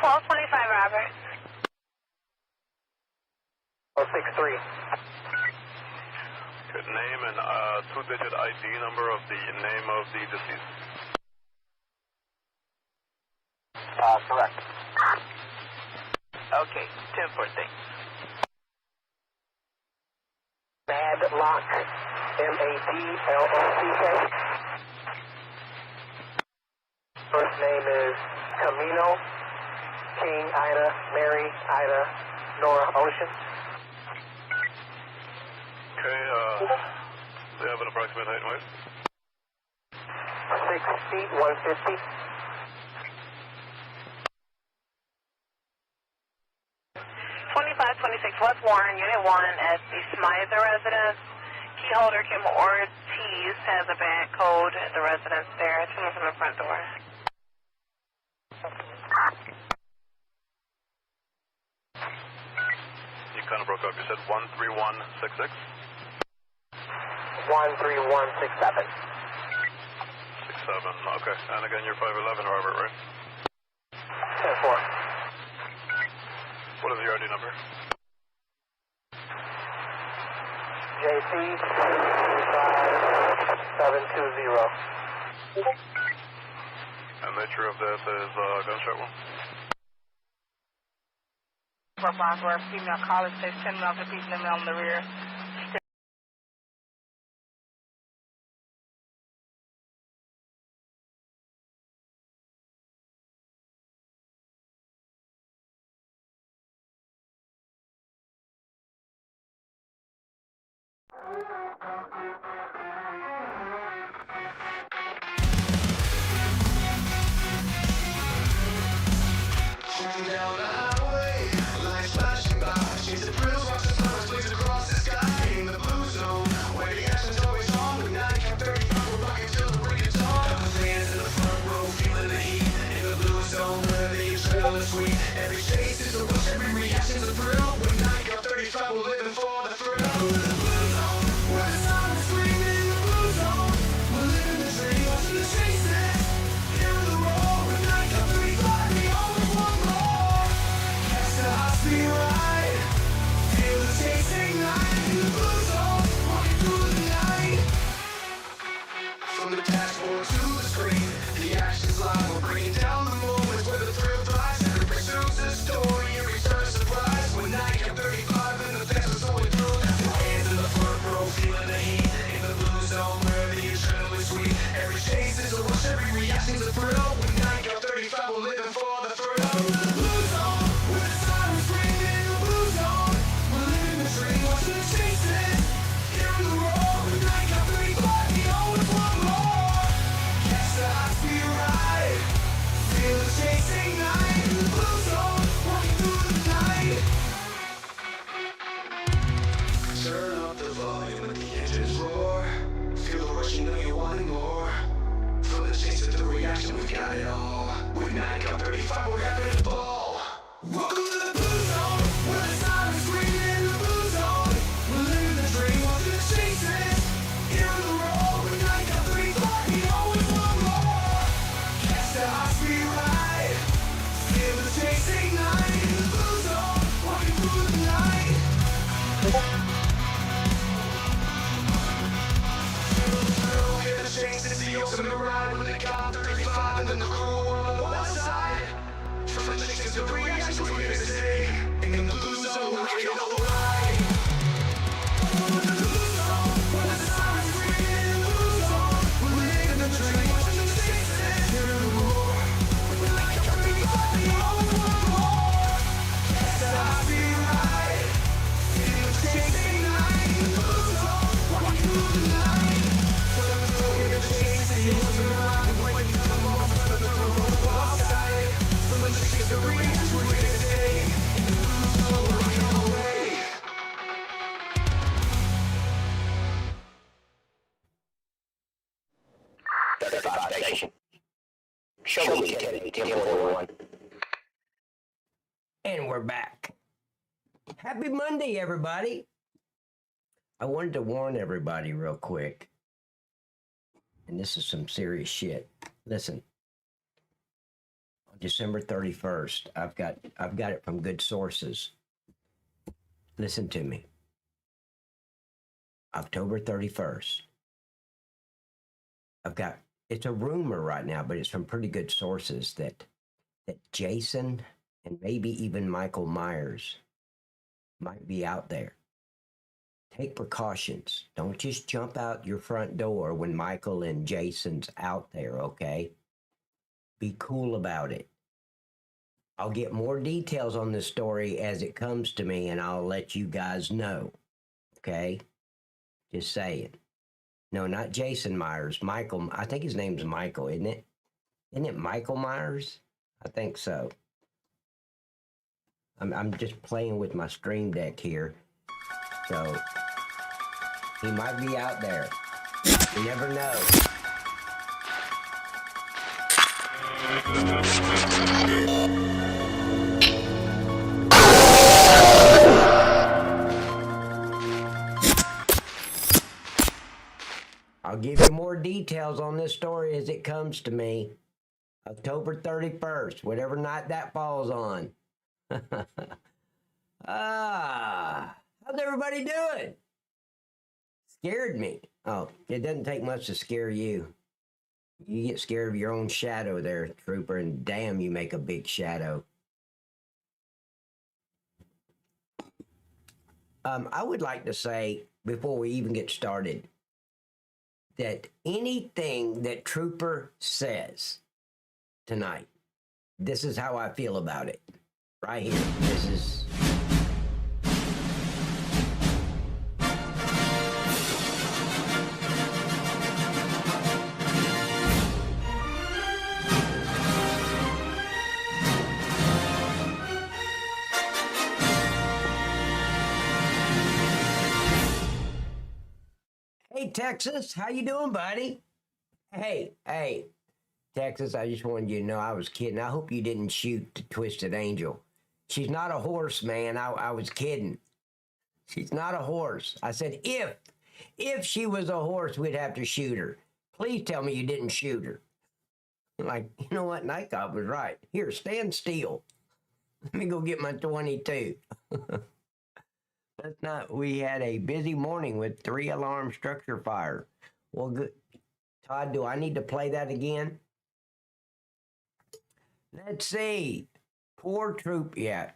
1225, Robert. 063. Good name and two-digit ID number of the name of the deceased. Correct. Okay, 10-4, Madlock, Madlock. First name is Camino, King, Ida, Mary, Ida, Nora, Ocean. Okay, they have an approximate height and weight? 6 feet, 150. 2526 West Warren, Unit 1 at the Smyther residence. Key holder Kim Ortiz has a bad code at the residence there. It's coming from the front door. You kind of broke up. You said 13166? 13167. 67, okay. And again, you're 5'11", Robert, right? 10-4. What is the RD number? JC 5720. And nature of death is gunshot wound? Where female caller says 10 males are beating them on the rear. Down the highway, lights flashing by. She's a thrill, rocks and flowers, blazing across the sky. In the blue zone, where the action's always on. With 9:35, we're rocking till the break of dawn. Couple fans in the front row, feeling the heat. In the blue zone, where the adrenaline is sweet. Every chase is a rush, every reaction's a thrill. With 9:35, we're living for the thrill. In the blue zone, where the sun is screaming. In the blue zone, we're living the dream, watching the chases. Here on the road, with 9:35, we always want more. Catch the high speed ride, feel the chase ignite. In the blue zone, walking through the night. From the dashboard to the screen, the action's live. We're bringing down the moments where the thrill thrives. Every pursuit's a story, every turn a surprise. When 9:35 and the fans are going through. The hands in the front row, feeling the heat. In the blue zone, where the adrenaline's sweet. Every chase is a rush, every reaction's a thrill. When 9:35, we're living for the thrill. In the blue zone, where the sirens screaming. In the blue zone, we're living the dream, watching the chases. Here on the road, with 9:35, we always want more. Catch the high speed ride, feel the chase ignite. In the blue zone, walking through the night. Turn up the volume and the engines roar. Feel the rush, you know you're wanting more. From the chase to the reaction, we've got it all. With 9:35, we're having a ball. Welcome to the blue zone, where the sirens screaming. In the blue zone, we're living the dream, watching the chases. Here on the road, with 9:35, we always want more. Catch the high speed ride, feel the chase ignite. In the blue zone, walking through the night. Feel the thrill, hear the chase, it's the ultimate ride. With the God 35 and then the crew on the west side. From the chase to the reactions, we're here to stay. In the blue zone, we're getting all the ride. In the blue zone, where the sirens screaming. In the blue zone, we're living the dream, watching the chases. Here in the roar, with 9:35, we always want more. Catch the high speed ride, feel the chase ignite. In the blue zone, walking through the night. For the thrill, hear the chase, the ultimate ride. Waiting for the moment, for the road outside. From the chase to the reactions, we're here to stay. In the blue zone, we're rocking all the way. Station. Show me Lieutenant 1041. And we're back. Happy Monday, everybody. I wanted to warn everybody real quick. And this is some serious shit. Listen. On December 31st. I've got it from good sources. Listen to me. October 31st. It's a rumor right now, but it's from pretty good sources that Jason and maybe even Michael Myers might be out there. Take precautions. Don't just jump out your front door when Michael and Jason's out there, okay? Be cool about it. I'll get more details on this story as it comes to me, and I'll let you guys know, okay? Just saying. No, not Jason Myers. Michael, I think his name's Michael, isn't it? Isn't it Michael Myers? I think so. I'm just playing with my stream deck here. So, he might be out there. You never know. I'll give you more details on this story as it comes to me. October 31st, whatever night that falls on. How's everybody doing? Scared me. Oh, it doesn't take much to scare you. You get scared of your own shadow there, Trooper, and damn, you make a big shadow. I would like to say, before we even get started, that anything that Trooper says tonight, this is how I feel about it. Right here. This is... Hey, Texas, how you doing, buddy? Hey, Texas, I just wanted you to know I was kidding. I hope you didn't shoot the Twisted Angel. She's not a horse, man. I was kidding. She's not a horse. I said, if she was a horse, we'd have to shoot her. Please tell me you didn't shoot her. Like, you know what? Night Cop was right. Here, stand still. Let me go get my 22. That's not, we had a busy morning with 3 alarm structure fire. Well, good. Todd, do I need to play that again? Let's see. Poor Troop, yeah.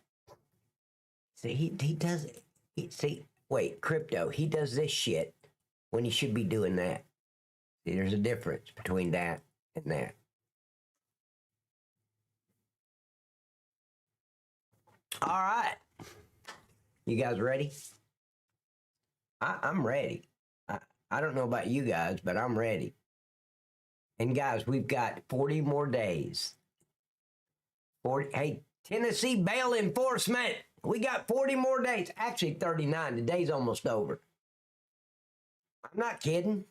See, he does it. See, wait, Crypto, he does this shit when he should be doing that. See, there's a difference between that and that. All right. You guys ready? I'm ready. I don't know about you guys, but I'm ready. And guys, we've got 40 more days. 40. Hey, Tennessee bail enforcement. We got 40 more days. Actually, 39. The day's almost over. I'm not kidding.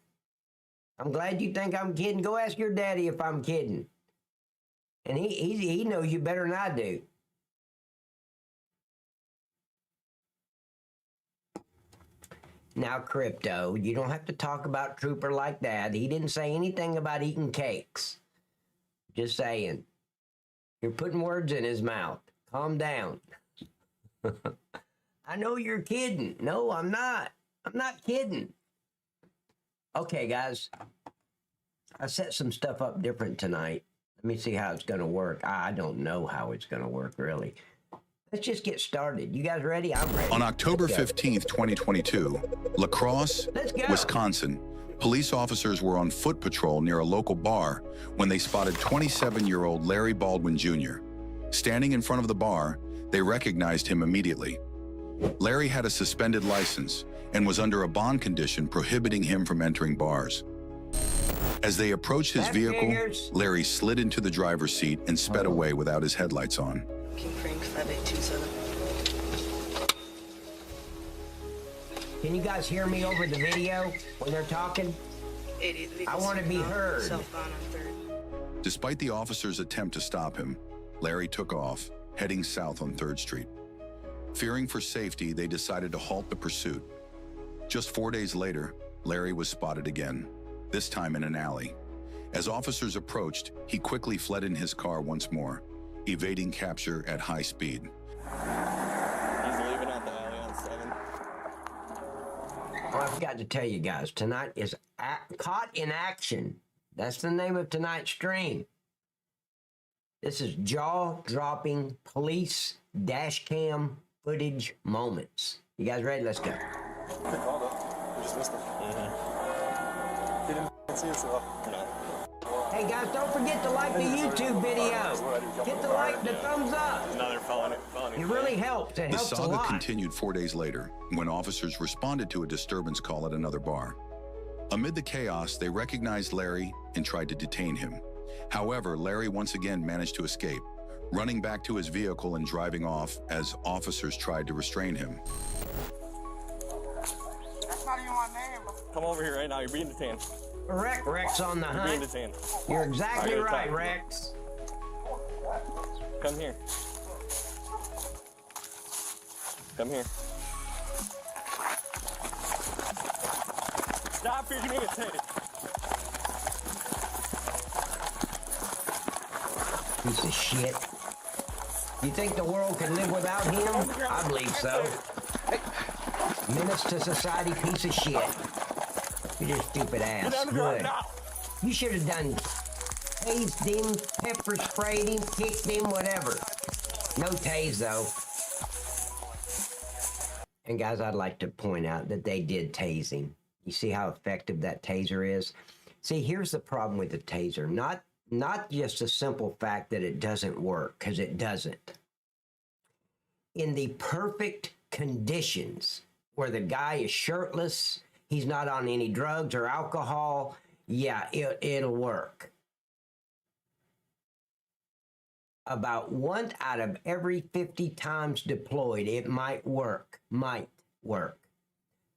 I'm glad you think I'm kidding. Go ask your daddy if I'm kidding. And he knows you better than I do. Now, Crypto, you don't have to talk about Trooper like that. He didn't say anything about eating cakes. Just saying. You're putting words in his mouth. Calm down. I know you're kidding. No, I'm not. I'm not kidding. Okay, guys. I set some stuff up different tonight. Let me see how it's going to work. I don't know how it's going to work, really. Let's just get started. You guys ready? I'm ready. On October 15th, 2022, La Crosse, Wisconsin, police officers were on foot patrol near a local bar when they spotted 27-year-old Larry Baldwin Jr. Standing in front of the bar, they recognized him immediately. Larry had a suspended license and was under a bond condition prohibiting him from entering bars. As they approached his vehicle, Larry slid into the driver's seat and sped away without his headlights on. King Frank 5827. Can you guys hear me over the video when they're talking? I want to be heard. Southbound on 3rd. Despite the officer's attempt to stop him, Larry took off, heading south on 3rd Street. Fearing for safety, they decided to halt the pursuit. Just 4 days later, Larry was spotted again, this time in an alley. As officers approached, he quickly fled in his car once more. evading capture at high speed. He's leaving out the alley on 7. Well, I forgot to tell you guys, tonight is Caught in Action. That's the name of tonight's stream. This is jaw-dropping police dash cam footage moments. You guys ready? Let's go. They called it. We just missed him. He didn't see us at all. No. Hey guys, don't forget to like the YouTube video. Hit the like, the thumbs up. Another felony. It really helps. It The helps a saga lot. continued 4 days later when officers responded to a disturbance call at another bar. Amid the chaos, they recognized Larry and tried to detain him. However, Larry once again managed to escape, running back to his vehicle and driving off as officers tried to restrain him. That's not even my name. Come over here right now. You're being detained. Rex on the You're being hunt. detained. You're exactly I gotta right, talk to you. Rex. Come here. Come here. Stop, you're gonna get taken. Piece of shit. You think the world can live without him? I believe so. Menace to society, piece of shit. You're just stupid ass. Get on the ground Good. now. You should have done tased him, pepper sprayed him, kicked him, whatever. No tase though. And guys, I'd like to point out that they did tase him. You see how effective that taser is? See, here's the problem with the taser. Not just a simple fact that it doesn't work, because it doesn't. In the perfect conditions where the guy is shirtless, he's not on any drugs or alcohol, yeah, it'll work. About 1 out of every 50 times deployed, it might work.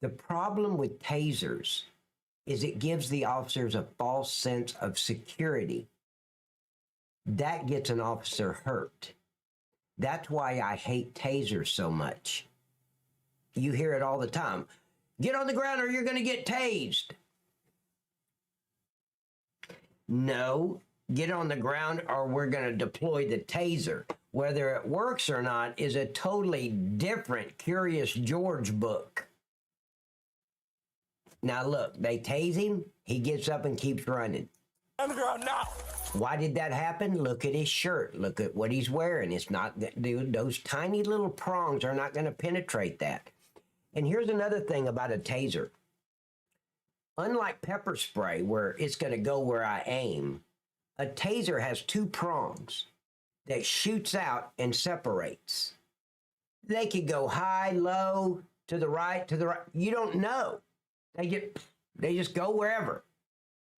The problem with tasers is it gives the officers a false sense of security. That gets an officer hurt. That's why I hate tasers so much. You hear it all the time. Get on the ground or you're going to get tased. No, get on the ground or we're going to deploy the taser. Whether it works or not is a totally different Curious George book. Now look, they tase him, he gets up and keeps running. On the ground now. Why did that happen? Look at his shirt. Look at what he's wearing. It's not, dude, those tiny little prongs are not going to penetrate that. And here's another thing about a taser. Unlike pepper spray, where it's going to go where I aim, a taser has 2 prongs that shoots out and separates. They could go high, low, to the right, You don't know. They just go wherever.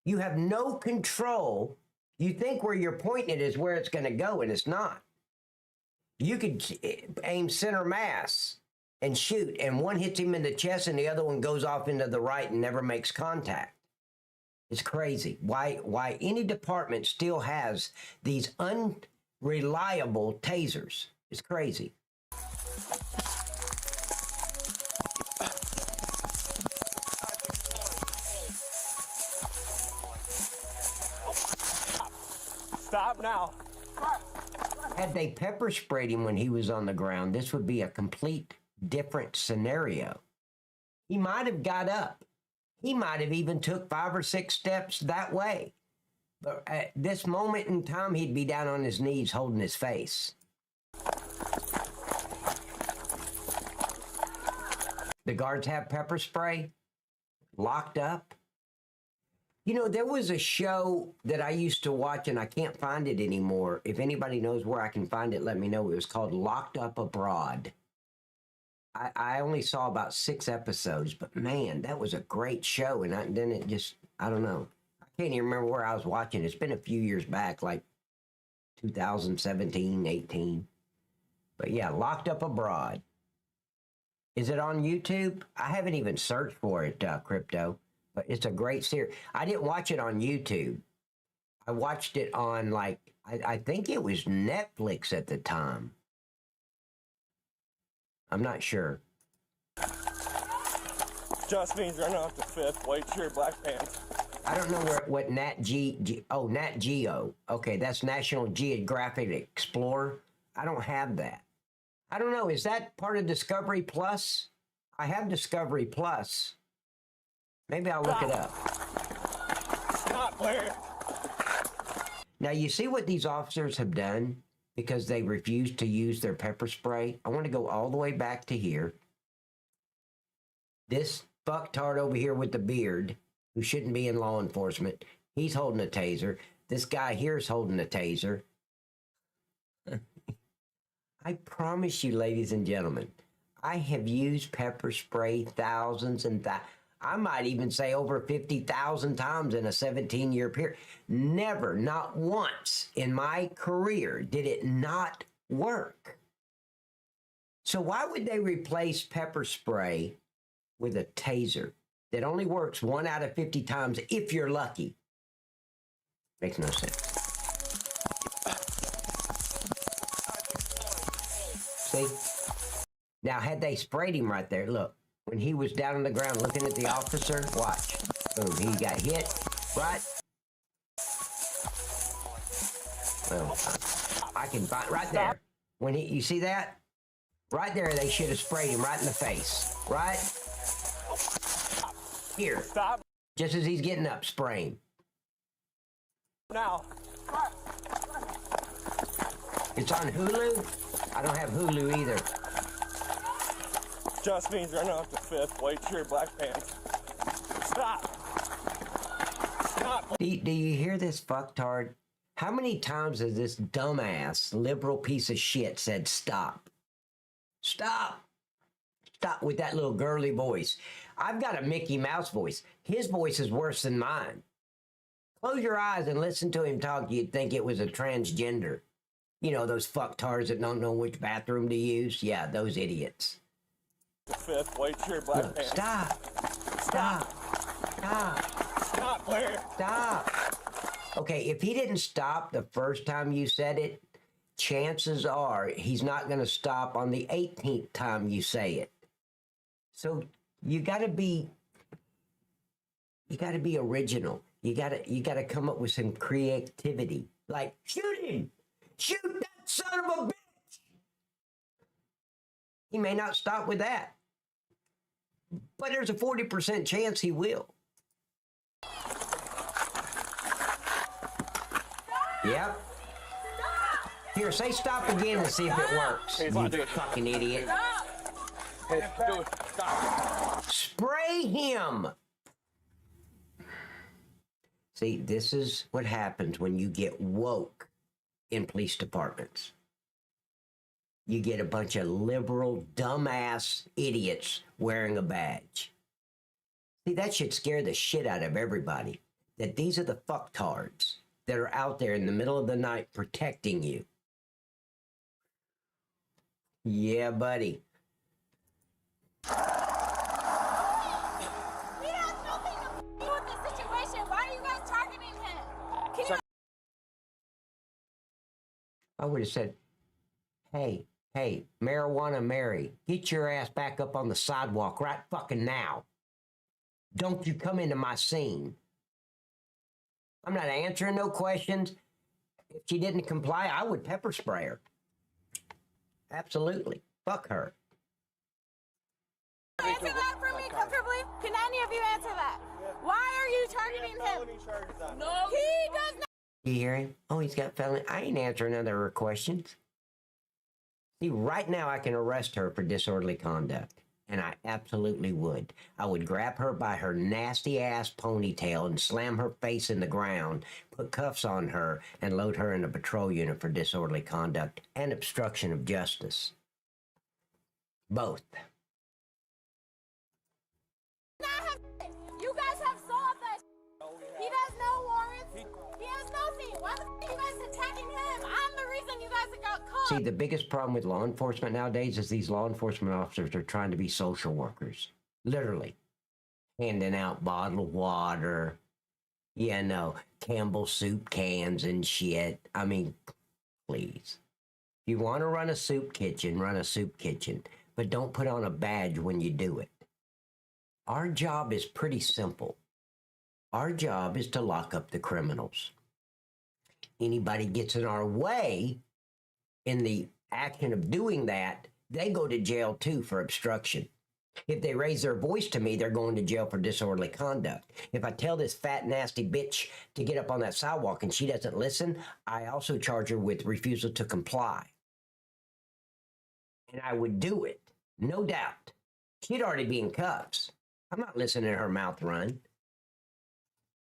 You have no control. You think where you're pointing it is where it's going to go, and it's not. You could aim center mass and shoot, and one hits him in the chest, and the other one goes off into the right and never makes contact. It's crazy. Why any department still has these unreliable tasers? It's crazy. Stop now. Had they pepper sprayed him when he was on the ground, this would be a complete different scenario. He might have got up. He might have even took 5 or 6 steps that way. But at this moment in time, he'd be down on his knees holding his face. The guards have pepper spray, locked up. You know, there was a show that I used to watch, and I can't find it anymore. If anybody knows where I can find it, let me know. It was called Locked Up Abroad. I only saw about 6 episodes, but man, that was a great show. And then it just, I don't know. I can't even remember where I was watching. It's been a few years back, like 2017, 18. But yeah, Locked Up Abroad. Is it on YouTube? I haven't even searched for it, Crypto. But it's a great series. I didn't watch it on YouTube. I watched it on, like, I think it was Netflix at the time. I'm not sure. Justin's running off the 5th, white shirt, black pants. I don't know what Nat Geo. Okay, that's National Geographic Explorer. I don't have that. I don't know. Is that part of Discovery Plus? I have Discovery Plus. Maybe I'll look it up. Stop, Blair. Now, you see what these officers have done because they refused to use their pepper spray? I want to go all the way back to here. This fucktard over here with the beard, who shouldn't be in law enforcement, he's holding a taser. This guy here is holding a taser. I promise you, ladies and gentlemen, I have used pepper spray thousands and I might even say over 50,000 times in a 17-year period. Never, not once in my career did it not work. So why would they replace pepper spray with a taser that only works 1 out of 50 times if you're lucky? Makes no sense. See? Now, had they sprayed him right there, look, when he was down on the ground looking at the officer, watch. Boom, he got hit, right? Well, I can find, right there. When you see that? Right there, they should have sprayed him right in the face, right? Here. Stop Just as he's getting up, spray him. now. It's on Hulu? I don't have Hulu either. Just means running off the fifth, white shirt, black pants. Stop. Stop. Do you hear this fucktard? How many times has this dumbass liberal piece of shit said stop? Stop. Stop with that little girly voice. I've got a Mickey Mouse voice. His voice is worse than mine. Close your eyes and listen to him talk. You'd think it was a transgender. You know, those fucktards that don't know which bathroom to use? Yeah, those idiots. The fifth, white shirt, black Look, pants. stop. Stop. Stop, Blair. Stop. Okay, if he didn't stop the first time you said it, chances are he's not going to stop on the 18th time you say it. So you got to be original. You got to come up with some creativity. Like, shoot him. Shoot that son of a bitch. He may not stop with that, but there's a 40% chance he will. Yep. Here, say stop again and see if it works. You fucking idiot. Spray him. See, this is what happens when you get woke in police departments. You get a bunch of liberal, dumbass idiots wearing a badge. See, that should scare the shit out of everybody. That these are the fucktards that are out there in the middle of the night protecting you. Yeah, buddy. He has nothing to do with the situation. Why are you guys targeting him? Can you I would have said, hey, Marijuana Mary, get your ass back up on the sidewalk right fucking now. Don't you come into my scene. I'm not answering no questions. If she didn't comply, I would pepper spray her. Absolutely. Fuck her. answer that for me comfortably? Can any of you answer that? Why are you targeting him? No, he does not. You hear him? Oh, he's got felony. I ain't answering none of her questions. See, right now I can arrest her for disorderly conduct. And I absolutely would. I would grab her by her nasty ass ponytail and slam her face in the ground, put cuffs on her, and load her in a patrol unit for disorderly conduct and obstruction of justice. Both. You guys have solved that. He has no warrants. He has nothing. Why the f are you guys attacking him? I'm the reason you guys got caught. See, the biggest problem with law enforcement nowadays is these law enforcement officers are trying to be social workers. Literally. Handing out bottled water, Campbell soup cans and shit. I mean, please. If you want to run a soup kitchen, run a soup kitchen. But don't put on a badge when you do it. Our job is pretty simple. Our job is to lock up the criminals. Anybody gets in our way in the action of doing that, they go to jail too for obstruction. If they raise their voice to me, they're going to jail for disorderly conduct. If I tell this fat, nasty bitch to get up on that sidewalk and she doesn't listen, I also charge her with refusal to comply. And I would do it, no doubt. She'd already be in cuffs. I'm not listening to her mouth run.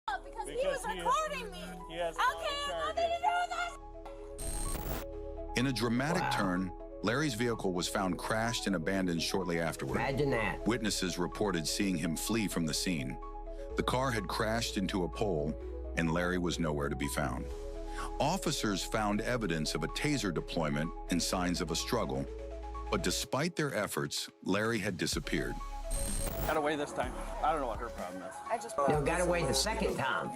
Because he was recording me. He has Okay, nothing to do with that. In a dramatic turn, Larry's vehicle was found crashed and abandoned shortly afterward. Imagine that. Witnesses reported seeing him flee from the scene. The car had crashed into a pole, and Larry was nowhere to be found. Officers found evidence of a taser deployment and signs of a struggle, but despite their efforts, Larry had disappeared. Got away this time. I don't know what her problem is. I just No, got away the second time.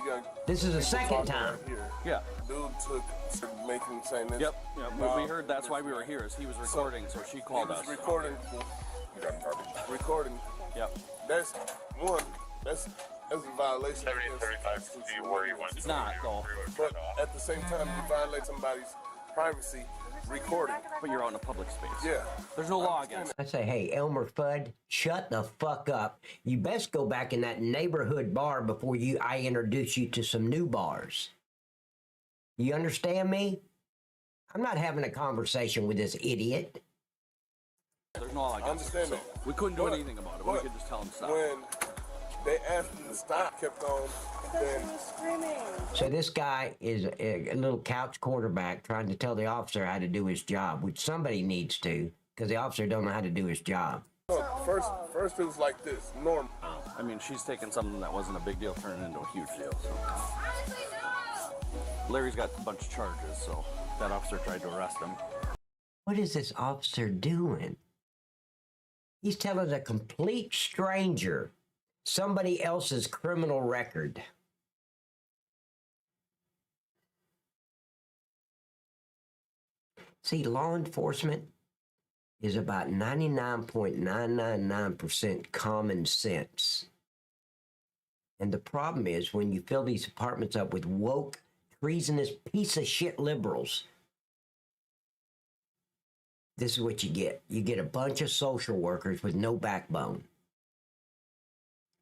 This is the second time. Yeah. Dude took making saying this. Yep. We heard that's why we were here. Is he was recording, so she called us. Recording. Recording. Yep. That's one. That's a violation. 70-35 see where you went. It's not though. But at the same time, you violate somebody's privacy recording. But you're out in a public space. Yeah. There's no law against it. I say, hey, Elmer Fudd, shut the fuck up. You best go back in that neighborhood bar before I introduce you to some new bars. You understand me? I'm not having a conversation with this idiot. There's no law I against understand it. that. We couldn't do anything about it. We could just tell him stop. When they asked him to stop, kept on, then So this guy is a little couch quarterback trying to tell the officer how to do his job, which somebody needs to, because the officer don't know how to do his job. first it was like this, normal. I mean, she's taking something that wasn't a big deal, turning it into a huge deal. So. Larry's got a bunch of charges, so that officer tried to arrest him. What is this officer doing? He's telling a complete stranger somebody else's criminal record. See, law enforcement is about 99.999% common sense. And the problem is when you fill these apartments up with woke, treasonous piece of shit liberals, this is what you get. You get a bunch of social workers with no backbone.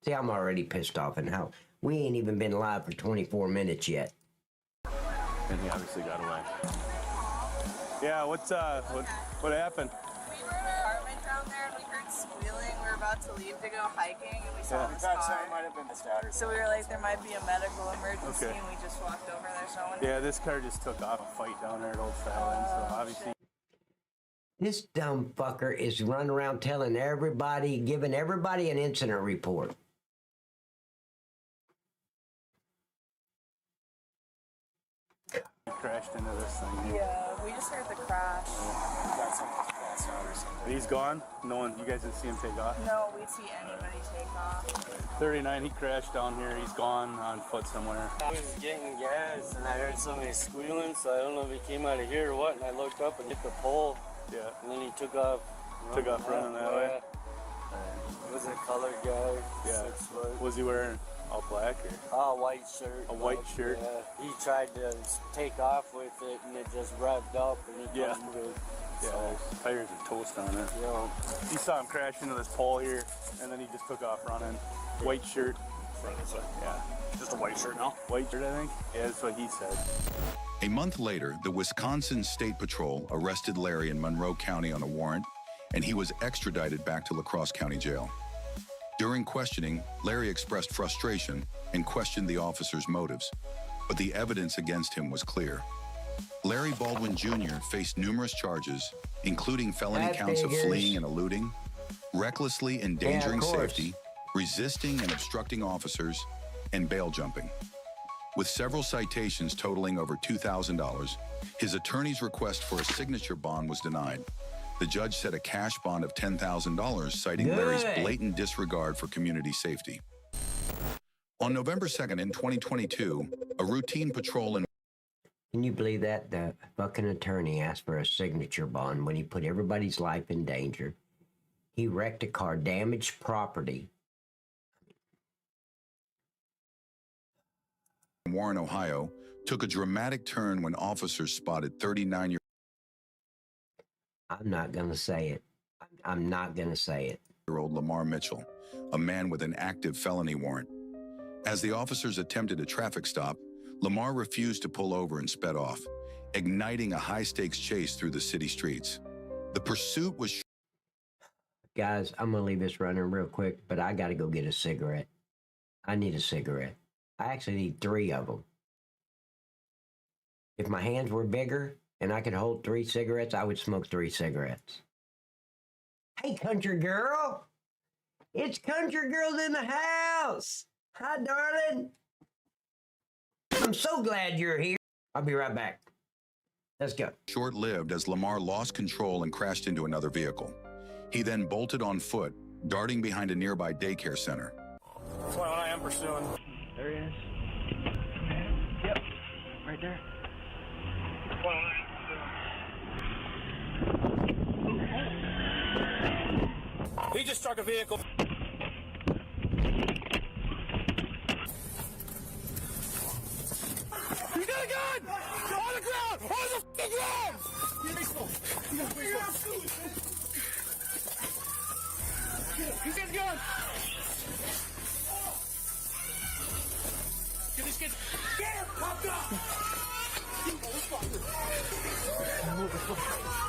See, I'm already pissed off, and how we ain't even been live for 24 minutes yet. And he obviously got away. Yeah, what happened? We were in an apartment down there and we heard squealing. We were about to leave to go hiking and we saw this car. might have been the starter. So we were like, there might be a medical emergency, Okay. and we just walked over. There's no one. Yeah, this car just took off a fight down there at Old Style, so obviously. This dumb fucker is running around telling everybody, giving everybody an incident report. He crashed into this thing. Yeah, we just heard the crash. But he's gone? No one, you guys didn't see him take off? No, we'd see anybody take off. 39, he crashed down here. He's gone on foot somewhere. I was getting gas and I heard somebody squealing, so I don't know if he came out of here or what, and I looked up and hit the pole. Yeah. And then he took off. Running that way? He was a colored guy. Yeah. 6 foot. Was he wearing all black or? Oh, white shirt. A white shirt? Yeah. He tried to take off with it and it just revved up and he Yeah. couldn't do it. Yeah, So, his tires are toast on it. you know, You saw him crash into this pole here, and then he just took off running. White shirt. Yeah. Just a white shirt now? White shirt, I think. Yeah, that's what he said. A month later, the Wisconsin State Patrol arrested Larry in Monroe County on a warrant, and he was extradited back to La Crosse County Jail. During questioning, Larry expressed frustration and questioned the officer's motives, but the evidence against him was clear. Larry Baldwin Jr. faced numerous charges, including felony That counts of figures. fleeing and eluding, recklessly endangering course. safety, resisting and obstructing officers, and bail jumping. With several citations totaling over $2,000, his attorney's request for a signature bond was denied. The judge set a cash bond of $10,000, citing Larry's Good. blatant disregard for community safety. On November 2nd in 2022, a routine patrol in Can you believe that? The fucking attorney asked for a signature bond when he put everybody's life in danger. He wrecked a car, damaged property. Warren, Ohio, took a dramatic turn when officers spotted 39-year-old. I'm not going to say it. I'm not going to say it. Lamar Mitchell, a man with an active felony warrant. As the officers attempted a traffic stop, Lamar refused to pull over and sped off, igniting a high-stakes chase through the city streets. The pursuit was... Guys, I'm going to leave this running real quick, but I got to go get a cigarette. I need a cigarette. I actually need 3 of them. If my hands were bigger and I could hold 3 cigarettes, I would smoke 3 cigarettes. Hey, country girl. It's country girls in the house. Hi, darling. I'm so glad you're here. I'll be right back. Let's go. Short-lived as Lamar lost control and crashed into another vehicle. He then bolted on foot, darting behind a nearby daycare center. That's what I am pursuing. There he is. Yep, right there. He just struck a vehicle. He's got a gun! On the ground! On the f***ing ground! He's got a gun! Get this kid! Get him! Popped up!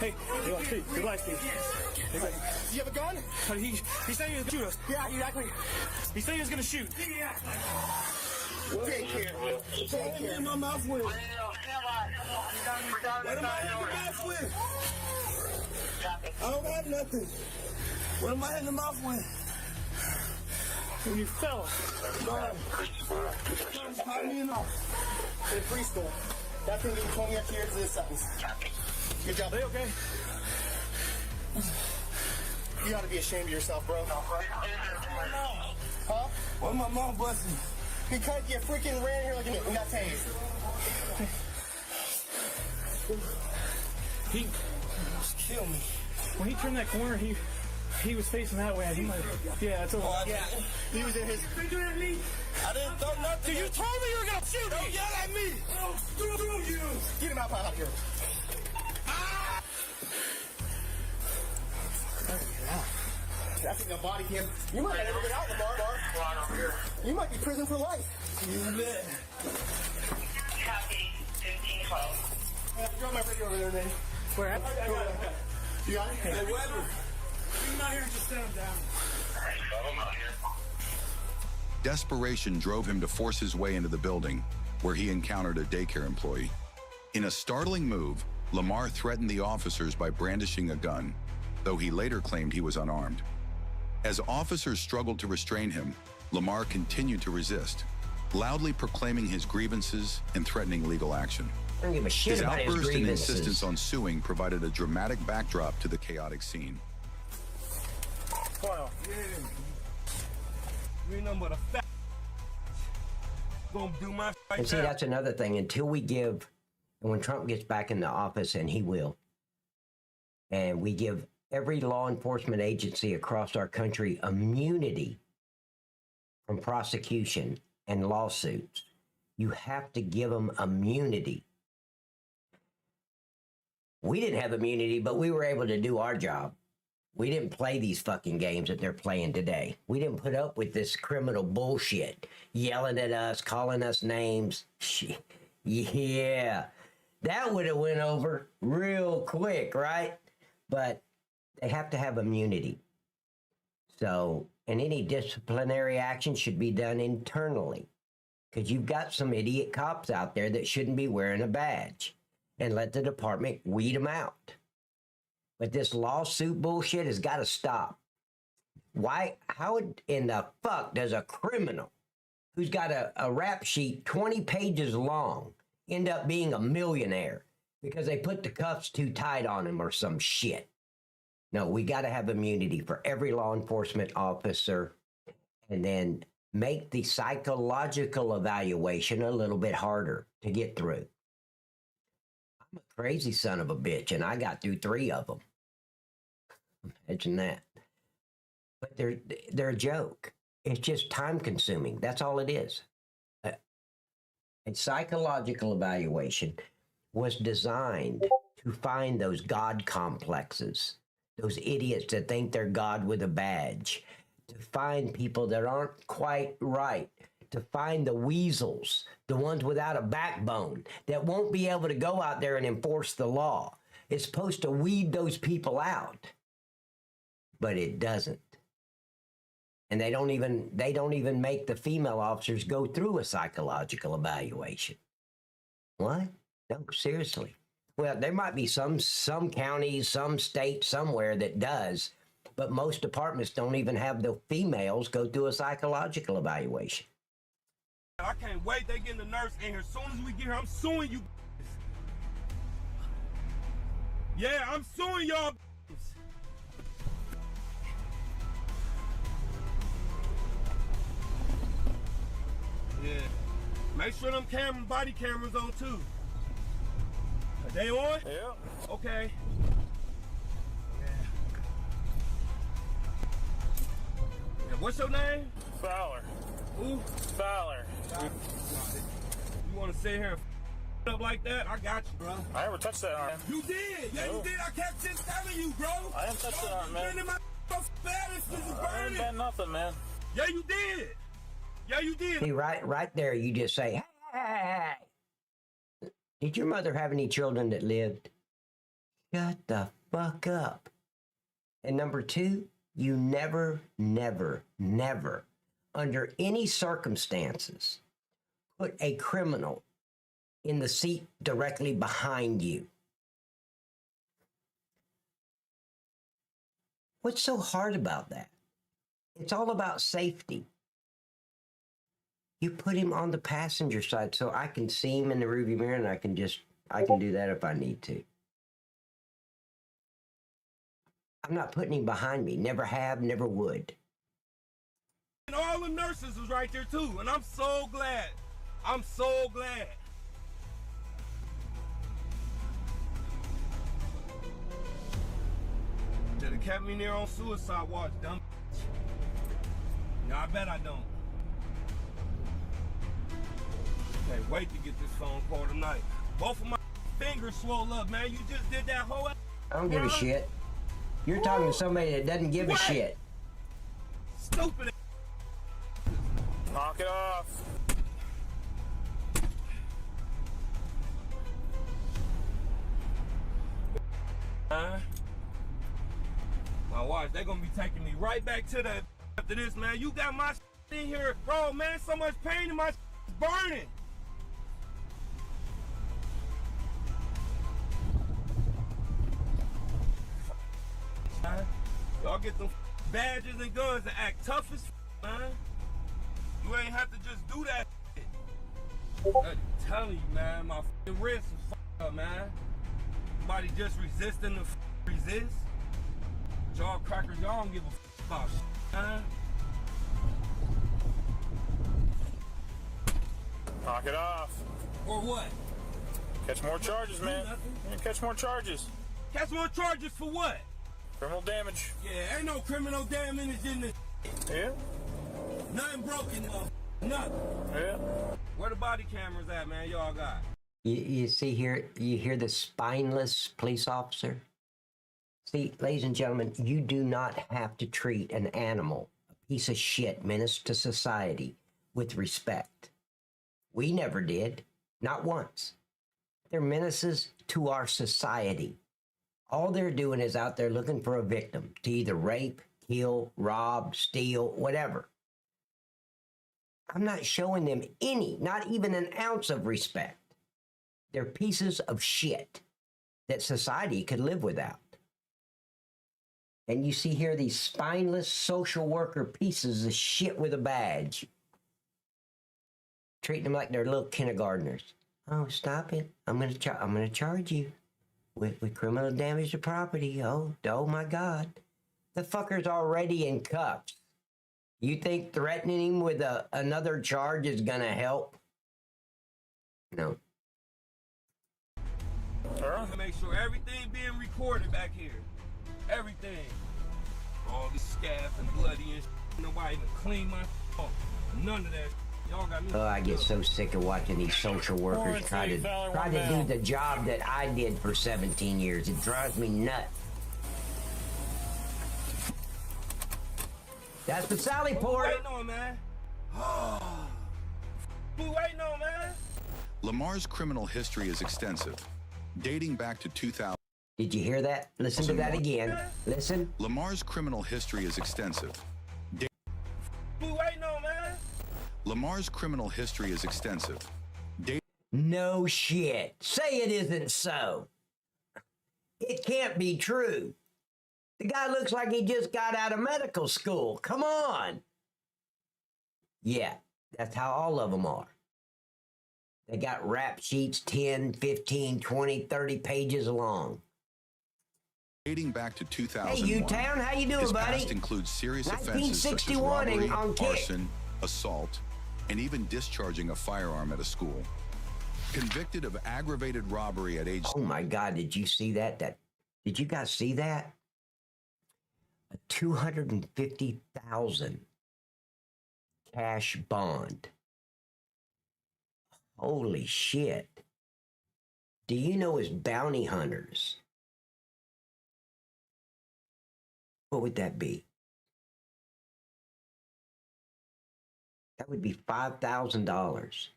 Hey, relax, Steve. Do you have a gun? He said he was going to shoot us. Yeah, exactly. He said he was going to shoot. Take care. Take care. In my mouth with. What am I in the mouth with? I don't have nothing. What am I in the mouth with? You fell. Pop me in off. In preschool. That's going to be 20 extra years of this sentence. Good job. Are you okay? You ought to be ashamed of yourself, bro. Huh? Why my mom busting? Because you freaking ran here like a and got tased. He almost killed me. When he turned that corner, he was facing that way. He might have, yeah, that's all. Yeah. He was in his. I didn't throw nothing. You told me you were going to shoot me. Don't yell at me. Through you. Get him out here. I think the body cam. You might never get out, Lamar. You might be prison for life. You bet. Copy. 1512. I have to drop my radio over there, then. Where? I got it. You got it? Hey, Weber. Come out here and just set him down. All right, I'm out here. Desperation drove him to force his way into the building, where he encountered a daycare employee. In a startling move, Lamar threatened the officers by brandishing a gun, though he later claimed he was unarmed. As officers struggled to restrain him, Lamar continued to resist, loudly proclaiming his grievances and threatening legal action. I don't give a shit His about his outburst and grievances. insistence on suing provided a dramatic backdrop to the chaotic scene. Wow. Yeah. You ain't nothing but a fat. Gonna do my And see, that's another thing. Until we give, and when Trump gets back in the office, and he will, and we give every law enforcement agency across our country immunity from prosecution and lawsuits. You have to give them immunity. We didn't have immunity, but we were able to do our job. We didn't play these fucking games that they're playing today. We didn't put up with this criminal bullshit, yelling at us, calling us names. Yeah, that would have went over real quick, right? But they have to have immunity. So, and any disciplinary action should be done internally, because you've got some idiot cops out there that shouldn't be wearing a badge, and let the department weed them out. But this lawsuit bullshit has got to stop. Why? How in the fuck does a criminal who's got a rap sheet 20 pages long end up being a millionaire because they put the cuffs too tight on him or some shit? No, we got to have immunity for every law enforcement officer, and then make the psychological evaluation a little bit harder to get through. I'm a crazy son of a bitch, and I got through 3 of them. Imagine that. But they're a joke. It's just time consuming. That's all it is. A psychological evaluation was designed to find those God complexes, those idiots that think they're God with a badge, to find people that aren't quite right, to find the weasels, the ones without a backbone, that won't be able to go out there and enforce the law. It's supposed to weed those people out, but it doesn't. And they don't even make the female officers go through a psychological evaluation. What? No, seriously. Well, there might be some counties, some states somewhere that does, but most departments don't even have the females go through a psychological evaluation. I can't wait. They getting the nurse in here. As soon as we get here, I'm suing you. Yeah, I'm suing y'all. Yeah. Make sure them body cameras on too. Are they on? Yeah. Okay. Yeah, what's your name? Fowler. Who? Fowler. You want to sit here and up like that? I got you, bro. I never touched that arm. You did. Yeah, you did. I kept just telling you, bro. I didn't touch that arm, man. I didn't bet nothing, man. Yeah, you did. Yeah, you did. See, right there, you just say, hey. Did your mother have any children that lived? Shut the fuck up. And number two, you never, under any circumstances, put a criminal in the seat directly behind you. What's so hard about that? It's all about safety. You put him on the passenger side so I can see him in the rearview mirror, and I can do that if I need to. I'm not putting him behind me. Never have, never would. And all the nurses was right there too, and I'm so glad. I'm so glad. Should have kept me near on suicide watch, dumb. No, I bet I don't. Can't wait to get this phone call tonight. Both of my fingers swole up, man. You just did that whole. I don't give a shit. You're talking to somebody that doesn't give a shit. Stupid. Knock it off. My wife, they're gonna be taking me right back to the after this, man. You got my in here, bro, man. So much pain in my burning. Y'all get them badges and guns and act tough as man. You ain't have to just do that. I'm telling you, man, my wrist is up, man. Somebody just resisting to resist. Y'all crackers, y'all don't give a about man. Knock it off. Or what? Catch more charges, man. Catch more charges. Catch more charges for what? Criminal damage. Yeah, ain't no criminal damage in this. Yeah. Nothing broken, nothing. Yeah. Where the body cameras at, man? Y'all got. You see here, you hear the spineless police officer? See, ladies and gentlemen, you do not have to treat an animal, a piece of shit, menace to society, with respect. We never did. Not once. They're menaces to our society. All they're doing is out there looking for a victim to either rape, kill, rob, steal, whatever. I'm not showing them not even an ounce of respect. They're pieces of shit that society could live without. And you see here these spineless social worker pieces of shit with a badge. Treating them like they're little kindergartners. Oh, stop it. I'm gonna charge you with criminal damage to property. Oh my God. The fucker's already in cuffs. You think threatening him with another charge is gonna help? No. I'm gonna make sure everything being recorded back here. Everything. All this scabs and bloody and shit. Nobody even clean my off. None of that. Y'all got me. Oh, I get so sick of watching these social workers try to do the job that I did for 17 years. It drives me nuts. That's the Sally Port. Waiting on, man. We waiting on, man. Lamar's criminal history is extensive, dating back to 2000. Did you hear that? Listen to that again. Listen. Lamar's criminal history is extensive. We waiting on, man. Lamar's criminal history is extensive. No shit. Say it isn't so. It can't be true. The guy looks like he just got out of medical school. Come on. Yeah, that's how all of them are. They got rap sheets 10, 15, 20, 30 pages long. Dating back to 2001. Hey, U-Town, how you doing, his buddy? past includes serious offenses such as 1961 robbery, on Kick. arson, assault, and even discharging a firearm at a school. Convicted of aggravated robbery at age... Oh my God, did you see that? Did you guys see that? A $250,000 cash bond. Holy shit. Do you know his bounty hunters? What would that be? That would be $5,000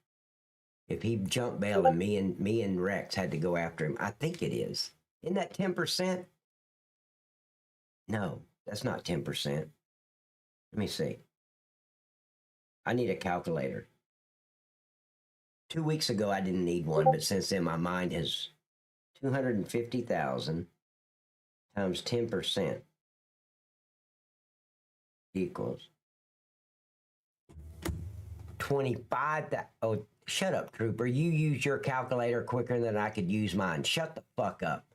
if he jumped bail and me and Rex had to go after him. I think it is. Isn't that 10%? No, that's not 10%. Let me see. I need a calculator. 2 weeks ago, I didn't need one, but since then, my mind has 250,000 times 10% equals 25,000. Oh, shut up, Trooper. You use your calculator quicker than I could use mine. Shut the fuck up.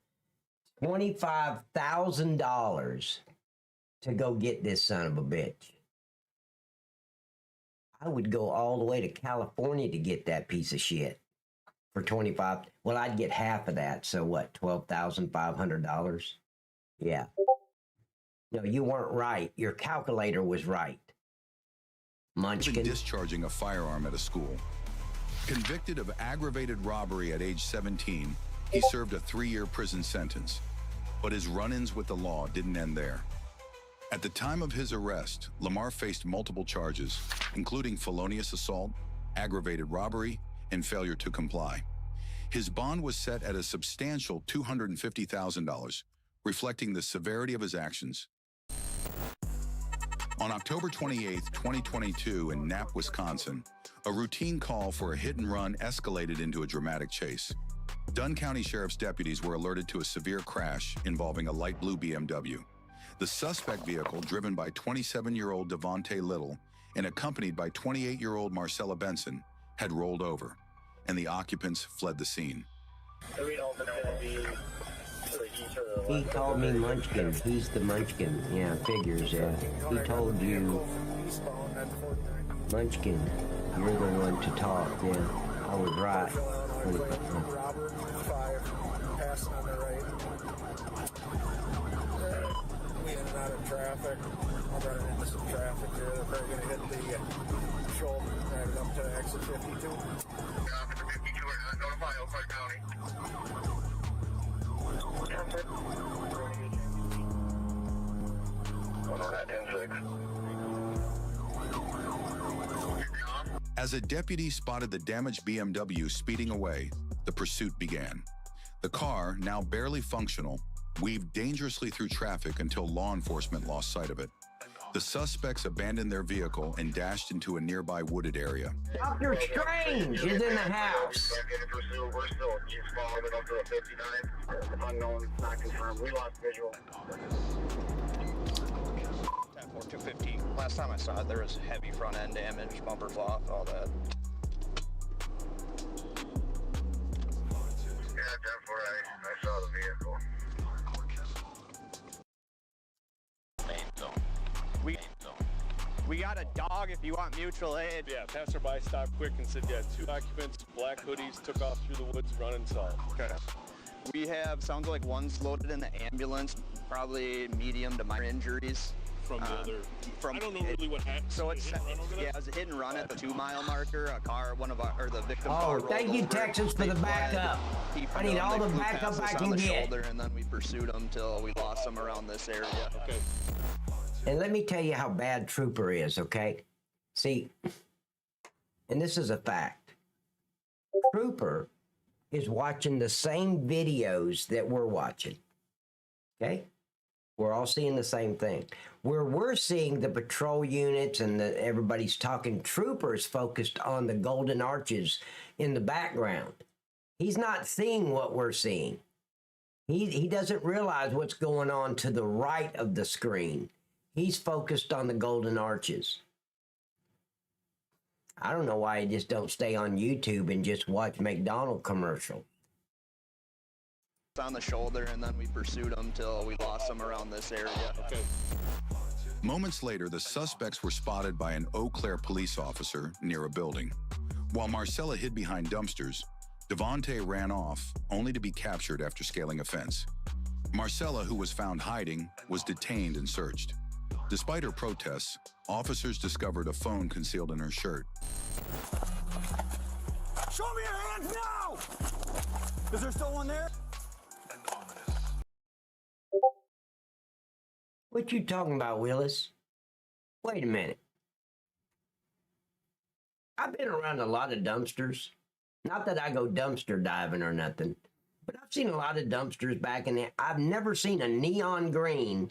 $25,000 to go get this son of a bitch. I would go all the way to California to get that piece of shit for 25. Well, I'd get half of that. So what? $12,500. Yeah. No, you weren't right. Your calculator was right. Munchkin. Discharging a firearm at a school. Convicted of aggravated robbery at age 17, he served a 3-year prison sentence. But his run-ins with the law didn't end there. At the time of his arrest, Lamar faced multiple charges, including felonious assault, aggravated robbery, and failure to comply. His bond was set at a substantial $250,000, reflecting the severity of his actions. On October 28, 2022, in Knapp, Wisconsin, a routine call for a hit-and-run escalated into a dramatic chase. Dunn County Sheriff's deputies were alerted to a severe crash involving a light blue BMW. The suspect vehicle, driven by 27-year-old Devontae Little and accompanied by 28-year-old Marcella Benson, had rolled over, and the occupants fled the scene. He called me Munchkin. He's the Munchkin. Yeah, figures, yeah. He told you, Munchkin, you're the one to talk. Yeah, I was right. Robert, 5, passing on the right. We in and out of traffic. I'm running into some traffic here. They're probably going to hit the shoulder right up to exit 52. Officer 52, notify Elkhart County. As a deputy spotted the damaged BMW speeding away, the pursuit began. The car, now barely functional, weaved dangerously through traffic until law enforcement lost sight of it. The suspects abandoned their vehicle and dashed into a nearby wooded area. Dr. Strange is in the house. We're still just following it up to a 59. Unknown, not confirmed. We lost visual. 10-4-215. Last time I saw it, there was heavy front end damage, bumper cloth, all that. Yeah, 10-4, I saw the vehicle. We got a dog if you want mutual aid. Yeah, passerby stopped quick and said, yeah, 2 occupants, black hoodies, took off through the woods running south. Okay. We have, sounds like one's loaded in the ambulance, probably medium to minor injuries. from the other? From I don't know really what happened. So it's Hit and run over there? yeah, it was a hit and run at the 2-mile marker. A car, the victim Oh, car rolled thank you, over. Texas, for They the fled. backup. He I need all the flew backup past us I on can the get. shoulder, and then we pursued him till we lost him around this area. Okay. And let me tell you how bad Trooper is, okay? See, and this is a fact. Trooper is watching the same videos that we're watching, okay? We're all seeing the same thing. Where we're seeing the patrol units and everybody's talking, Trooper's focused on the golden arches in the background. He's not seeing what we're seeing. He doesn't realize what's going on to the right of the screen. He's focused on the golden arches. I don't know why he just don't stay on YouTube and just watch McDonald's commercial. On the shoulder, and then we pursued him till we lost him around this area. Okay. Moments later, the suspects were spotted by an Eau Claire police officer near a building. While Marcella hid behind dumpsters, Devontae ran off, only to be captured after scaling a fence. Marcella, who was found hiding, was detained and searched. Despite her protests, officers discovered a phone concealed in her shirt. Show me your hands now! Is there still one there? What you talking about, Willis? Wait a minute. I've been around a lot of dumpsters. Not that I go dumpster diving or nothing, but I've seen a lot of dumpsters back in there. I've never seen a neon green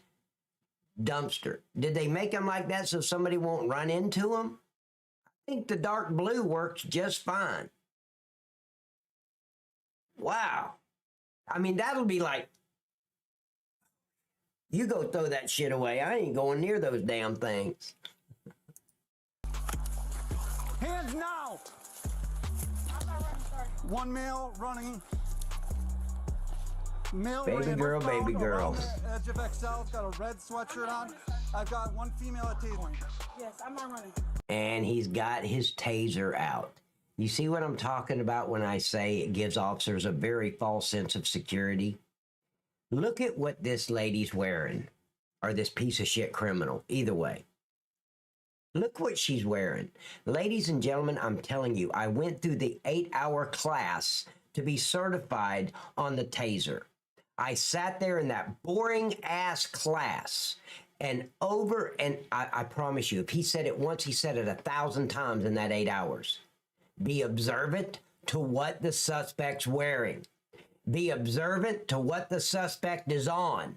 dumpster. Did they make them like that so somebody won't run into them? I think the dark blue works just fine. Wow. I mean, that'll be like, you go throw that shit away. I ain't going near those damn things. Hands now! I'm not running, sorry. One male running. Male Baby ran girl, around baby girl. the edge of XL, got a red sweatshirt on. I've got one female at tasering. Yes, I'm not running. And he's got his taser out. You see what I'm talking about when I say it gives officers a very false sense of security? Look at what this lady's wearing, or this piece of shit criminal, either way. Look what she's wearing. Ladies and gentlemen, I'm telling you, I went through the 8-hour class to be certified on the taser. I sat there in that boring ass class and I promise you, if he said it once, he said it 1,000 times in that 8 hours. Be observant to what the suspect's wearing. Be observant to what the suspect is on.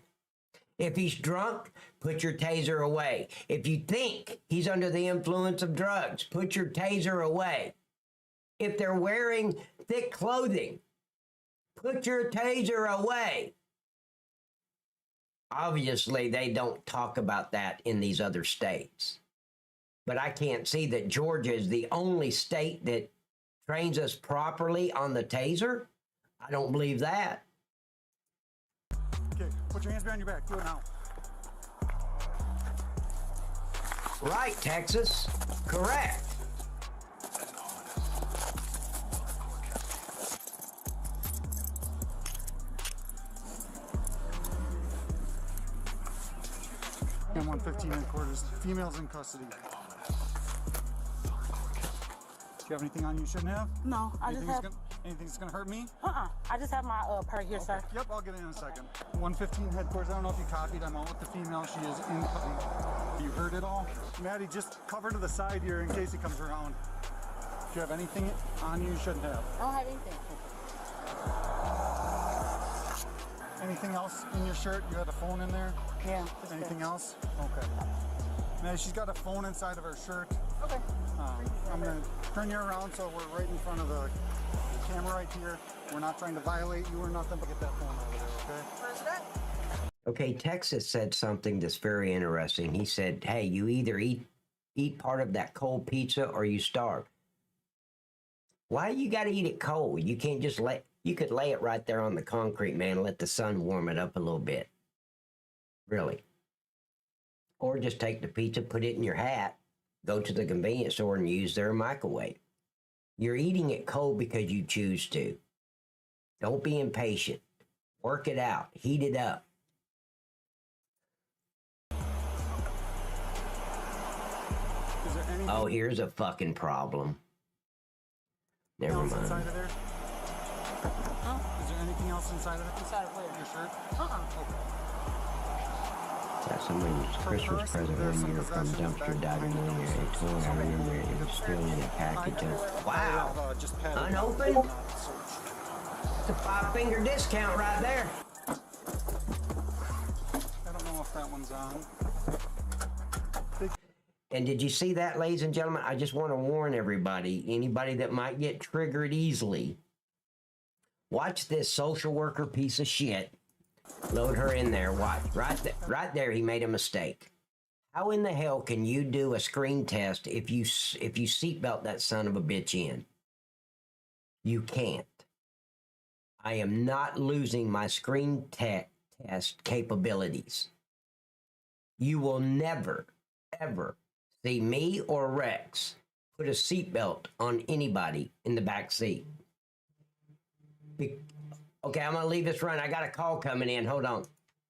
If he's drunk, put your taser away. If you think he's under the influence of drugs, put your taser away. If they're wearing thick clothing, put your taser away. Obviously, they don't talk about that in these other states. But I can't see that Georgia is the only state that trains us properly on the taser. I don't believe that. Okay, put your hands behind your back. Do it now. Right, Texas. Correct. And 115 headquarters. Females in custody. Do you have anything on you shouldn't have? No, I just have... Anything that's gonna hurt me? I just have my part here, sir. Yep, I'll get in a second. 115 headquarters. I don't know if you copied. I'm out with the female. She is in custody. You heard it all? Maddie, just cover to the side here in case he comes around. Do you have anything on you shouldn't have? I don't have anything. Anything else in your shirt? You had a phone in there? Yeah. Anything else? Okay. Maddie, she's got a phone inside of her shirt. Okay. I'm gonna turn you around so we're right in front of the camera right here. We're not trying to violate you or nothing, but get that phone over there, okay? Where's that? Okay, Texas said something that's very interesting. He said, hey, you either eat part of that cold pizza or you starve. Why you got to eat it cold? You can't just you could lay it right there on the concrete, man, and let the sun warm it up a little bit. Really. Or just take the pizza, put it in your hat, go to the convenience store and use their microwave. You're eating it cold because you choose to. Don't be impatient. Work it out. Heat it up. Oh, here's a fucking problem. Never Else mind. inside of there? Huh? Is there anything else inside of it? Inside of where? Your shirt? Okay. Got someone's Christmas present one year from dumpster diving in there. A toy, I remember it was still in a package of... Wow! Unopened? It's a 5-finger discount right there. I don't know if that one's on. And did you see that, ladies and gentlemen? I just want to warn everybody, anybody that might get triggered easily, watch this social worker piece of shit. Load her in there. Watch. Right there, he made a mistake. How in the hell can you do a screen test if you seatbelt that son of a bitch in? You can't. I am not losing my screen test capabilities. You will never, ever see me or Rex put a seatbelt on anybody in the back seat. Okay, I'm gonna leave this run. I got a call coming in. Hold on.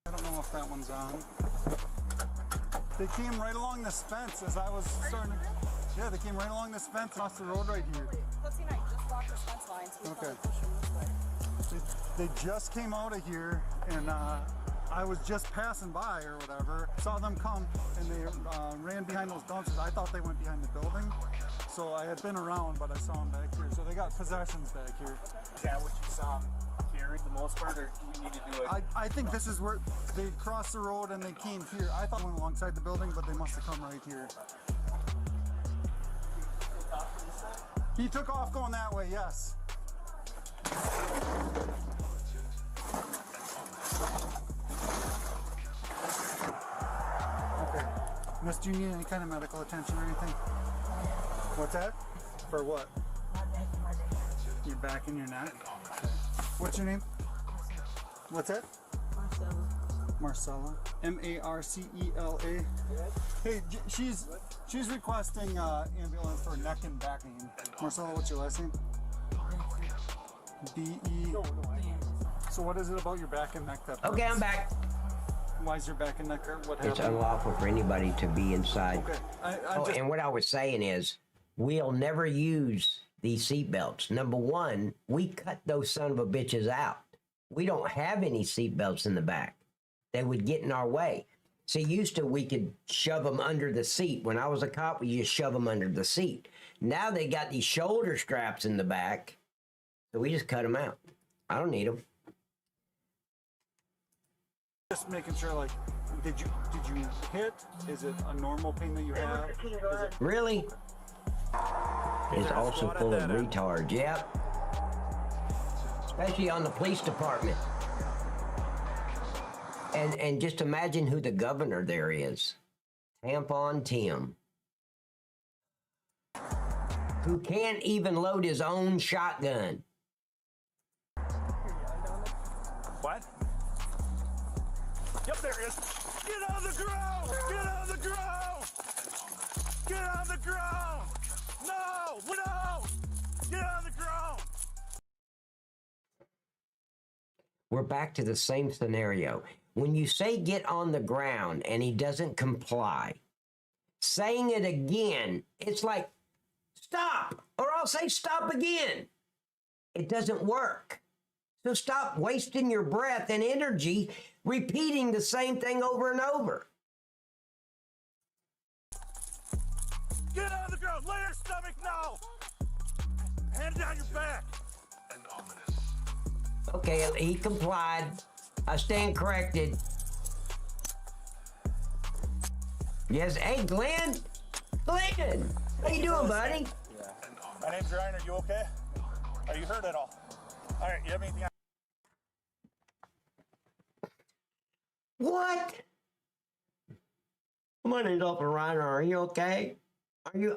I don't know if that one's on. They came right along this fence as I was starting to... Yeah, they came right along this fence across the road right here. Pussy night, just walk this fence line so we Okay. can push them this way. They just came out of here, and I was just passing by or whatever. Saw them come, and they ran behind those dumpsters. I thought they went behind the building, so I had been around, but I saw them back here. So they got possessions back here. Is that what you saw carried the most part, or do we need to do it? I think this is where they crossed the road and they came here. I thought they went alongside the building, but they must have come right here. He took off going that way, yes. Okay. Miss, do you need any kind of medical attention or anything? What's that? For what? Your back and your neck? Okay. What's your name? What's that? Marcella. M-A-R-C-E-L-A. Hey, she's requesting ambulance for neck and back pain. Marcella, what's your last name? B-E. So what is it about your back and neck that hurts? Okay, I'm back. Why is your back and neck hurt? What happened? It's unlawful for anybody to be inside. Okay. And what I was saying is, we'll never use these seatbelts. Number one, we cut those son of a bitches out. We don't have any seatbelts in the back. They would get in our way. See, used to, we could shove them under the seat. When I was a cop, we just shove them under the seat. Now they got these shoulder straps in the back, so we just cut them out. I don't need them. Just making sure, like, did you hit? Is it a normal pain that you have? Is it... Really? It's also full of retards. Yep. Especially on the police department. And just imagine who the governor there is. Tampon Tim. Who can't even load his own shotgun. What? Yep, there it is. Get on the ground! Get on the ground! Get on the ground! No! No! Get on the ground! We're back to the same scenario. When you say get on the ground and he doesn't comply, saying it again, it's like, stop, or I'll say stop again. It doesn't work. So stop wasting your breath and energy repeating the same thing over and over. Get on the ground! Lay your stomach now! Hand down your back! And ominous. Okay, he complied. I stand corrected. Yes, hey, Glenn. Glenn, how you doing, buddy? Yeah. My name's Ryan. Are you okay? Are you hurt at all? All right, you have anything? What? My name's Officer Ryan. Are you okay?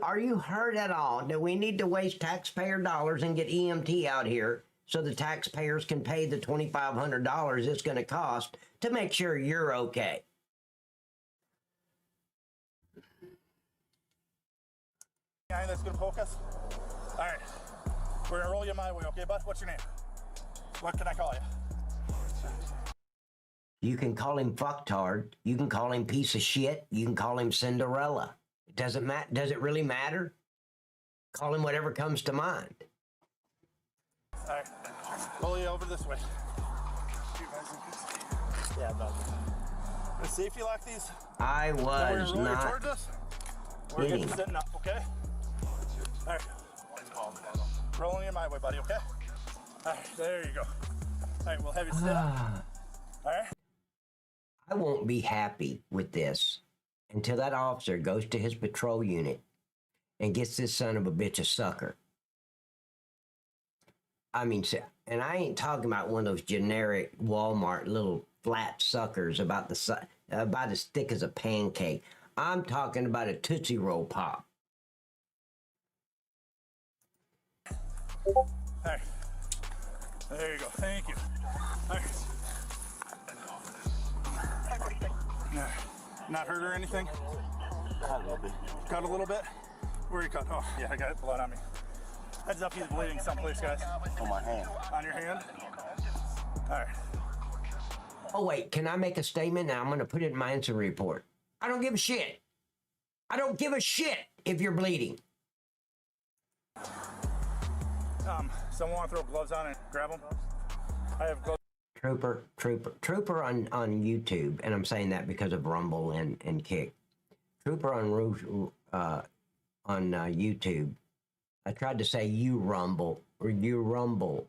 Are you hurt at all? Do we need to waste taxpayer dollars and get EMT out here so the taxpayers can pay the $2,500 it's going to cost to make sure you're okay? Anything that's gonna poke us? All right, we're gonna roll you my way, okay, bud? What's your name? What can I call you? You can call him fucktard. You can call him piece of shit. You can call him Cinderella. Does it really matter? Call him whatever comes to mind. All right. Pull you over this way. Yeah, about the safety lock these. I was not We're kidding. getting sitting up, okay? All right. Rolling in my way, buddy, okay? All right, there you go. All right, we'll have you sit up. All right? I won't be happy with this until that officer goes to his patrol unit and gets this son of a bitch a sucker. I mean, and I ain't talking about one of those generic Walmart little flat suckers about as thick as a pancake. I'm talking about a Tootsie Roll Pop. All right. There you go. Thank you. All right. Not hurt or anything? Cut a little bit. Cut a little bit? Where you cut? Oh, yeah, I got blood on me. Heads up, he's bleeding someplace, guys. On my hand. On your hand? All right. Oh, wait, can I make a statement? Now I'm going to put it in my incident report. I don't give a shit. I don't give a shit if you're bleeding. Someone want to throw gloves on and grab them? I have gloves. Trooper on YouTube, and I'm saying that because of Rumble and Kick. Trooper on YouTube. I tried to say you Rumble or you Rumble.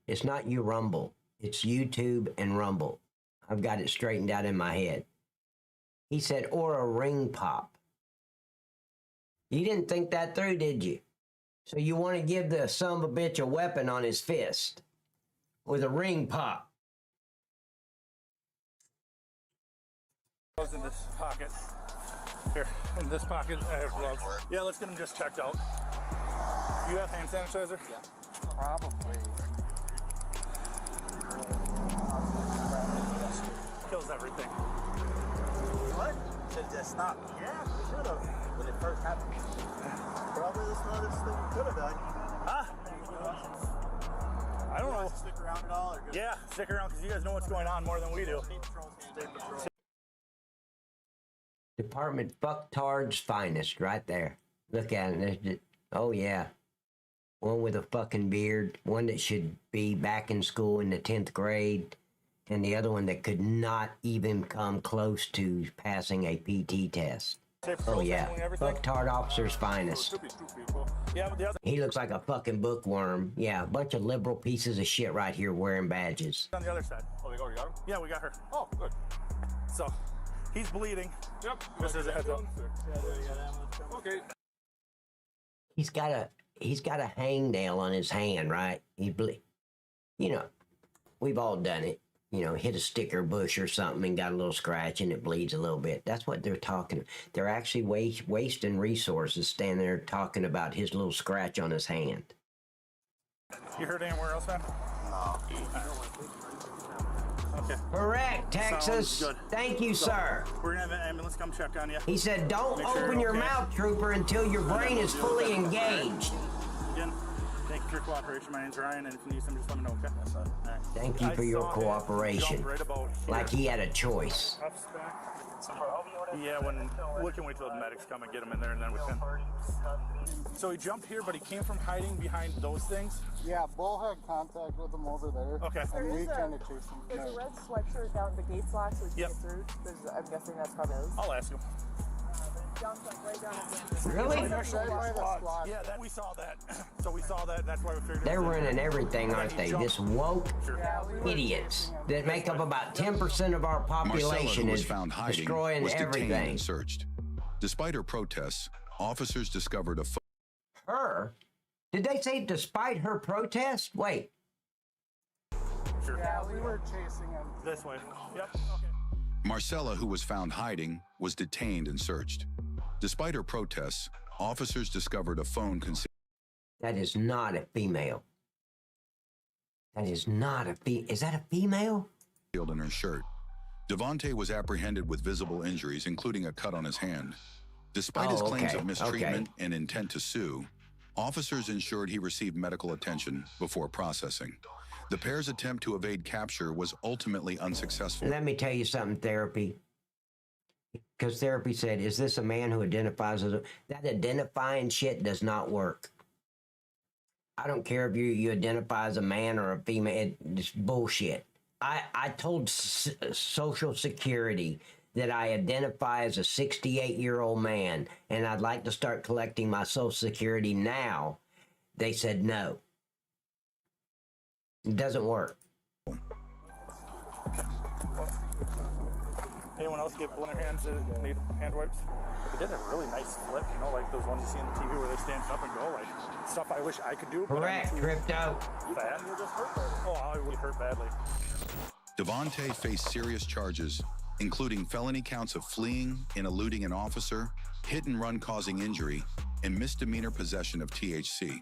It's not you Rumble. It's YouTube and Rumble. I've got it straightened out in my head. He said, or a ring pop. You didn't think that through, did you? So you want to give the son of a bitch a weapon on his fist with a ring pop. Gloves in this pocket. Here, in this pocket, I have gloves. Yeah, let's get them just checked out. You have hand sanitizer? Yeah. Probably. Kills everything. What? Should just stop. Yeah, we should have. When it first happened. Probably the smartest thing we could have done. Huh? I don't know. Stick around at all? Or just yeah, stick around because you guys know what's going on more than we do. Department fucktard's finest right there. Look at it. Oh, yeah. One with a fucking beard. One that should be back in school in the 10th grade. And the other one that could not even come close to passing a PT test. Oh, yeah. Fucktard officer's finest. He looks like a fucking bookworm. Yeah, a bunch of liberal pieces of shit right here wearing badges. On the other side. Oh, we already got him? Yeah, we got her. Oh, good. So, he's bleeding. Yep. Just as a heads up. Okay. He's got a hangnail on his hand, right? You know, we've all done it. You know, hit a sticker bush or something and got a little scratch and it bleeds a little bit. That's what they're talking. They're actually wasting resources standing there talking about his little scratch on his hand. You heard anywhere else, man? No. Okay. Correct, Texas. Good. Thank you, sir. We're going to have an ambulance come check on you. He said, don't open your mouth, trooper, until your brain is fully engaged. Again, thank you for your cooperation. My name's Ryan, and if you need something, just let me know, okay? Yes, sir. All right. Thank you for your cooperation. Right about like he had a choice. Yeah, we can wait till the medics come and get him in there, and then we can. So he jumped here, but he came from hiding behind those things? Yeah, Bull had contact with him over there. Okay. And we kind of chased him. There's a red sweatshirt down the gates locked, so we can get through. I'm guessing that's probably his. I'll ask him. Really? Yeah, we saw that. So we saw that, that's why we figured They're running everything, aren't they? This woke idiots that make up about 10% of our population is destroying everything. And searched. Despite her protests, officers discovered a Her? Did they say despite her protest? Wait. Sure. Yeah, we were chasing him. This way. Yep. Okay. Marcella, who was found hiding, was detained and searched. Despite her protests, officers discovered a phone concealed. That is not a female. That is not a Is that a female? In her shirt. Devontae was apprehended with visible injuries, including a cut on his hand. Despite his claims of mistreatment and intent to sue, officers ensured he received medical attention before processing. The pair's attempt to evade capture was ultimately unsuccessful. Let me tell you something, therapy. Because therapy said, is this a man who identifies as a... That identifying shit does not work. I don't care if you identify as a man or a female. It's bullshit. I told Social Security that I identify as a 68-year-old man and I'd like to start collecting my Social Security now. They said no. It doesn't work. Anyone else get blender hands that need hand wipes? They did a really nice flip, you know, like those ones you see on the TV where they stand up and go, like stuff I wish I could do. Correct, Crypto. Fat. Oh, I would hurt badly. Devontae faced serious charges, including felony counts of fleeing and eluding an officer, hit and run causing injury, and misdemeanor possession of THC.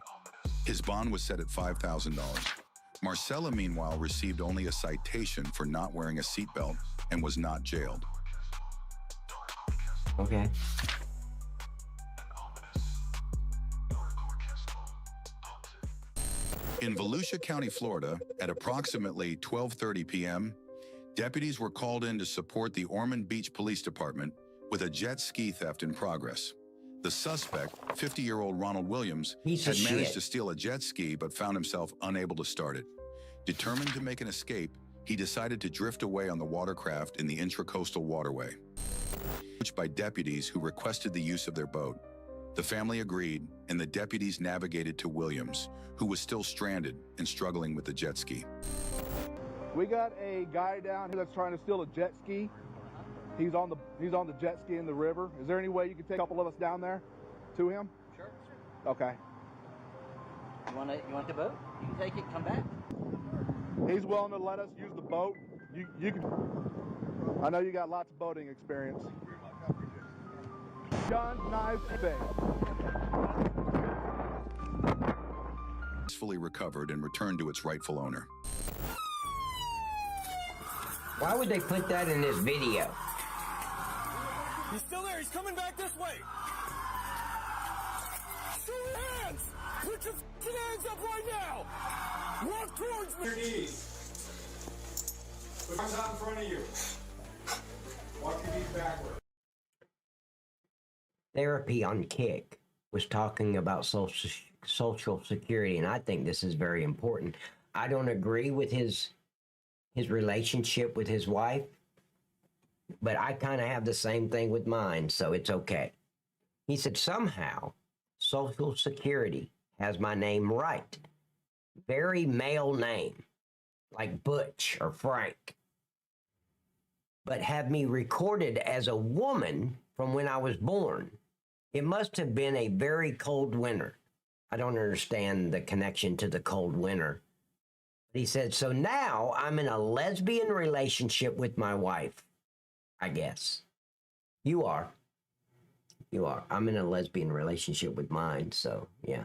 His bond was set at $5,000. Marcella, meanwhile, received only a citation for not wearing a seatbelt and was not jailed. Okay. In Volusia County, Florida, at approximately 12:30 p.m., deputies were called in to support the Ormond Beach Police Department with a jet ski theft in progress. The suspect, 50-year-old Ronald Williams, had managed to steal a jet ski but found himself unable to start it. Determined to make an escape, he decided to drift away on the watercraft in the Intracoastal Waterway. Approached by deputies who requested the use of their boat. The family agreed, and the deputies navigated to Williams, who was still stranded and struggling with the jet ski. We got a guy down here that's trying to steal a jet ski. He's on the jet ski in the river. Is there any way you could take a couple of us down there to him? Sure. Okay. You want the boat? You can take it, come back. He's willing to let us use the boat. You can. I know you got lots of boating experience. Guns, knives, things. Fully recovered and returned to its rightful owner. Why would they put that in this video? He's still there. He's coming back this way. Show your hands. Put your f***ing hands up right now. Walk towards me. Your knees. Put your hands out in front of you. Walk your knees backward. Therapy on Kick was talking about Social Security, and I think this is very important. I don't agree with his relationship with his wife, but I kind of have the same thing with mine, so it's okay. He said, somehow, Social Security has my name right. Very male name, like Butch or Frank. But have me recorded as a woman from when I was born. It must have been a very cold winter. I don't understand the connection to the cold winter. He said, so now I'm in a lesbian relationship with my wife, I guess. You are. You are. I'm in a lesbian relationship with mine, so yeah.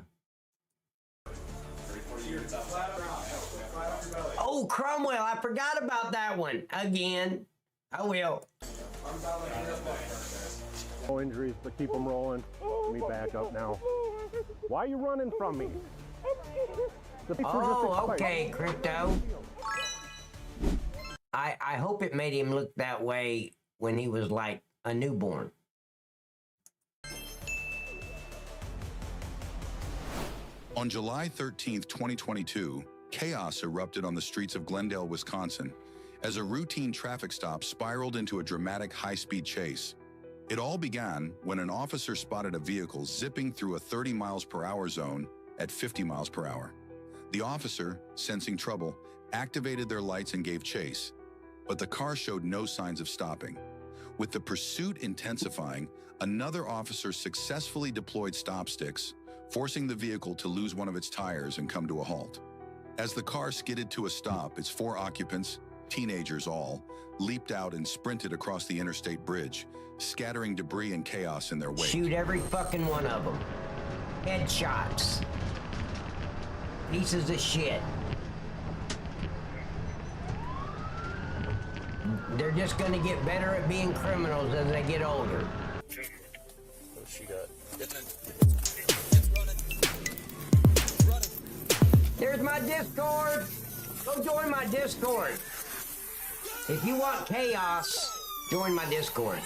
Oh, Cromwell, I forgot about that one. Again. I will. No injuries, but keep them rolling. Let me back up now. Why are you running from me? Oh, okay, Crypto. I hope it made him look that way when he was like a newborn. On July 13th, 2022, chaos erupted on the streets of Glendale, Wisconsin, as a routine traffic stop spiraled into a dramatic high-speed chase. It all began when an officer spotted a vehicle zipping through a 30 miles per hour zone at 50 miles per hour. The officer, sensing trouble, activated their lights and gave chase, but the car showed no signs of stopping. With the pursuit intensifying, another officer successfully deployed stop sticks, forcing the vehicle to lose one of its tires and come to a halt. As the car skidded to a stop, its 4 occupants, teenagers all, leaped out and sprinted across the interstate bridge, scattering debris and chaos in their wake. Shoot every fucking one of them. Headshots. Pieces of shit. They're just gonna get better at being criminals as they get older. What's she got? There's my Discord. Go join my Discord. If you want chaos, join my Discord.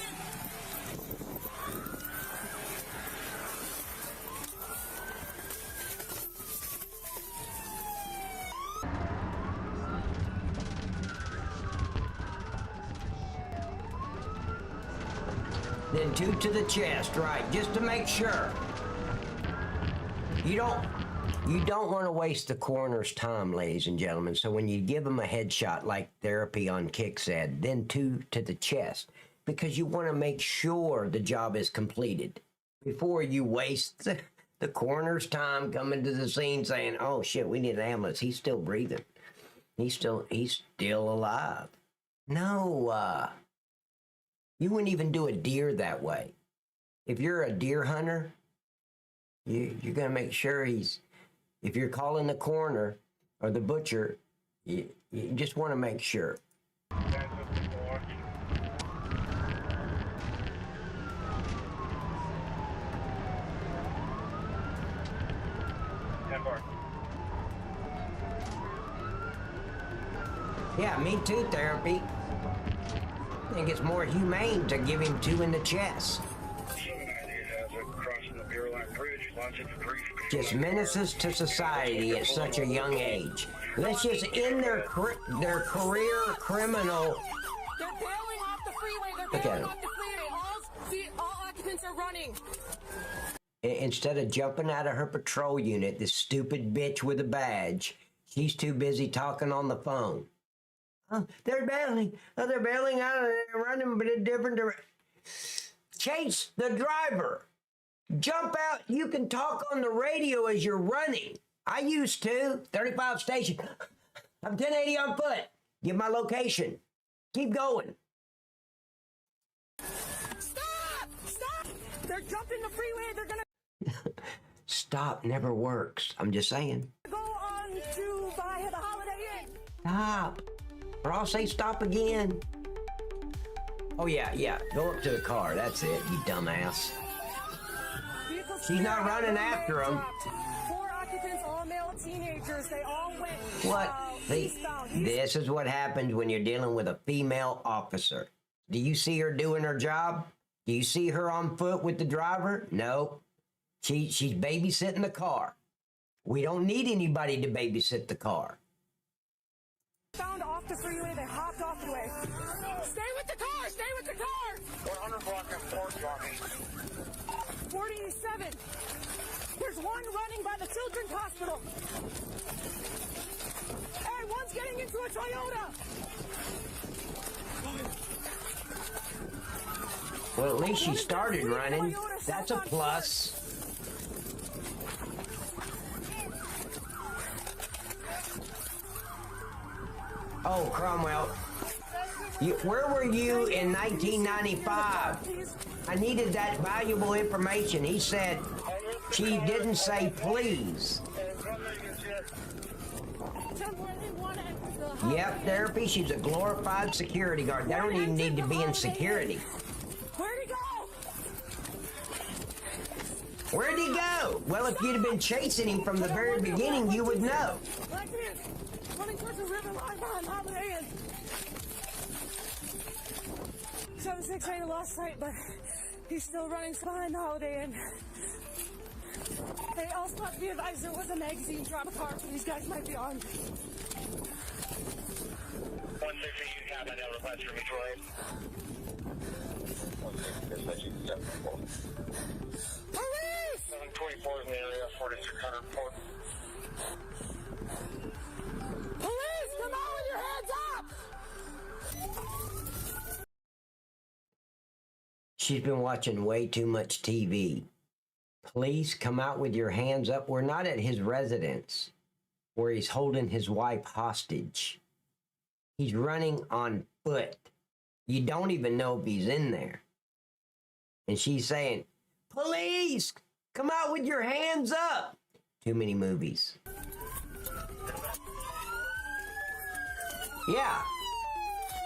then 2 to the chest, right, just to make sure. You don't want to waste the coroner's time, ladies and gentlemen. So when you give them a headshot like Therapy on Kick said, then 2 to the chest, because you want to make sure the job is completed before you waste the coroner's time coming to the scene saying, oh shit, we need an ambulance. He's still breathing. He's still alive. No, you wouldn't even do a deer that way. If you're a deer hunter, you're going to make sure if you're calling the coroner or the butcher, you just want to make sure. Yeah, me too, Therapy. I think it's more humane to give him 2 in the chest. Just menaces to society at such a young age. Let's just end their career criminal. They're bailing off the freeway. They're Look at bailing him. off the freeway. All occupants are running. Instead of jumping out of her patrol unit, this stupid bitch with a badge, she's too busy talking on the phone. They're bailing. They're bailing out and they're running, but in different directions. Chase the driver. Jump out. You can talk on the radio as you're running. I used to. 35 station. I'm 1080 on foot. Give my location. Keep going. Stop! Stop! They're jumping the freeway. They're gonna Stop never works. I'm just saying. go on to buy the Holiday Inn. Stop. Or I'll say stop again. Oh, yeah. Go up to the car. That's it, you dumbass. She's not running after him. 4 occupants, all male teenagers. They all went. What? See, this is what happens when you're dealing with a female officer. Do you see her doing her job? Do you see her on foot with the driver? No. She's babysitting the car. We don't need anybody to babysit the car. Found off the freeway. They hopped off the way. Stay with the car. Stay with the car. 100 block and 4 blocking. 47. There's one running by the children's hospital. Hey, one's getting into a Toyota. Well, at least she started running. That's a plus. Oh, Cromwell. Where were you in 1995? I needed that valuable information. He said she didn't say please. Yep, Therapy. She's a glorified security guard. They don't even need to be in security. Where'd he go? Where'd he go? Well, if you'd have been chasing him from the very beginning, you would know. Right here. Running towards the river line behind Holiday Inn. 768 lost sight, but he's still running behind Holiday Inn. Hey, I'll spot the advisor with a magazine. Drop a car. These guys might be armed. 160, you have a request for mutual aid. Police! 724 in the area, 4600 port. Police, come out with your hands up! She's been watching way too much TV. Please come out with your hands up. We're not at his residence where he's holding his wife hostage. He's running on foot. You don't even know if he's in there. And she's saying, police, come out with your hands up. Too many movies. Yeah.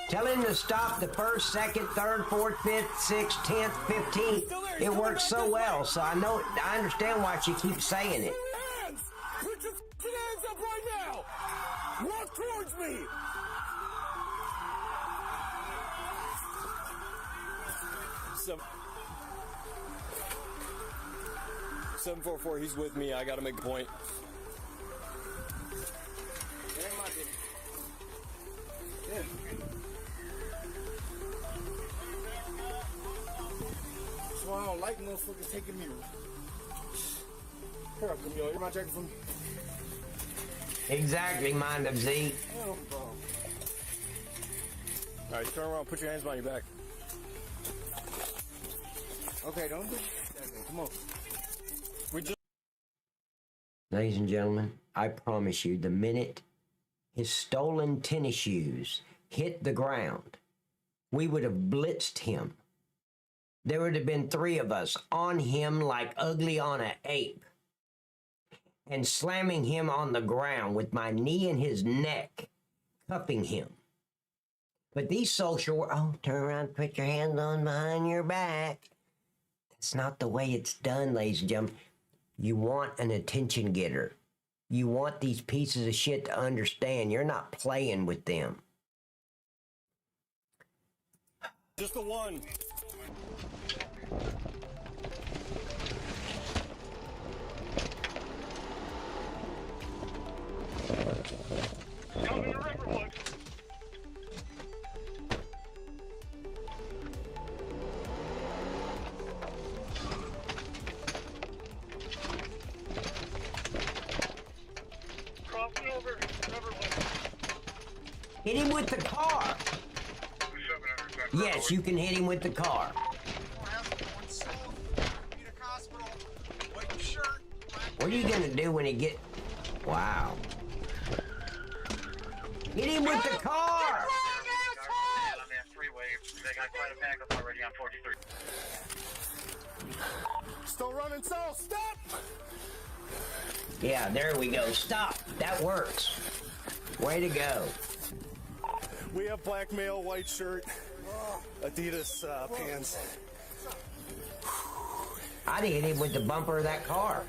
Tell him to stop the 1st, 2nd, 3rd, 4th, 5th, 6th, 10th, 15th. It works so well, so I understand why she keeps saying it. Hands! Put your hands up right now! Walk towards me! Some 744, he's with me. I gotta make a point. why I don't like motherfuckers taking me. Here, Camille, you're my jacket from. Exactly, mind of Z. Oh, bro. All right, turn around, put your hands behind your back. Okay, don't do that. Come on. We just. Ladies and gentlemen, I promise you, the minute his stolen tennis shoes hit the ground, we would have blitzed him. There would have been 3 of us on him like ugly on an ape and slamming him on the ground with my knee in his neck, cuffing him. But these social, turn around, put your hands on behind your back. That's not the way it's done, ladies and gentlemen. You want an attention getter. You want these pieces of shit to understand you're not playing with them. Just the one. Coming to Riverwood. Crossing over Riverwood. Hit him with the car. Yes, you can hit him with the car. What are you gonna do when he get? Wow. Hit him with the car. Still running south. Stop. Yeah, there we go. Stop. That works. Way to go. We have black male, white shirt, Adidas pants. I'd hit him with the bumper of that car.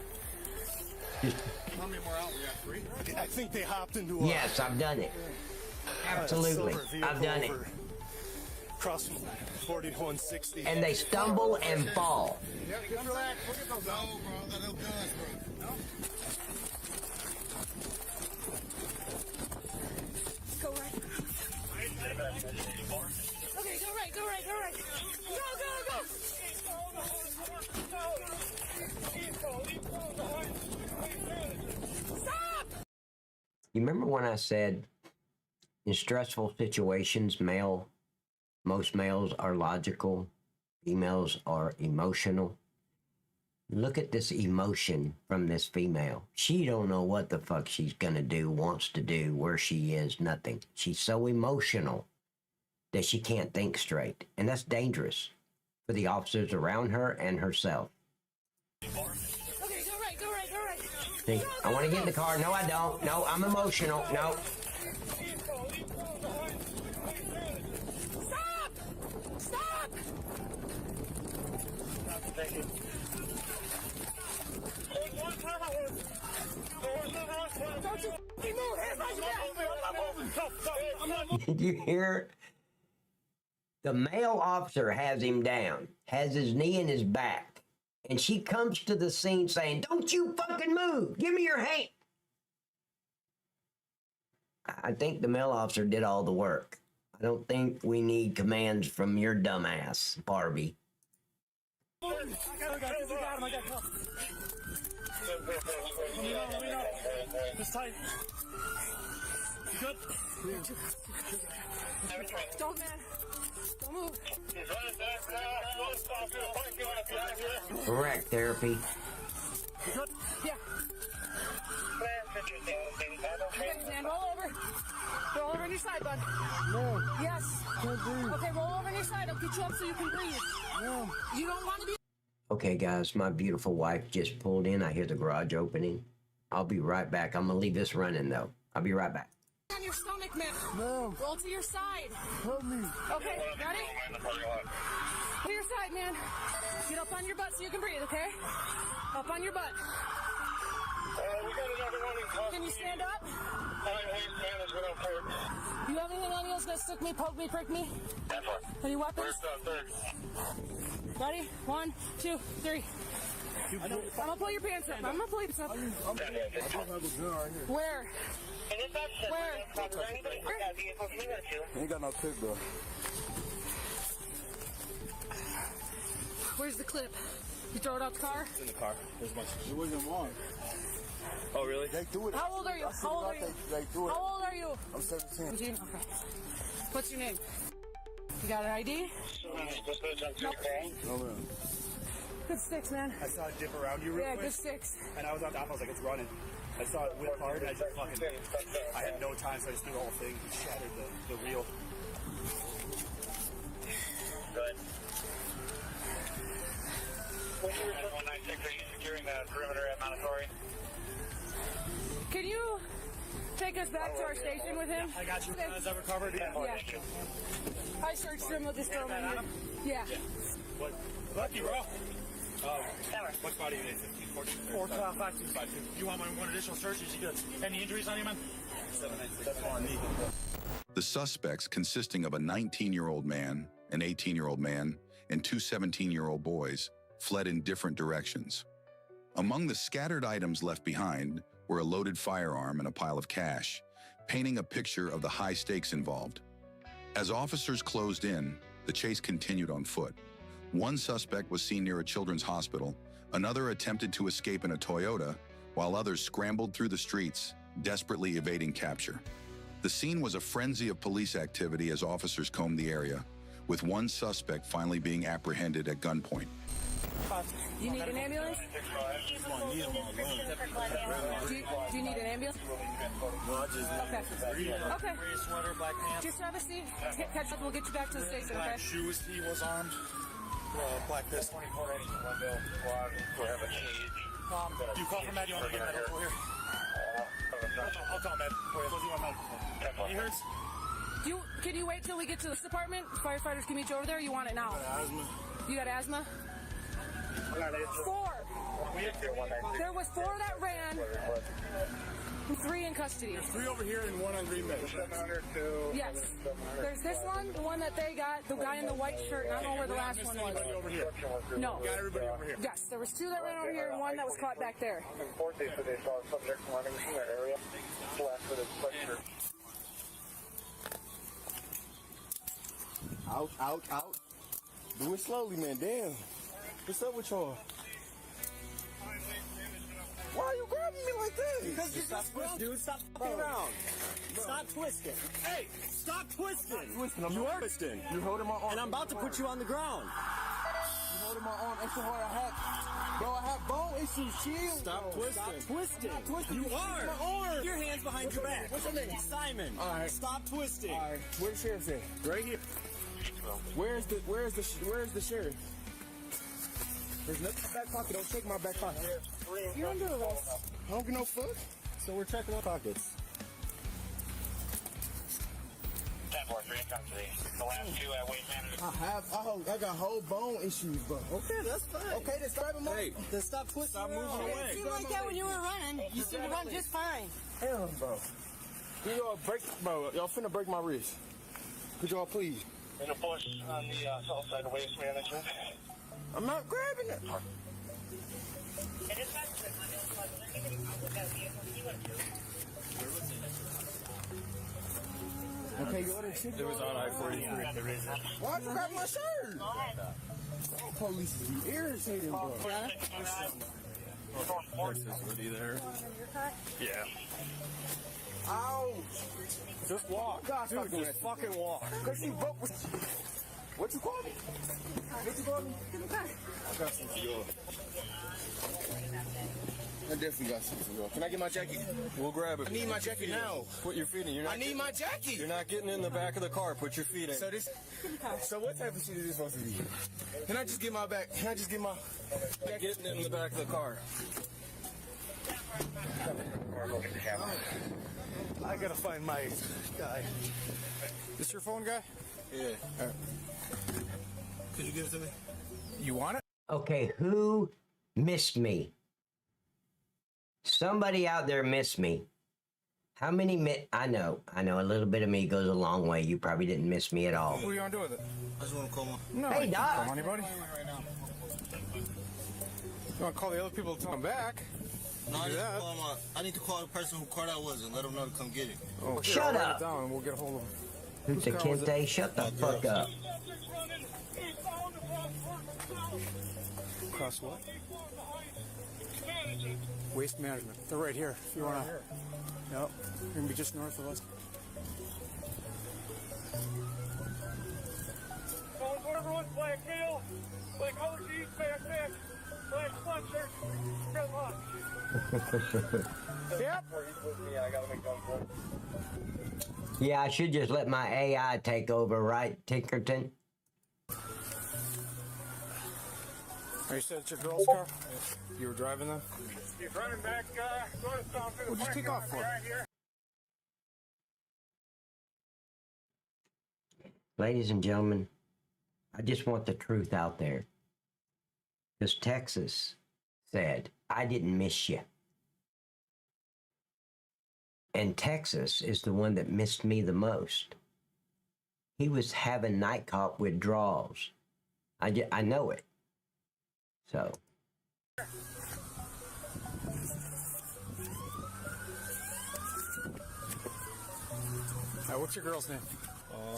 How many more out? We got 3. I think they hopped into a. Yes, I've done it. Absolutely. I've done it. Cross from 40 to 160. And they stumble and fall. Yeah, just relax. Look at those. No, bro. I got no guns, bro. No. Go right. Okay, go right, go right, go right. Go, go, go. Stop! You remember when I said in stressful situations, most males are logical, females are emotional? Look at this emotion from this female. She don't know what the fuck she's gonna do, wants to do, where she is, nothing. She's so emotional that she can't think straight. And that's dangerous for the officers around her and herself. Okay, go right, go right, go right. See, I want to get in the car. No, I don't. No, I'm emotional. No. Stop! Stop! Thank you. Don't you f***ing move! Hands on your back! Did you hear? The male officer has him down, has his knee in his back, and she comes to the scene saying, "Don't you fucking move! Give me your hand!" I think the male officer did all the work. I don't think we need commands from your dumbass, Barbie. I got him. Let me know. Just tight. You good? Don't, man. Don't move. Correct therapy. You good? Yeah. Okay, man, roll over. Roll over on your side, bud. No. Yes. Can't breathe. Okay, roll over on your side. I'll get you up so you can breathe. No. You don't want to be... Okay, guys, my beautiful wife just pulled in. I hear the garage opening. I'll be right back. I'm going to leave this running, though. I'll be right back. On your stomach, man. No. Roll to your side. Help me. Okay, ready? To your side, man. Get up on your butt so you can breathe, okay? Up on your butt. We got another one in custody. Can you stand up? I hate management on court. You have anything on you that's gonna stick me, poke me, prick me? That's fine. Any weapons? Third. Ready? 1, 2, 3. I'm gonna pull your pants up. I'm gonna pull your pants up. I don't have a gun right here. Where? Where? Ain't got no pick, bro. Where's the clip? You throw it out the car? It's in the car. There's my. It wasn't long. Oh, really? They do it. How old are you? How old are you? They do it. How old are you? I'm 17. 17? Okay. What's your name? You got an ID? No, man. Good sticks, man. I saw it dip around you real quick. Yeah, good sticks. And I was on top, I was like, it's running. I saw it whip hard, and I just fucking, I had no time, so I just threw the whole thing, and shattered the reel. Good. 196, are you securing the perimeter at Montefiore? Can you take us back to our station with him? I got you. Is that recovered? Yeah. I searched him, we'll just throw him in here. Yeah. What? Lucky, bro. What spot are you in? 45252. You want one additional search? Any injuries on you, man? 796. That's on me. The suspects, consisting of a 19-year-old man, an 18-year-old man, and two 17-year-old boys, fled in different directions. Among the scattered items left behind were a loaded firearm and a pile of cash, painting a picture of the high stakes involved. As officers closed in, the chase continued on foot. One suspect was seen near a children's hospital, another attempted to escape in a Toyota, while others scrambled through the streets, desperately evading capture. The scene was a frenzy of police activity as officers combed the area, with one suspect finally being apprehended at gunpoint. Do you need an ambulance? Do you need an ambulance? No, I just Okay. gray sweater, black pants. Just have a seat. Catch up. We'll get you back to the station, okay? Black shoes, he was armed. Black pistol. 24 rating, window, squad. We have a key. Do you call for Matt? You want to get Matt over here? I'll call Matt for you. What do you want, Matt? He hurts? Can you wait till we get to this department? Firefighters can meet you over there. Or you want it now? Asthma. You got asthma? 4. There was 4 that ran. 3 in custody. There's 3 over here and 1 on Green Bay. Yes. There's this one, the one that they got, the guy in the white shirt, and I don't know where the last one was. Over here. No. Got everybody over here. Yes, there was 2 that ran over here and 1 that was caught back there. They said they saw subjects running from that area. Last for the sweatshirt. Out, out, out. Do it slowly, man. Damn. What's up with y'all? Why are you grabbing me like this? Because you're just supposed to, dude. Stop fucking around. Stop twisting. Hey, stop twisting. You are twisting. You're holding my arm. And I'm about to put you on the ground. You're holding my arm extra hard. Bro, I have bone issues. Chill. Stop twisting. Stop twisting. Stop twisting. You are. My arm. Your hands behind your back. What's your name? Simon. All right. Stop twisting. All right. Where the sheriff's at? Right here. Where's the sheriff? There's nothing in my back pocket. Don't check my back pocket. You're under arrest. I don't get no fuck. So we're checking our pockets. 10-4-3, come to the last 2 at weight management. I got whole bone issues, bro. Okay, that's fine. Okay, then strap him up. Hey, then stop twisting. Stop moving away. It seemed like that when you were running. You seemed to run just fine. Damn, bro. Y'all finna break my wrist. Could y'all please? In a push on the south side of waste management. I'm not grabbing it. Okay, you ordered chicken? It was on I-43. Why'd you grab my shirt? Oh, police be irritating, bro. Horses would be there. Yeah. Ouch. Just walk. Gosh, dude, just fucking walk. Cause she broke. What you call me? What you call me? I got some for you. I definitely got some for you. Can I get my jacket? We'll grab it. I need my jacket now. Put your feet in. You're not I need my jacket. You're not getting in the back of the car. Put your feet in. So what type of shit is this supposed to be? Can I just get my back? Can I just get my Getting in the back of the car. I gotta find my guy. This your phone guy? Yeah. Could you give it to me? You want it? Okay, who missed me? Somebody out there missed me. How many I know a little bit of me goes a long way. You probably didn't miss me at all. What do you want to do with it? I just want to call my... No, hey, Doc. Call anybody? You want to call the other people to come back? No, I need to call the person who car that was and let them know to come get it. Oh, shut I'll write up. it down and we'll get a hold of him. Who's the Kente? Shut the fuck up. Cross what? Waste management. They're right here. If you want to. Yep. You're going to be just north of us. Everyone's black male, black color jeans, backpack, black sweatshirt, red lock. Yep. Yeah, I should just let my AI take over, right, Tinkerton? You said it's your girl's car? You were driving then? He's running back, going to stop in the What'd you take off for? right here. Ladies and gentlemen, I just want the truth out there. Because Texas said, I didn't miss you. And Texas is the one that missed me the most. He was having night cop withdrawals. I know it. So. What's your girl's name?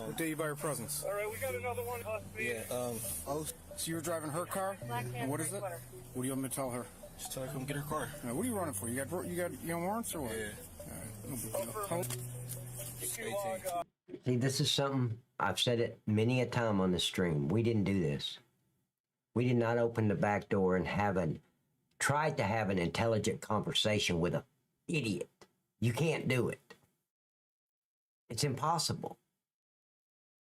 What day you buy her presents? All right, we got another one. Yeah, so you were driving her car? And what is it? What do you want me to tell her? Just tell her come get her car. What are you running for? You got warrants or what? Yeah. No big deal. See, this is something, I've said it many a time on the stream. We didn't do this. We did not open the back door and tried to have an intelligent conversation with an idiot. You can't do it. It's impossible.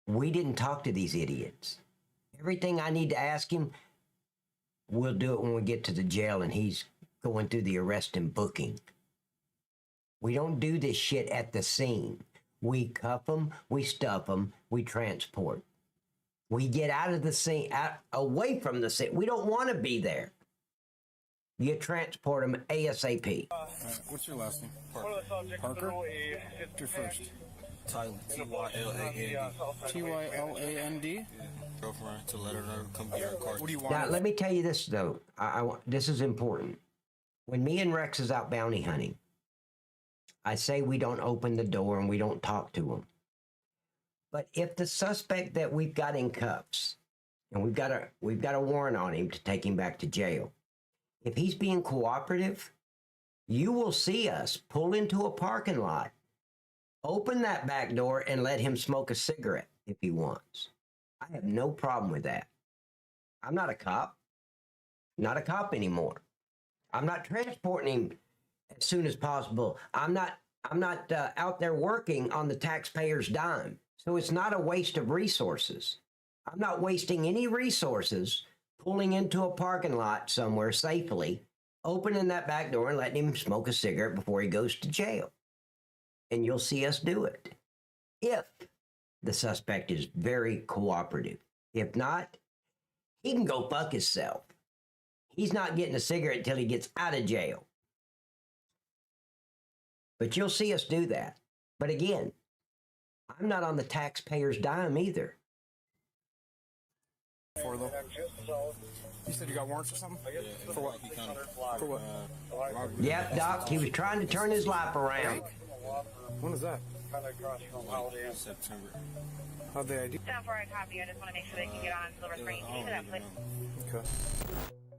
We didn't talk to these idiots. Everything I need to ask him, we'll do it when we get to the jail and he's going through the arrest and booking. We don't do this shit at the scene. We cuff them, we stuff them, we transport. We get out of the scene, away from the scene. We don't want to be there. You transport them ASAP. What's your last name? Parker? What's your first? Tyland. Tyland. Tyland? Girlfriend to let her know come get her car. What do you want? Now, let me tell you this, though. This is important. When me and Rex is out bounty hunting, I say we don't open the door and we don't talk to him. But if the suspect that we've got in cuffs, and we've got a warrant on him to take him back to jail, if he's being cooperative, you will see us pull into a parking lot, open that back door, and let him smoke a cigarette if he wants. I have no problem with that. I'm not a cop. Not a cop anymore. I'm not transporting him as soon as possible. I'm not out there working on the taxpayer's dime. So it's not a waste of resources. I'm not wasting any resources pulling into a parking lot somewhere safely, opening that back door and letting him smoke a cigarette before he goes to jail. And you'll see us do it if the suspect is very cooperative. If not, he can go fuck himself. He's not getting a cigarette until he gets out of jail. But you'll see us do that. But again, I'm not on the taxpayer's dime either. For though. You said you got warrants or something? For what? For what? Yep, Doc, he was trying to turn his life around. When is that? Kind of across from Holiday Inn. September. How'd they ID? Down for a copy. I just want to make sure they can get on Silver Spring. Can you do that, please? Okay.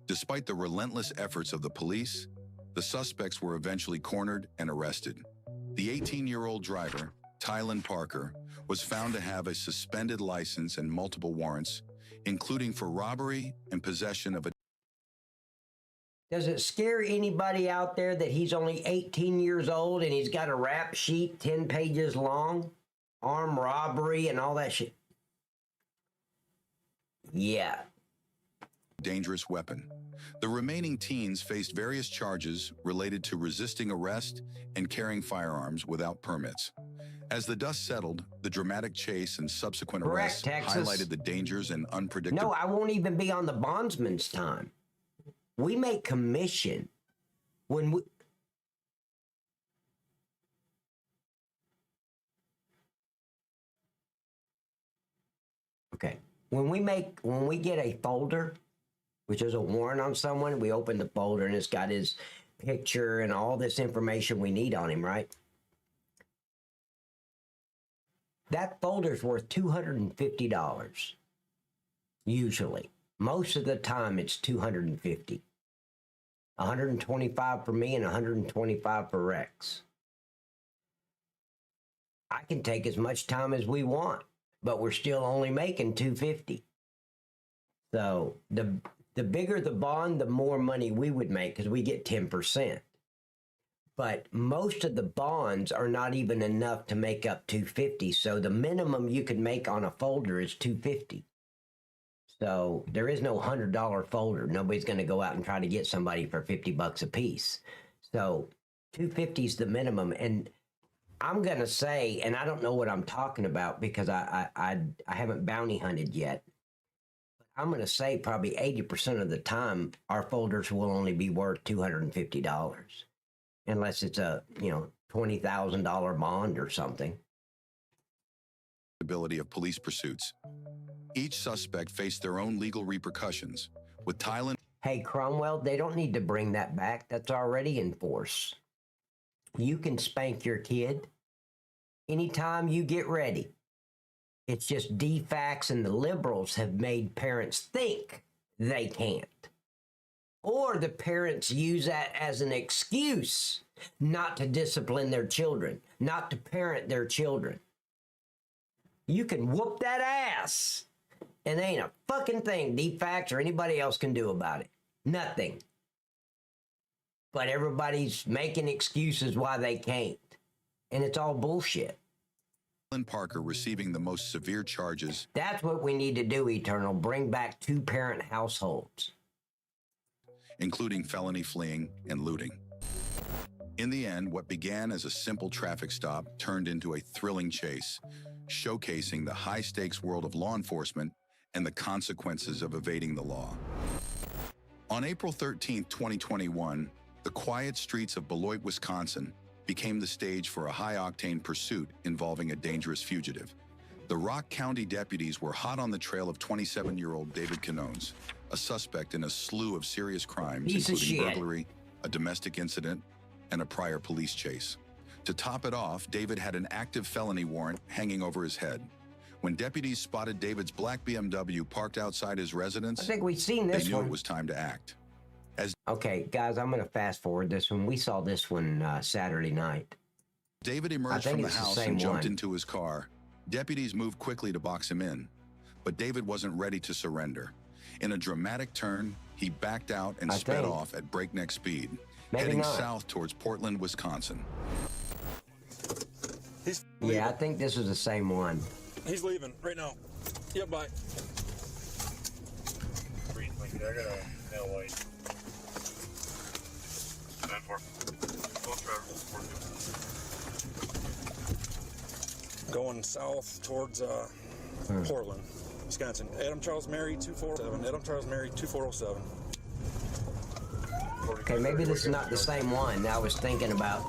Despite the relentless efforts of the police, the suspects were eventually cornered and arrested. The 18-year-old driver, Tyland Parker, was found to have a suspended license and multiple warrants, including for robbery and possession of a... Does it scare anybody out there that he's only 18 years old and he's got a rap sheet 10 pages long? Armed robbery and all that shit? Yeah. dangerous weapon. The remaining teens faced various charges related to resisting arrest and carrying firearms without permits. As the dust settled, the dramatic chase and subsequent arrests highlighted the dangers and unpredictability. No, I won't even be on the bondsman's time. We make commission when we... Okay. When we get a folder, which is a warrant on someone, we open the folder and it's got his picture and all this information we need on him, right? That folder's worth $250, usually. Most of the time, it's 250. 125 for me and 125 for Rex. I can take as much time as we want, but we're still only making 250. So the bigger the bond, the more money we would make because we get 10%. But most of the bonds are not even enough to make up 250. So the minimum you could make on a folder is 250. So there is no $100 folder. Nobody's going to go out and try to get somebody for $50 a piece. So 250 is the minimum. And I'm going to say, and I don't know what I'm talking about because I haven't bounty hunted yet. I'm going to say probably 80% of the time our folders will only be worth $250. Unless it's a, $20,000 bond or something. Ability of police pursuits. Each suspect faced their own legal repercussions. With Thailand. Hey, Cromwell, they don't need to bring that back. That's already in force. You can spank your kid anytime you get ready. It's just DFACS and the liberals have made parents think they can't. Or the parents use that as an excuse not to discipline their children, not to parent their children. You can whoop that ass, and there ain't a fucking thing DFACS or anybody else can do about it. Nothing. But everybody's making excuses why they can't. And it's all bullshit. Parker receiving the most severe charges. That's what we need to do, Eternal. Bring back 2-parent households. Including felony fleeing and looting. In the end, what began as a simple traffic stop turned into a thrilling chase, showcasing the high-stakes world of law enforcement and the consequences of evading the law. On April 13, 2021, the quiet streets of Beloit, Wisconsin, became the stage for a high-octane pursuit involving a dangerous fugitive. The Rock County deputies were hot on the trail of 27-year-old David Canones, a suspect in a slew of serious crimes, including burglary, a domestic incident, and a prior police chase. To top it off, David had an active felony warrant hanging over his head. When deputies spotted David's black BMW parked outside his residence, I think we've seen this they knew one. It was time to act. Okay, guys, I'm going to fast forward this one. We saw this one Saturday night. David emerged from the house and jumped into his car. Deputies moved quickly to box him in, but David wasn't ready to surrender. In a dramatic turn, he backed out and sped off at breakneck speed, heading south towards Portland, Wisconsin. Yeah, I think this is the same one. He's leaving right now. Yep, bye. I got a nail light. 10-4. Going south towards Portland, Wisconsin. Adam Charles Mary 2407. Adam Charles Mary 2407. Okay, maybe this is not the same one that I was thinking about.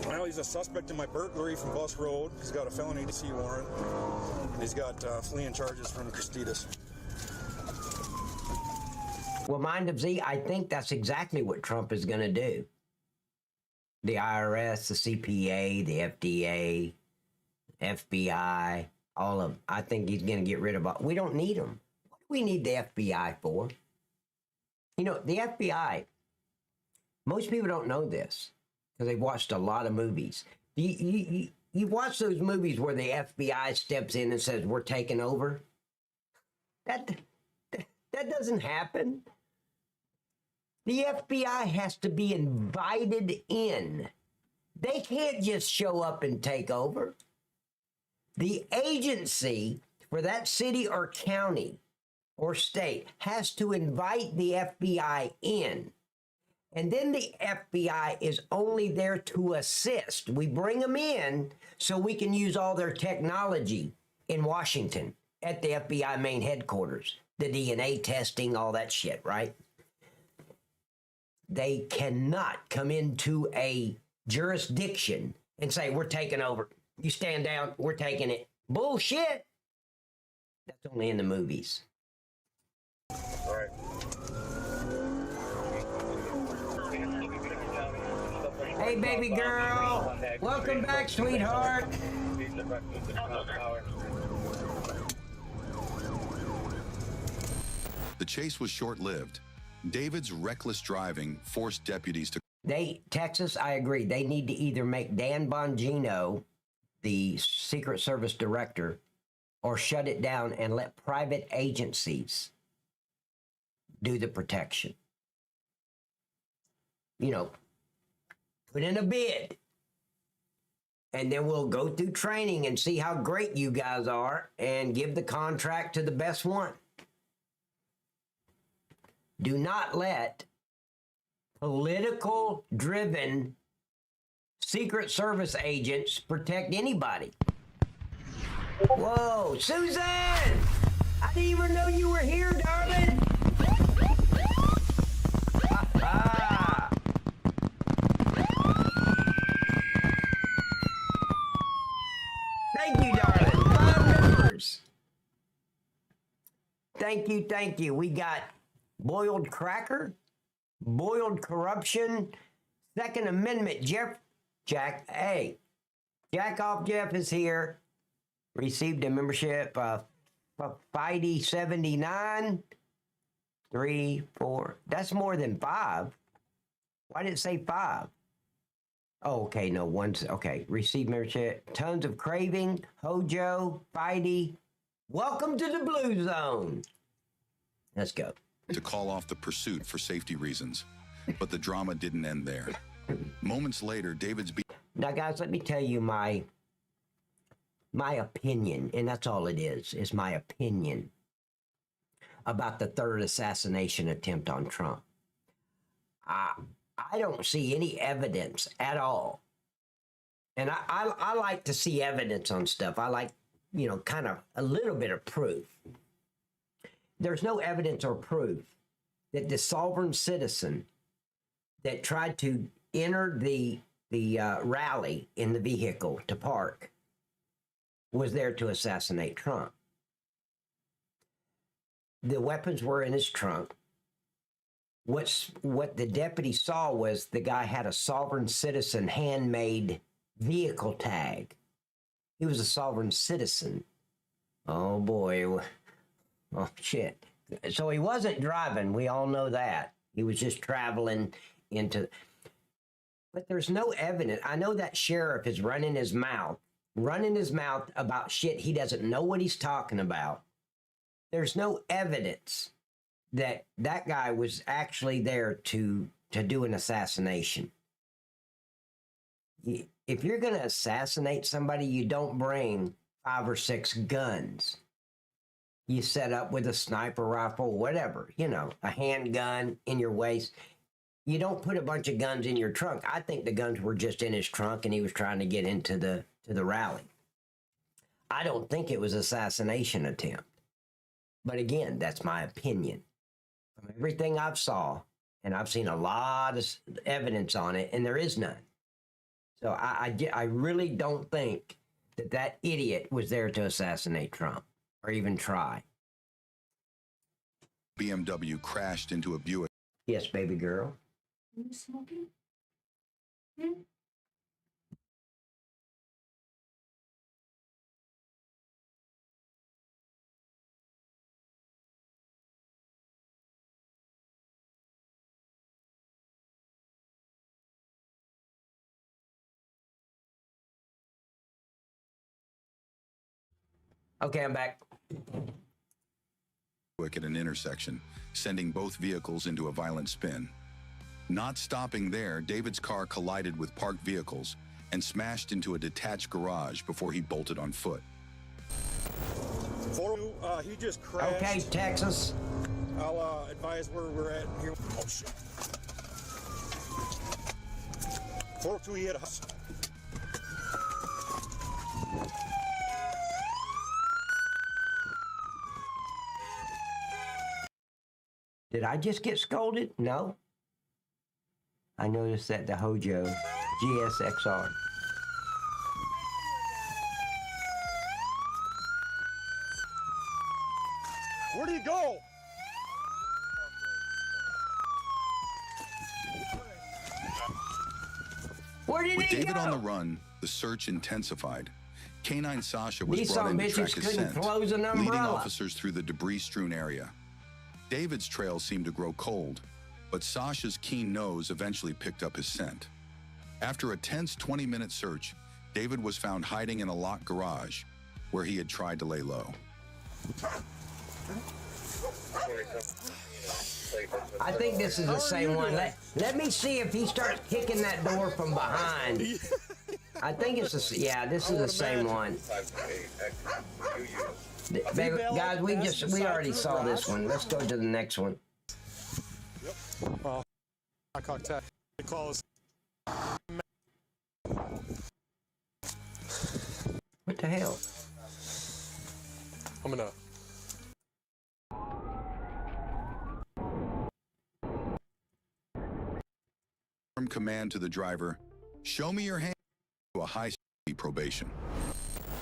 Well, he's a suspect in my burglary from Bus Road. He's got a felony DC warrant. And he's got fleeing charges from Christitas. Well, Mind of Z, I think that's exactly what Trump is going to do. The IRS, the CPA, the FDA, FBI, all of them. I think he's going to get rid of all. We don't need them. What do we need the FBI for? The FBI, most people don't know this because they've watched a lot of movies. You watch those movies where the FBI steps in and says, we're taking over? That doesn't happen. The FBI has to be invited in. They can't just show up and take over. The agency for that city or county or state has to invite the FBI in. And then the FBI is only there to assist. We bring them in so we can use all their technology in Washington at the FBI main headquarters. The DNA testing, all that shit, right? They cannot come into a jurisdiction and say, we're taking over. You stand down, we're taking it. Bullshit. That's only in the movies. All right. Hey, baby girl. Welcome back, sweetheart. The chase was short-lived. David's reckless driving forced deputies to... Texas, I agree. They need to either make Dan Bongino the Secret Service director or shut it down and let private agencies do the protection. You know, put in a bid, and then we'll go through training and see how great you guys are and give the contract to the best one. Do not let political-driven Secret Service agents protect anybody. Whoa, Susan! I didn't even know you were here, darling. Thank you, darling. 5 members. Thank you. We got Boiled Cracker, Boiled Corruption, Second Amendment, Jack Off Jeff is here. Received a membership, Fidey 79, 3, 4. That's more than 5. Why did it say 5? Oh, okay, no, one's, okay. Received membership, Tons of Craving, Hojo, Fidey. Welcome to the Blue Zone. Let's go. To call off the pursuit for safety reasons. But the drama didn't end there. Moments later, David's... Now, guys, let me tell you my opinion, and that's all it is my opinion about the third assassination attempt on Trump. I don't see any evidence at all. And I like to see evidence on stuff. I like, you know, kind of a little bit of proof. There's no evidence or proof that the sovereign citizen that tried to enter the rally in the vehicle to park was there to assassinate Trump. The weapons were in his trunk. What the deputy saw was the guy had a sovereign citizen handmade vehicle tag. He was a sovereign citizen. Oh boy. Oh shit. So he wasn't driving. We all know that. He was just traveling into... But there's no evidence. I know that sheriff is running his mouth about shit he doesn't know what he's talking about. There's no evidence that that guy was actually there to do an assassination. If you're going to assassinate somebody, you don't bring 5 or 6 guns. You set up with a sniper rifle, whatever, you know, a handgun in your waist. You don't put a bunch of guns in your trunk. I think the guns were just in his trunk and he was trying to get into the rally. I don't think it was an assassination attempt. But again, that's my opinion. From everything I've saw, and I've seen a lot of evidence on it, and there is none. So I really don't think that idiot was there to assassinate Trump or even try. BMW crashed into a Buick. Yes, baby girl. Are you smoking? Okay, I'm back. At an intersection, sending both vehicles into a violent spin. Not stopping there, David's car collided with parked vehicles and smashed into a detached garage before he bolted on foot. He just crashed. Okay, Texas. I'll advise where we're at here. Oh, shit. 402, he hit a... Did I just get scolded? No. I noticed that the Hojo GSXR. Where'd he go? Where did With he David go? on the run, the search intensified. Canine Sasha was These brought in to bitches track his couldn't scent, close an leading umbrella. officers through the debris-strewn area. David's trail seemed to grow cold, but Sasha's keen nose eventually picked up his scent. After a tense 20-minute search, David was found hiding in a locked garage where he had tried to lay low. I think this is the same one. Let me see if he starts kicking that door from behind. I think it's the, yeah, this is the same one. Baby, guys, we already saw this one. Let's go to the next one. Well, I contact close. What the hell? I'm gonna. From command to the driver, show me your hand to a high-speed probation.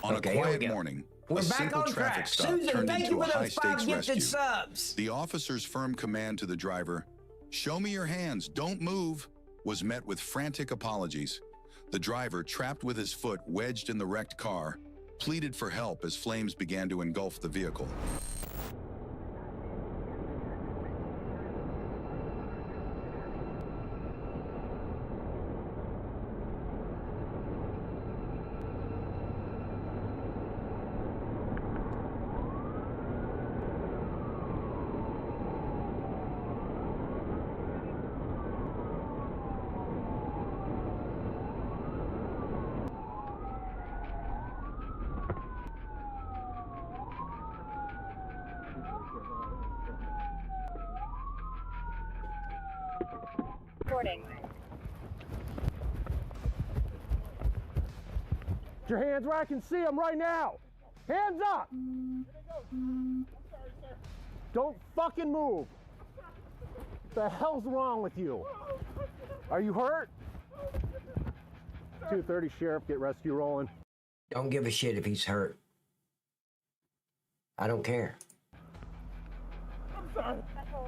On a quiet morning, a simple traffic stop turned into a high-stakes rescue. The officer's firm command to the driver, show me your hands, don't move, was met with frantic apologies. The driver, trapped with his foot wedged in the wrecked car, pleaded for help as flames began to engulf the vehicle. Recording. Put your hands where I can see them right now. Hands up. Don't fucking move. What the hell's wrong with you? Are you hurt? 2:30 Sheriff, get rescue rolling. Don't give a shit if he's hurt. I don't care. I'm sorry.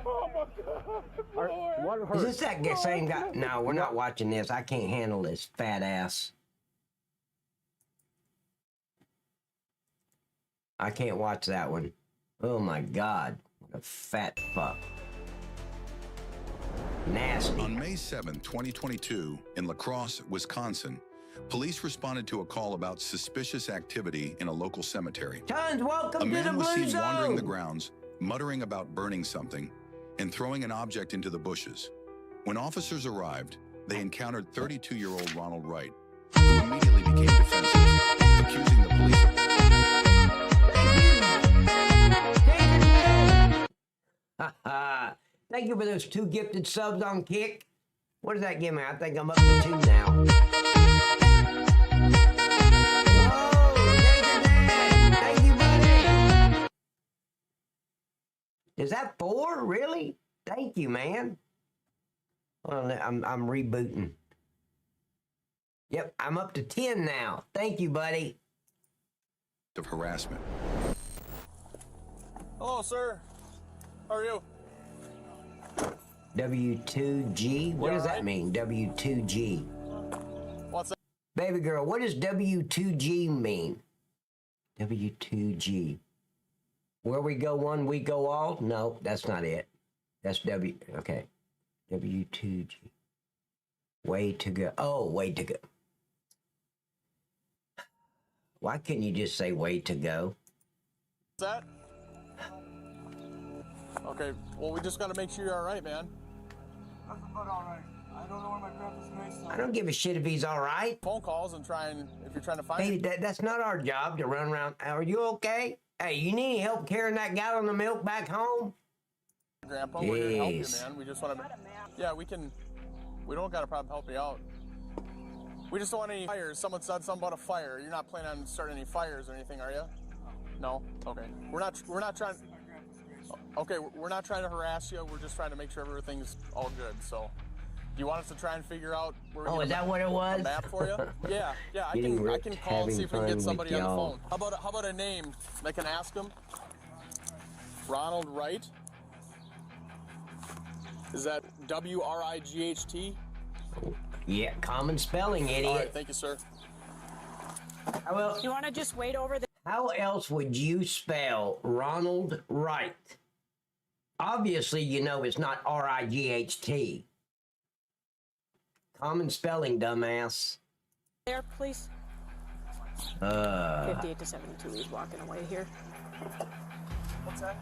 Oh my God. What hurt? Is this that same guy? No, we're not watching this. I can't handle this fat ass. I can't watch that one. Oh my God. What a fat fuck. Nasty. On May 7, 2022, in La Crosse, Wisconsin, police responded to a call about suspicious activity in a local cemetery. Tons, welcome to the A man was Blue seen Zone. wandering the grounds, muttering about burning something, and throwing an object into the bushes. When officers arrived, they encountered 32-year-old Ronald Wright, who immediately became defensive, accusing the police of... Thank you for those 2 gifted subs on Kick. What does that give me? I think I'm up to 2 now. Whoa, thank you, buddy. Is that 4? Really? Thank you, man. Well, I'm rebooting. Yep, I'm up to 10 now. Thank you, buddy. ...of harassment. Hello, sir. How are you? W2G? What does that mean? W2G. What's that? Baby girl, what does W2G mean? W2G. Where we go one, we go all? No, that's not it. That's okay. W2G. Way to go. Oh, way to go. Why couldn't you just say way to go? What's that? Okay, well, we just got to make sure you're all right, man. Nothing but all right. I don't know where my grandpa's mace is. I don't give a shit if he's all right. Phone calls and if you're trying to find Hey, that's not our job to run around. Are you okay? Hey, you need any help carrying that gallon of milk back home? Grandpa, we're here to help you, man. We just want to... Yeah, we don't got a problem helping you out. We just don't want any fires. Someone said something about a fire. You're not planning on starting any fires or anything, are you? No? Okay. We're not trying... Okay, we're not trying to harass you. We're just trying to make sure everything's all good. So, do you want us to try and figure out where we is that what it was? A map for you? Yeah. I can call and see if we can get somebody on the phone. How about a name? I can ask him. Ronald Wright. Is that W-R-I-G-H-T? Yeah, common spelling, idiot. All right, thank you, sir. Well, You want to just wait over the... how else would you spell Ronald Wright? Obviously, you know it's not R-I-G-H-T. Common spelling, dumbass. There, please. 58 to 72, he's walking away here. What's that?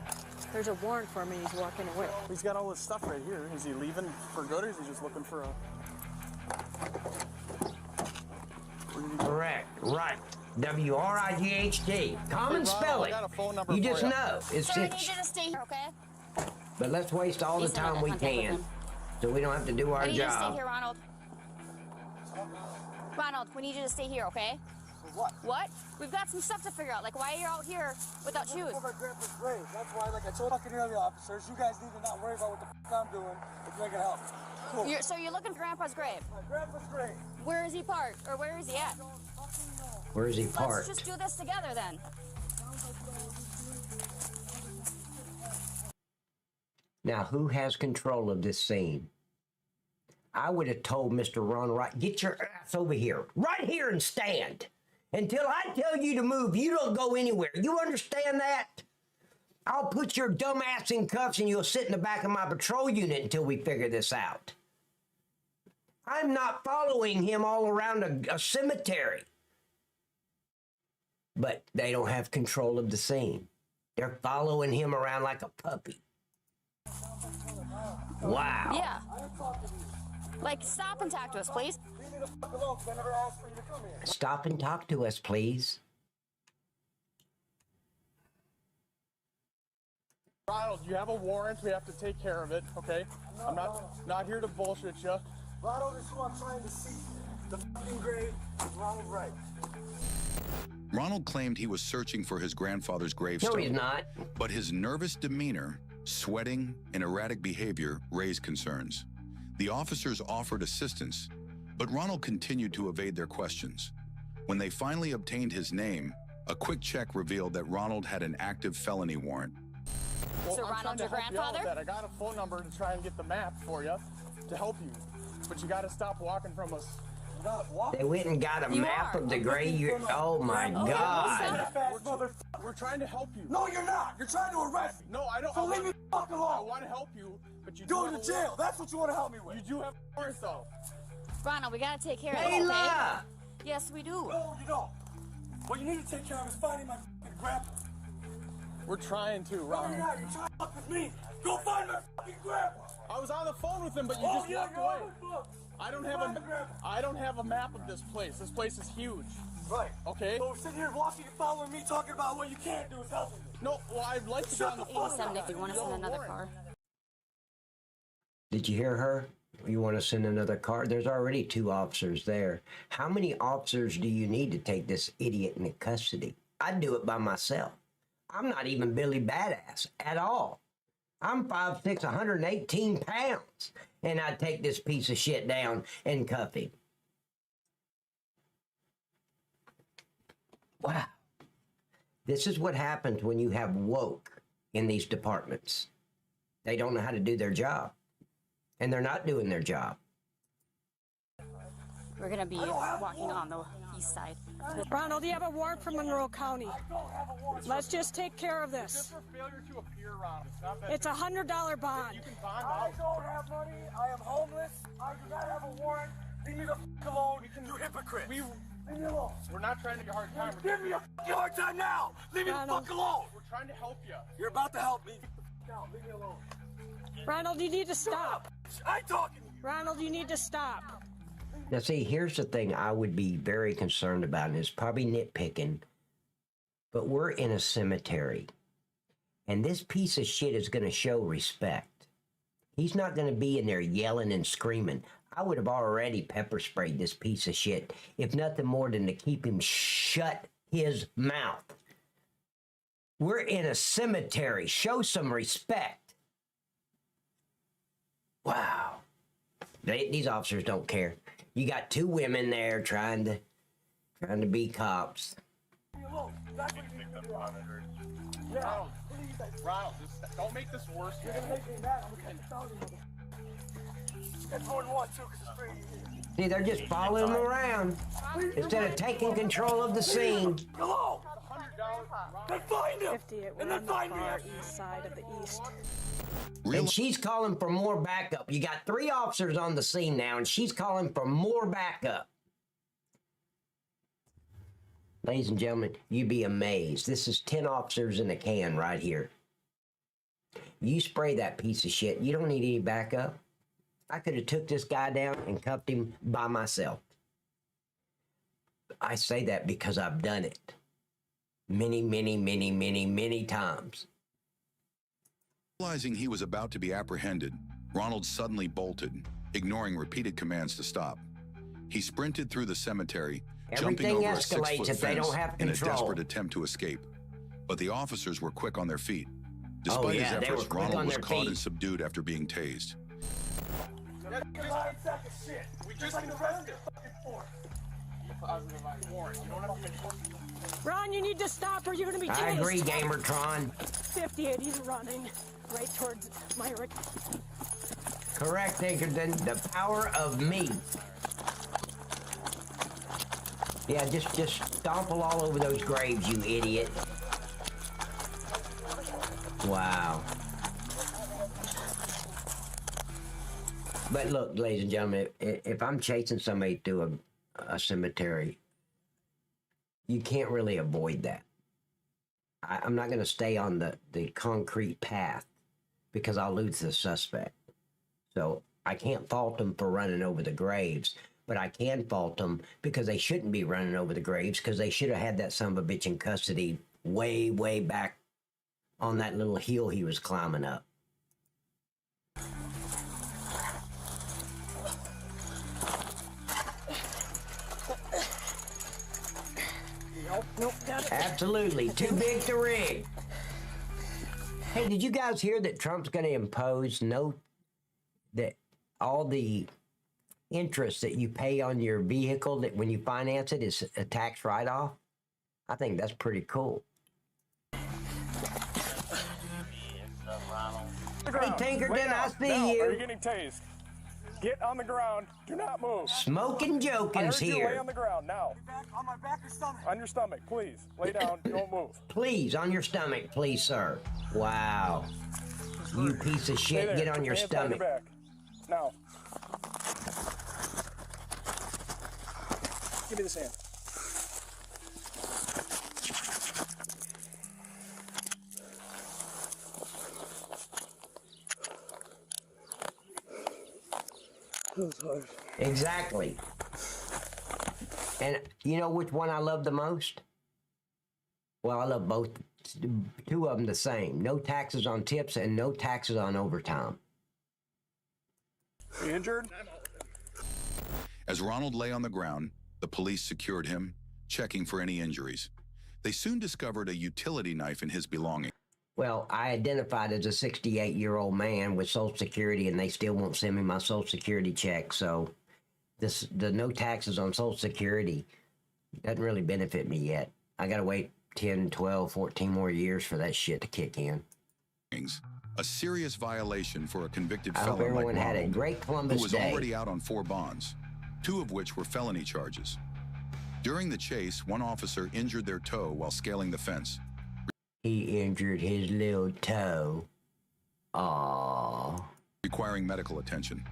There's a warrant for him and he's walking away. He's got all this stuff right here. Is he leaving for good or is he just looking for a... Correct, right. W-R-I-G-H-T. Common spelling. I got a phone number You for just you. know. It's Sir, I need you to stay here, okay? But let's waste all the He's time we not in contact with can so we don't have to do our I need you to stay job. here, Ronald. Ronald, we need you to stay here, okay? What? What? We've got some stuff to figure out. Like, why are you out here without shoes? For my grandpa's grave. That's why, like I told fucking the other officers, you guys need to not worry about what the I'm doing if you're gonna help. Cool. So you're looking for Grandpa's grave? My grandpa's grave. Where is he parked? Or where is he at? Where is he Let's parked? just do this together then. Now, who has control of this scene? I would have told Mr. Ron Wright, get your ass over here, right here and stand. Until I tell you to move, you don't go anywhere. You understand that? I'll put your dumb ass in cuffs and you'll sit in the back of my patrol unit until we figure this out. I'm not following him all around a cemetery. But they don't have control of the scene. They're following him around like a puppy. Wow. Yeah. Like, stop and talk to us, please. Leave me the fuck alone, because I never asked for you to come here. Stop and talk to us, please. Ronald, you have a warrant. We have to take care of it, okay? I'm not here to bullshit you. Ronald is who I'm trying to see. The fucking grave, Ronald Wright. Ronald claimed he was searching for his grandfather's gravestone. No, he's not. But his nervous demeanor, sweating, and erratic behavior raised concerns. The officers offered assistance, but Ronald continued to evade their questions. When they finally obtained his name, a quick check revealed that Ronald had an active felony warrant. Well, So I'm Ronald's trying your to help you out with grandfather? that. I got a phone number to try and get the map for you to help you. But you got to stop walking from us. You're not walking. They went and got a You map are. of the grave. Oh my God. We're trying to help you. No, you're not. You're trying to arrest me. No, I don't. So leave me the fuck alone. I want to help you, but you go to jail. That's what you want to help me with. You do have a warrant, though. Ronald, we gotta take care of Hey, it, okay? La! Yes, we do. No, you don't. What you need to take care of is finding my fucking grandpa. We're trying to, Ron. No, you're not. You're trying to fuck with me. Go find my fucking grandpa. I was on the phone with him, but you just walked away. I don't have a map of this place. This place is huge. Right. Okay. So we're sitting here watching and following me, talking about what you can't do is helping me. No, well, I'd like to get on the phone. 87 if you want to send another car. Did you hear her? You want to send another car? There's already 2 officers there. How many officers do you need to take this idiot into custody? I'd do it by myself. I'm not even Billy Badass at all. I'm 5'6", 118 pounds, and I'd take this piece of shit down and cuff him. Wow. This is what happens when you have woke in these departments. They don't know how to do their job, and they're not doing their job. We're gonna be walking on the east side. Ronald, you have a warrant from Monroe County. Let's just take care of this. Just for failure to appear, Ron. It's not that. It's a $100 bond. You can bond out. I don't have money. I am homeless. I do not have a warrant. Leave me the fuck alone. You hypocrite. Leave me alone. We're not trying to give you a hard time. Give me a fucking hard time now. Leave me the fuck alone. We're trying to help you. You're about to help me. Now, leave me alone. Ronald, you need to stop. I'm talking to you. Ronald, you need to stop. Now, see, here's the thing I would be very concerned about, and it's probably nitpicking, but we're in a cemetery, and this piece of shit is going to show respect. He's not going to be in there yelling and screaming. I would have already pepper sprayed this piece of shit, if nothing more than to keep him shut his mouth. We're in a cemetery. Show some respect. Wow. These officers don't care. You got 2 women there trying to be cops. Ronald, don't make this worse. You're gonna make me mad. I'm gonna tell you. That's more than one too, because it's pretty easy. See, they're just following him around instead of taking control of the scene. Hello. Then find him! 58, we're And then on the find me far after. east side of the east. And she's calling for more backup. You got 3 officers on the scene now, and she's calling for more backup. Ladies and gentlemen, you'd be amazed. This is 10 officers in a can right here. You spray that piece of shit, you don't need any backup. I could have took this guy down and cuffed him by myself. I say that because I've done it. Many, many, many, many, many times. Realizing he was about to be apprehended, Ronald suddenly bolted, ignoring repeated commands to stop. He sprinted through the cemetery, jumping Everything over a escalates 6-foot if they fence don't have in a control. desperate attempt to escape. But the officers were quick on their feet. Despite Oh, his yeah, they efforts, were quick Ronald on was their caught feet. and subdued after being tased. We just arrested fucking force. Positive ID warrant. You don't have to make Ron, you need to stop or you're going to be tased. I agree, Gamertron. 58, he's running right towards Myrick. Correct, Pinkerton. The power of me. Yeah, just stomple all over those graves, you idiot. Wow. But look, ladies and gentlemen, if I'm chasing somebody through a cemetery, you can't really avoid that. I'm not going to stay on the concrete path because I'll lose the suspect. So I can't fault them for running over the graves, but I can fault them because they shouldn't be running over the graves because they should have had that son of a bitch in custody way, way back on that little hill he was climbing up. Nope, got it. Absolutely. Too big to rig. Hey, did you guys hear that Trump's going to impose that all the interest that you pay on your vehicle that when you finance it is a tax write-off? I think that's pretty cool. Hey, Tinkerton, I see Now, you. Are you getting tased? Get on the ground. Do not move. Smoking I Jokins heard you lay here. on the ground now. on my back or stomach. On your stomach, please. Lay down. Don't move. Please, on your stomach, please, sir. Wow. You piece of Stay shit, there. get on Put your hands behind stomach. back. Now. Give me this hand. Exactly. And you know which one I love the most? Well, I love both. 2 of them the same. No taxes on tips and no taxes on overtime. You injured? As Ronald lay on the ground, the police secured him, checking for any injuries. They soon discovered a utility knife in his belongings. Well, I identified as a 68-year-old man with Social Security, and they still won't send me my Social Security check. So the no taxes on Social Security doesn't really benefit me yet. I got to wait 10, 12, 14 more years for that shit to kick in. A serious violation for a convicted I hope felon like everyone had a Ronald, great Columbus who was Day. already out on 4 bonds, 2 of which were felony charges. During the chase, one officer injured their toe while scaling the fence. He injured his little toe. Aww. Requiring medical attention.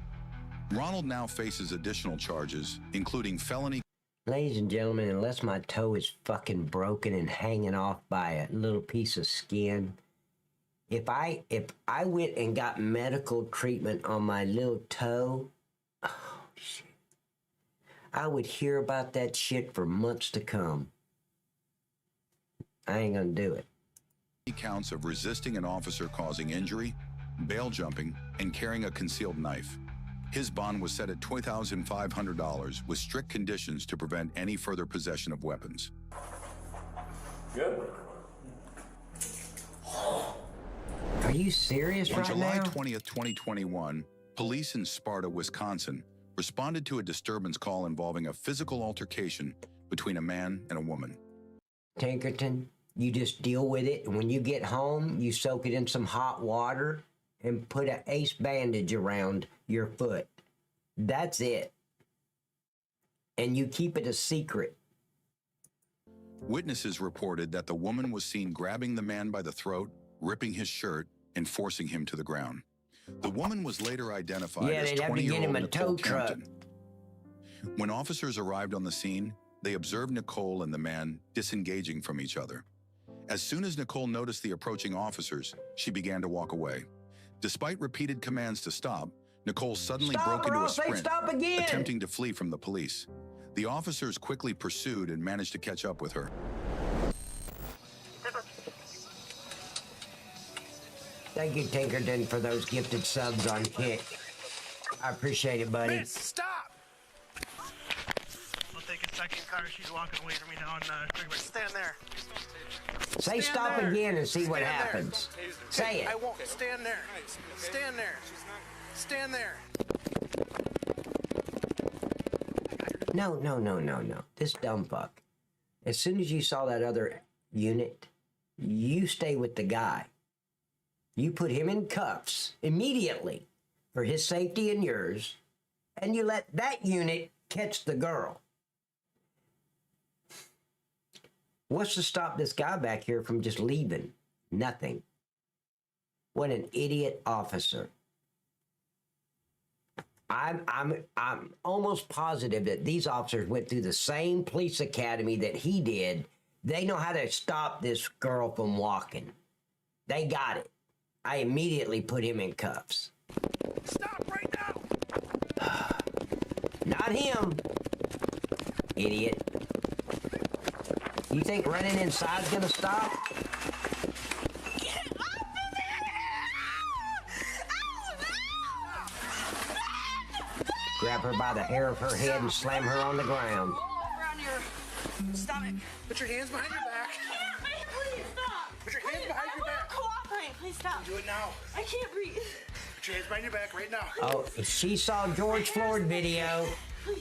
Ronald now faces additional charges, including felony. Ladies and gentlemen, unless my toe is fucking broken and hanging off by a little piece of skin, if I went and got medical treatment on my little toe, oh shit, I would hear about that shit for months to come. I ain't gonna do it. Counts of resisting an officer causing injury, bail jumping, and carrying a concealed knife. His bond was set at $2,500 with strict conditions to prevent any further possession of weapons. Good. Are you serious On right July now? 20th, 2021, police in Sparta, Wisconsin, responded to a disturbance call involving a physical altercation between a man and a woman. Tinkerton, you just deal with it, and when you get home, you soak it in some hot water and put an ace bandage around your foot. That's it. And you keep it a secret. Witnesses reported that the woman was seen grabbing the man by the throat, ripping his shirt, and forcing him to the ground. The woman was later identified as 20-year-old Nicole Campton. When officers arrived on the scene, they observed Nicole and the man disengaging from each other. As soon as Nicole noticed the approaching officers, she began to walk away. Despite repeated commands to stop, Nicole suddenly broke into a sprint, attempting to flee from the police. The officers quickly pursued and managed to catch up with her. Thank you, Tinkerton, for those gifted subs on Kick. I appreciate it, buddy. Miss, stop! I'll take a second car. She's walking away from me now on Quickbit. Stand there. Say stop again and see what happens. Say it. I won't. Stand there. Stand there. Stand there. No. This dumb fuck. As soon as you saw that other unit, you stay with the guy. You put him in cuffs immediately for his safety and yours, and you let that unit catch the girl. What's to stop this guy back here from just leaving? Nothing. What an idiot officer. I'm almost positive that these officers went through the same police academy that he did. They know how to stop this girl from walking. They got it. I immediately put him in cuffs. Stop right now! Not him, idiot. You think running inside's gonna stop? Grab her by the hair of her head and slam her on the ground. Around your stomach. Put your hands behind your back. Please stop. Put your hands behind your back. Cooperate. Please stop. Do it now. I can't breathe. Put your hands behind your back right now. Oh, she saw George Floyd video.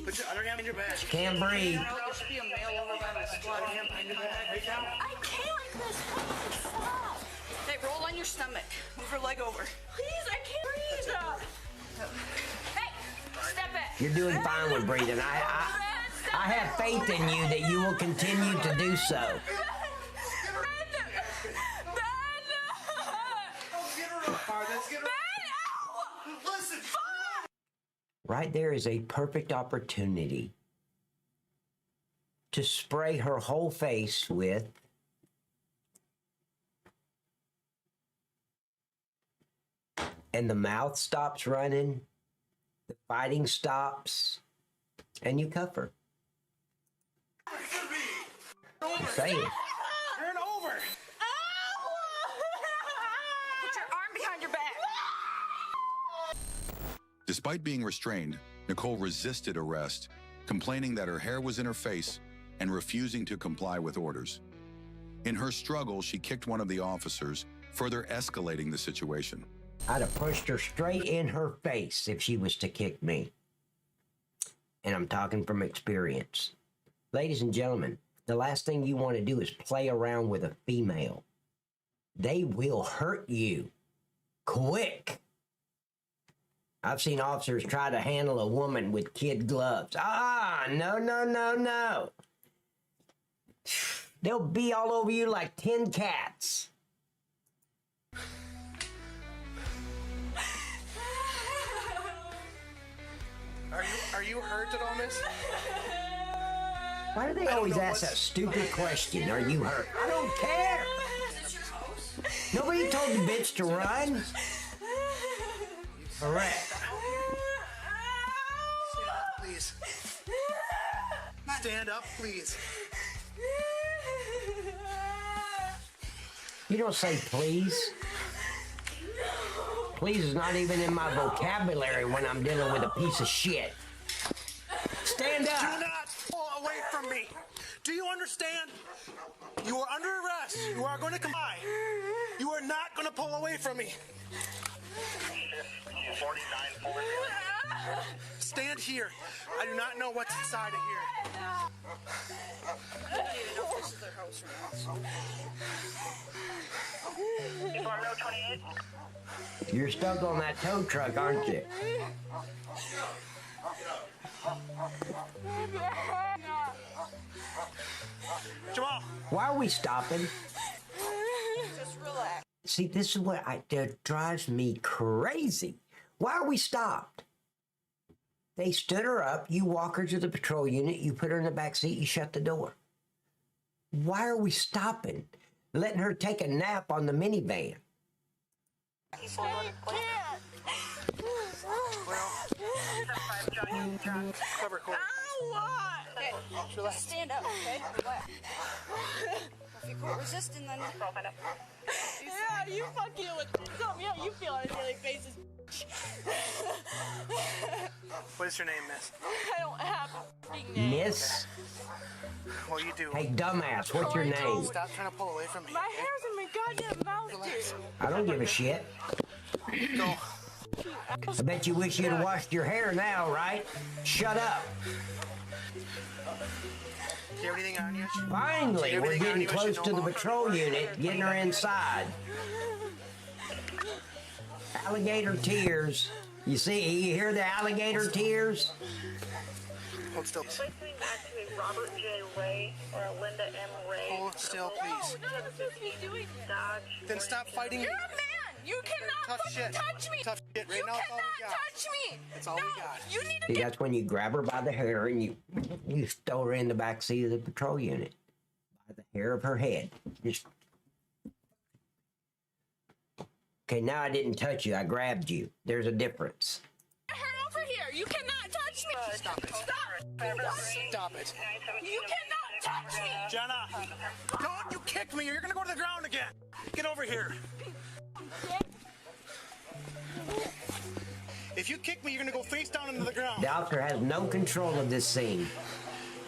Put your other hand in your back. She can't breathe. There should be a male over by my squad. Hand behind your back right now. I can't like this. Please stop. Hey, roll on your stomach. Move your leg over. Please, I can't breathe. Hey, step back. You're doing fine with breathing. I have faith in you that you will continue to do so. Right there is a perfect opportunity to spray her whole face with and the mouth stops running, the fighting stops, and you cuff her. I'm saying. Turn over. Put your arm behind your back. Despite being restrained, Nicole resisted arrest, complaining that her hair was in her face and refusing to comply with orders. In her struggle, she kicked one of the officers, further escalating the situation. I'd have pushed her straight in her face if she was to kick me. And I'm talking from experience. Ladies and gentlemen, the last thing you want to do is play around with a female. They will hurt you quick. I've seen officers try to handle a woman with kid gloves. No. They'll be all over you like 10 cats. Are you hurt at all, miss? Why do they always ask that stupid question? Are you hurt? I don't care. Nobody told the bitch to run. Correct. Stand up, please. You don't say please. Please is not even in my vocabulary when I'm dealing with a piece of shit. Stand up. Do not pull away from me. Do you understand? You are under arrest. You are going to comply. You are not going to pull away from me. Stand here. I do not know what's inside of here. I don't even know if this is their house or not. You're stuck on that tow truck, aren't you? Jamal, Why are we stopping? Just relax. See, this is what that drives me crazy. Why are we stopped? They stood her up. You walk her to the patrol unit. You put her in the back seat. You shut the door. Why are we stopping? Letting her take a nap on the minivan. Cover court. Okay, just stand up, okay? Relax. If you quit resisting, then... Yeah, you fucking with something. Yeah, you feel on a daily basis. What is your name, miss? I don't have a fucking name. Miss? Well, you do. Hey, dumbass, what's your name? Stop trying to pull away from me. My hair's in my goddamn mouth, dude. I don't give a shit. Go. I bet you wish you'd have washed your hair now, right? Shut up. Do you have anything on you? Finally, we're getting close to the patrol unit, getting her inside. Alligator tears. You see, you hear the alligator tears? Hold still. Listening back to a Robert J. Ray or a Linda M. Ray. Hold still, please. No, none of this is me doing Dodge. Then stop fighting. You're a man. You cannot Tough fucking shit. touch me. Tough shit. Right You now, it's all we cannot got. touch me. It's all we got. You need to See, that's when you grab her by the hair and you throw her in the back seat of the patrol unit. By the hair of her head. Just... Okay, now I didn't touch you. I grabbed you. There's a difference. get her over here. You cannot touch me. Stop it. Stop. Stop it. You cannot touch me. Jenna, don't you kick me or you're going to go to the ground again. Get over here. If you kick me, you're going to go face down into the ground. The officer has no control of this scene.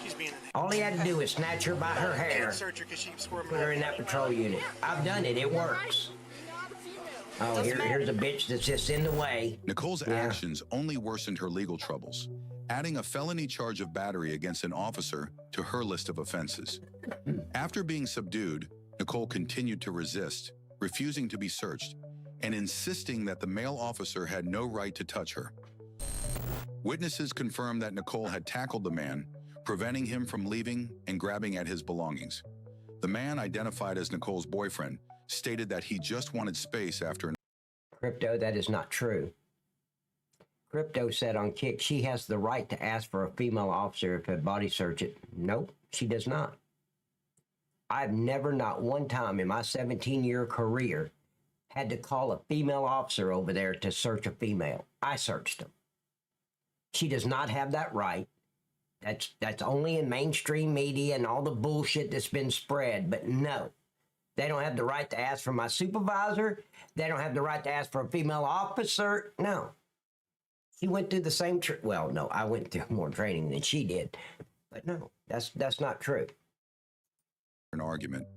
She's being an All he had to do was snatch her by her hair, can't search her because she keeps squirming. put her in that patrol unit. I've done it. It works. Oh, here's a bitch that's just in the way. Nicole's actions only worsened her legal troubles, adding a felony charge of battery against an officer to her list of offenses. After being subdued, Nicole continued to resist, refusing to be searched, and insisting that the male officer had no right to touch her. Witnesses confirmed that Nicole had tackled the man, preventing him from leaving and grabbing at his belongings. The man, identified as Nicole's boyfriend, stated that he just wanted space after an... Crypto, that is not true. Crypto said on Kick she has the right to ask for a female officer if a body search it. Nope, she does not. I've never, not one time in my 17-year career, had to call a female officer over there to search a female. I searched them. She does not have that right. That's only in mainstream media and all the bullshit that's been spread, but no. They don't have the right to ask for my supervisor. They don't have the right to ask for a female officer. No. She went through the same, well, no, I went through more training than she did. But no, that's not true. An argument,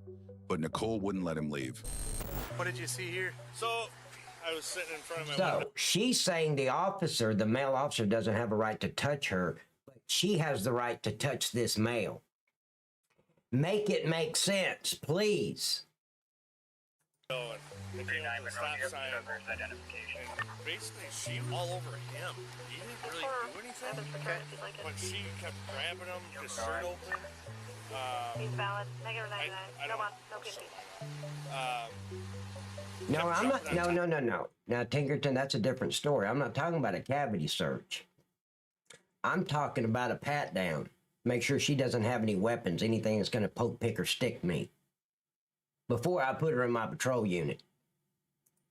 but Nicole wouldn't let him leave. What did you see here? So, I was sitting in front of my So she's saying the officer, the male officer, doesn't have a right to touch her, but she has the right to touch this male. Make it make sense, please. window. And they came up to the stop sign. And basically, she all over him. He didn't really do anything. But she kept grabbing him, his shirt open. He's valid. Negative 99. No one. No PC. No, I'm not. No. Now, Tinkerton, that's a different story. I'm not talking about a cavity search. I'm talking about a pat down. Make sure she doesn't have any weapons, anything that's going to poke, pick, or stick me. Before I put her in my patrol unit.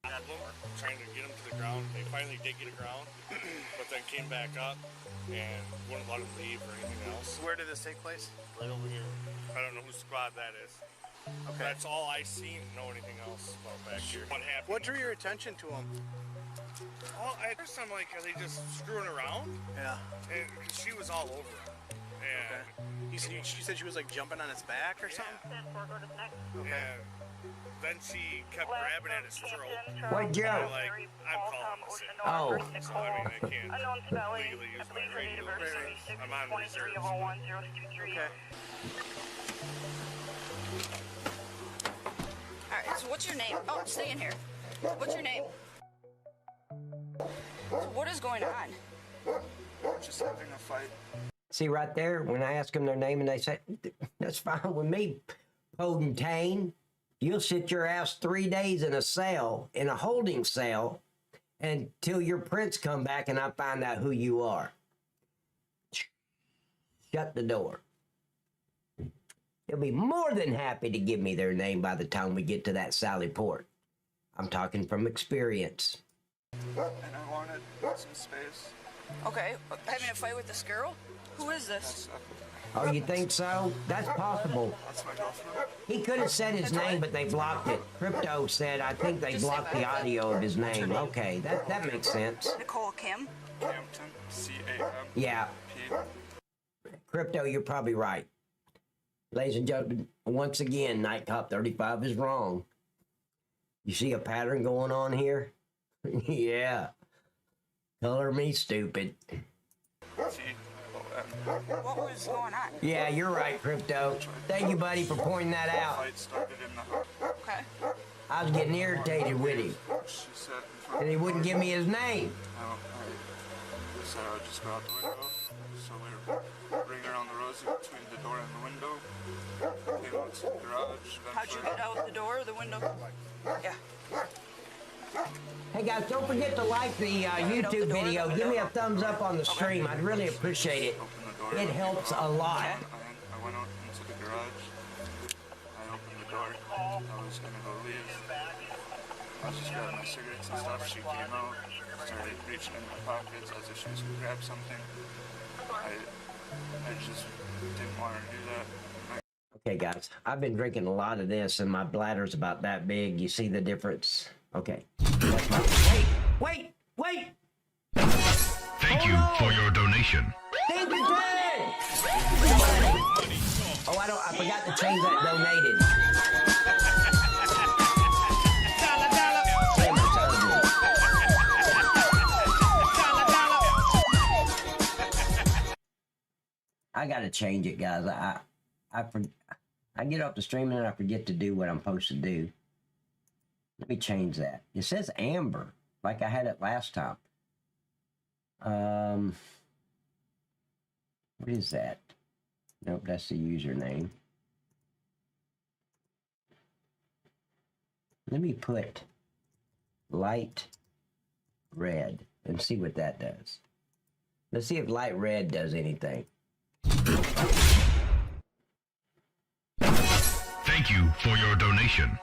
Trying to get him to the ground. They finally did get a ground, but then came back up and wouldn't let him leave or anything else. Where did this take place? Right over here. I don't know whose squad that is. Okay. That's all I seen. Know anything else about back here? What happened? What drew your attention to him? Well, at first I'm like, are they just screwing around? Yeah. And cause she was all over him. And she said she was like jumping on his back or something? Okay. And then she kept grabbing at his throat. What, Joe? Like, I'm calling this in. Oh. So, I mean, I can't legally use my radio. I'm on reserve. Okay. Alright, so what's your name? Oh, stay in here. What's your name? So what is going on? Just having a fight. See right there, when I ask them their name and they say, that's fine with me. Podentane. You'll sit your ass 3 days in a cell, in a holding cell, until your prints come back and I find out who you are. Shut the door. They'll be more than happy to give me their name by the time we get to that Sally Port. I'm talking from experience. And I wanted some space. Okay, having a fight with this girl? Who is this? Oh, you think so? That's possible. That's my girlfriend. He could have said his name, but they blocked it. Crypto said, I think they blocked the audio of his name. Okay, that makes sense. Nicole Kim? Campton, C-A-M. Yeah. P. Crypto, you're probably right. Ladies and gentlemen, once again, Night Cop 35 is wrong. You see a pattern going on here? Yeah. Color me stupid. What was going on? Yeah, you're right, Crypto. Thank you, buddy, for pointing that out. Fight started in the... Okay. I was getting irritated with him. She said... And he wouldn't give me his name. I said I would just go out the window. So we were bringing her on the rosy between the door and the window. Came out to the garage. How'd you get out the door or the window? Yeah. Hey guys, don't forget to like the YouTube video. Give me a thumbs up on the stream. I'd really appreciate it. It helps a lot. I went out into the garage. I opened the door. I was gonna go leave. I was just grabbing my cigarettes and stuff. She came out, started reaching in my pockets as if she was gonna grab something. I just didn't want her to do that. Okay guys, I've been drinking a lot of this and my bladder's about that big. You see the difference? Okay. That's my... Wait! Thank you for your donation. Thank you, Ted! Oh, I forgot to change that donated. I gotta change it, guys. I get off the stream and I forget to do what I'm supposed to do. Let me change that. It says Amber, like I had it last time. What is that? Nope, that's the username. Let me put light red and see what that does. Let's see if light red does anything. Thank you for your donation.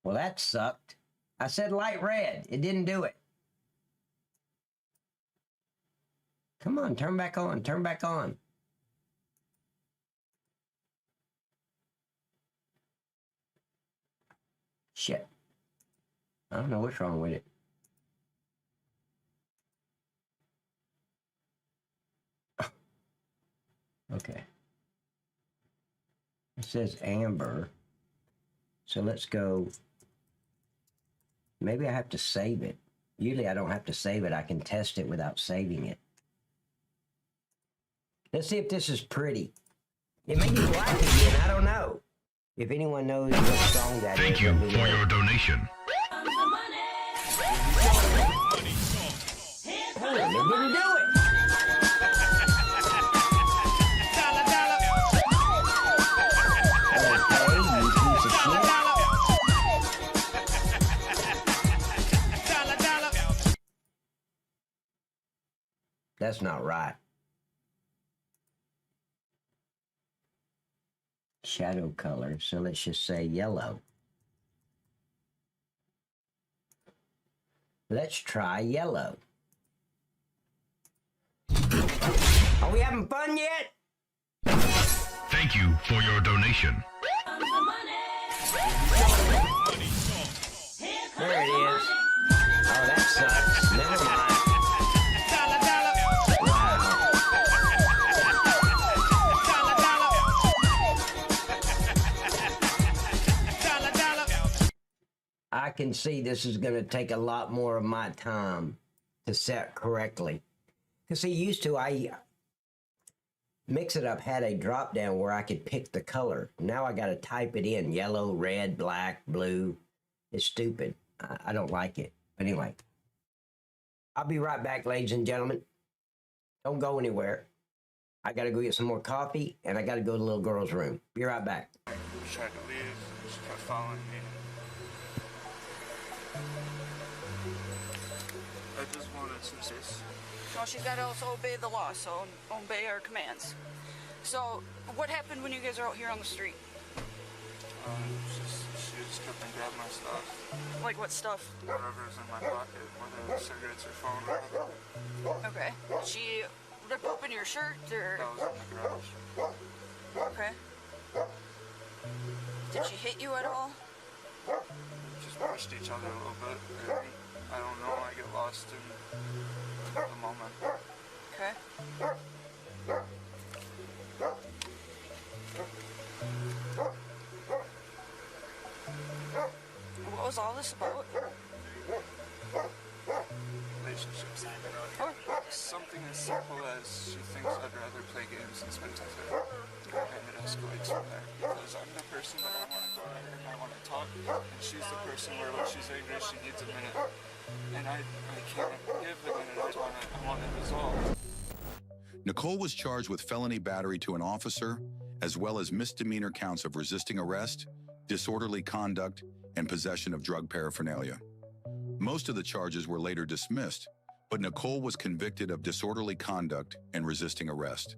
Well, that sucked. I said light red. It didn't do it. Come on, turn back on. Turn back on. Shit. I don't know what's wrong with it. Okay. It says amber. So let's go. Maybe I have to save it. Usually I don't have to save it. I can test it without saving it. Let's see if this is pretty. It may be black again. I don't know. If anyone knows what song that is. Thank you for your donation. Oh, it didn't do it. That's not right. Shadow color, so let's just say yellow. Let's try yellow. Are we having fun yet? Thank you for your donation. There it is. Oh, that sucks. Never mind. I can see this is going to take a lot more of my time to set correctly. Because see, used to, Mix It Up had a drop down where I could pick the color. Now I got to type it in: yellow, red, black, blue. It's stupid. I don't like it. Anyway, I'll be right back, ladies and gentlemen. Don't go anywhere. I got to go get some more coffee, and I got to go to the little girl's room. Be right back. She tried to leave. She kept following me. I just wanted some space. Well, she's got to also obey the law, so obey our commands. So, what happened when you guys are out here on the street? She just kept and grabbed my stuff. Like what stuff? Whatever's in my pocket, whether it's cigarettes or phone, whatever. Okay. She ripped open your shirt, or? That was in the garage. Okay. Did she hit you at all? Just pushed each other a little bit. I don't know. I get lost in the moment. Okay. What was all this about? Relationships. Or something as simple as she thinks I'd rather play games than spend time with her. And it escalates from there. Because I'm the person that I want to go at her and I want to talk. And she's the person where when she's angry, she needs a minute. And I can't give a minute. I want it resolved. Nicole was charged with felony battery to an officer, as well as misdemeanor counts of resisting arrest, disorderly conduct, and possession of drug paraphernalia. Most of the charges were later dismissed, but Nicole was convicted of disorderly conduct and resisting arrest.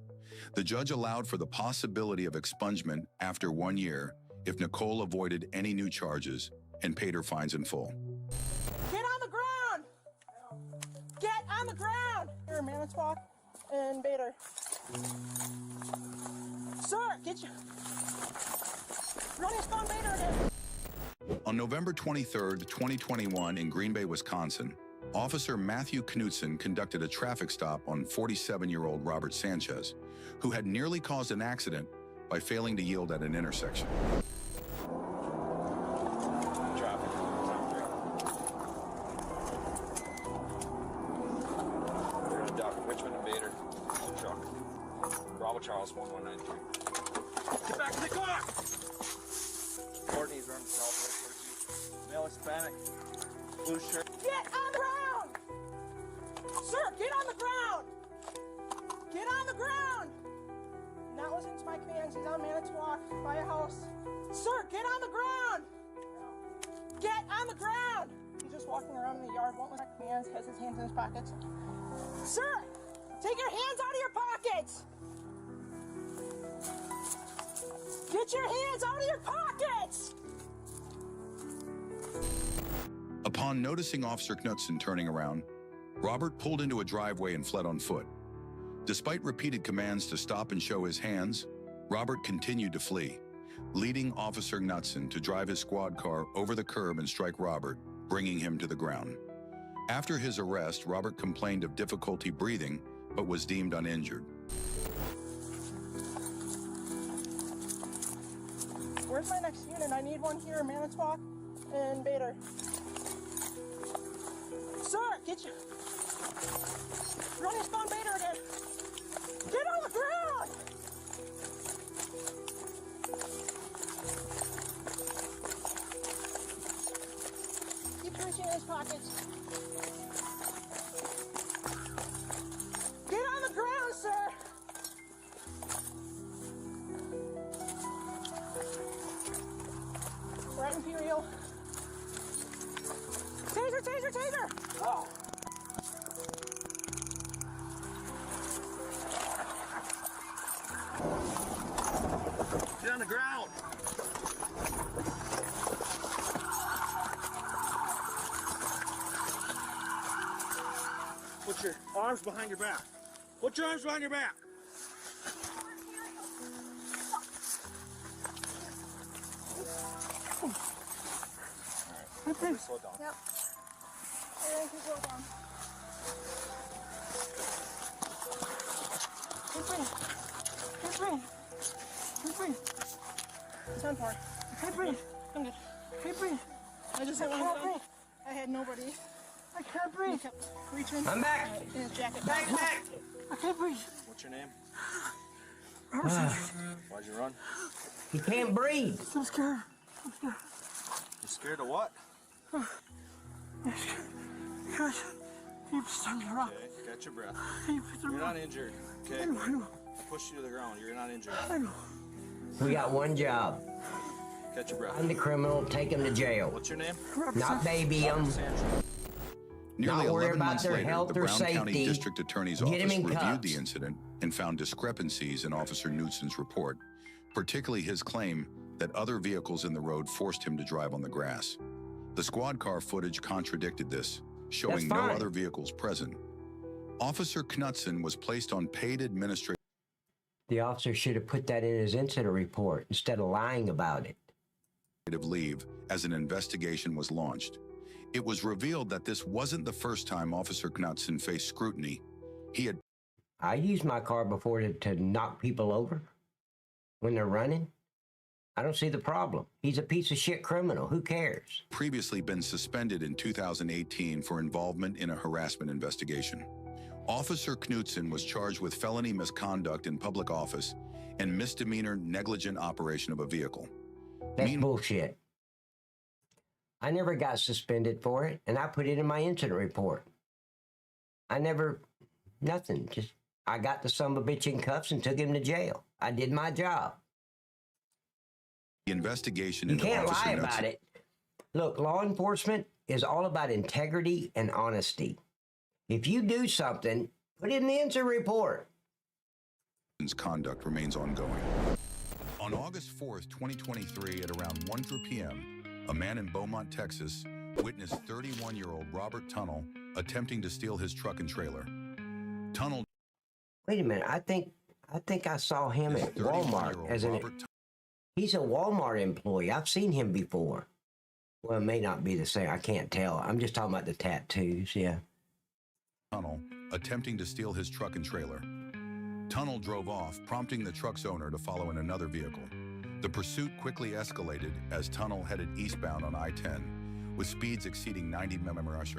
The judge allowed for the possibility of expungement after 1 year if Nicole avoided any new charges and paid her fines in full. Get on the ground! Get on the ground! Here, Manitowoc and Bader. Sir, get your... Run his phone, Bader again. On November 23, 2021, in Green Bay, Wisconsin, Officer Matthew Knutson conducted a traffic stop on 47-year-old Robert Sanchez, who had nearly caused an accident by failing to yield at an intersection. Traffic. They're going to dock Richmond and Bader. Truck. Bravo Charles 1193. Get back in the car! Courtney's running southwest towards you. Male Hispanic. Blue shirt. Get on the ground! Sir, get on the ground! Get on the ground! Not listening to my commands. He's on Manitowoc by a house. Sir, get on the ground! Get on the ground! He's just walking around in the yard, won't listen to my commands, has his hands in his pockets. Sir, take your hands out of your pockets! Get your hands out of your pockets! Upon noticing Officer Knutson turning around, Robert pulled into a driveway and fled on foot. Despite repeated commands to stop and show his hands, Robert continued to flee, leading Officer Knutson to drive his squad car over the curb and strike Robert, bringing him to the ground. After his arrest, Robert complained of difficulty breathing, but was deemed uninjured. Where's my next unit? I need one here in Manitowoc and Bader. Sir, get your... Run his phone, Bader again. Get on the ground! Keep reaching in his pockets. Get on the ground, sir! Right Imperial. Taser, taser, taser! Oh. Get on the ground! Put your arms behind your back. Put your arms behind your back. Okay. Slow down. Yep. Everything can slow down. Keep breathing. Keep breathing. Keep breathing. 10-4. Keep breathing. I'm good. Keep breathing. I just had one breathe. I had nobody. I can't breathe. He kept reaching. I'm back. In his jacket. Back. I can't breathe. What's your name? Why'd you run? He can't breathe. I'm scared. I'm scared. You scared of what? I'm scared. Guys, you stand me rock. Okay, catch your breath. Hey, put the You're rock. not injured, okay? I know. I pushed you to the ground. You're not injured. I know. We got one job. Catch your breath. Find the criminal, take him to jail. What's your name? Not baby him. Nearly Not worry 11 about months their later, health the or Brown County safety. District Attorney's Get him Office in reviewed cuffs. the incident and found discrepancies in Officer Knudsen's report, particularly his claim that other vehicles in the road forced him to drive on the grass. The squad car footage contradicted this, showing no fine. other vehicles present. Officer Knudsen was placed on paid administrative The officer should have put that in his incident report instead of lying about it. leave as an investigation was launched. It was revealed that this wasn't the first time Officer Knudsen faced scrutiny. He had I used my car before to knock people over when they're running. I don't see the problem. He's a piece of shit criminal. Who cares? previously been suspended in 2018 for involvement in a harassment investigation. Officer Knudsen was charged with felony misconduct in public office and misdemeanor negligent operation of a vehicle. That's bullshit. I never got suspended for it, and I put it in my incident report. Nothing. Just, I got the son of a bitch in cuffs and took him to jail. I did my job. The investigation You into can't Officer lie Knudsen about it. Look, law enforcement is all about integrity and honesty. If you do something, put it in the incident report. conduct remains ongoing. On August 4th, 2023, at around 1 p.m., a man in Beaumont, Texas, witnessed 31-year-old Robert Tunnell attempting to steal his truck and trailer. Tunnell. Wait a minute. I think I saw him at Walmart as an. He's a Walmart employee. I've seen him before. Well, it may not be the same. I can't tell. I'm just talking about the tattoos. Yeah. Tunnell attempting to steal his truck and trailer. Tunnell drove off, prompting the truck's owner to follow in another vehicle. The pursuit quickly escalated as Tunnell headed eastbound on I-10, with speeds exceeding 90 mph.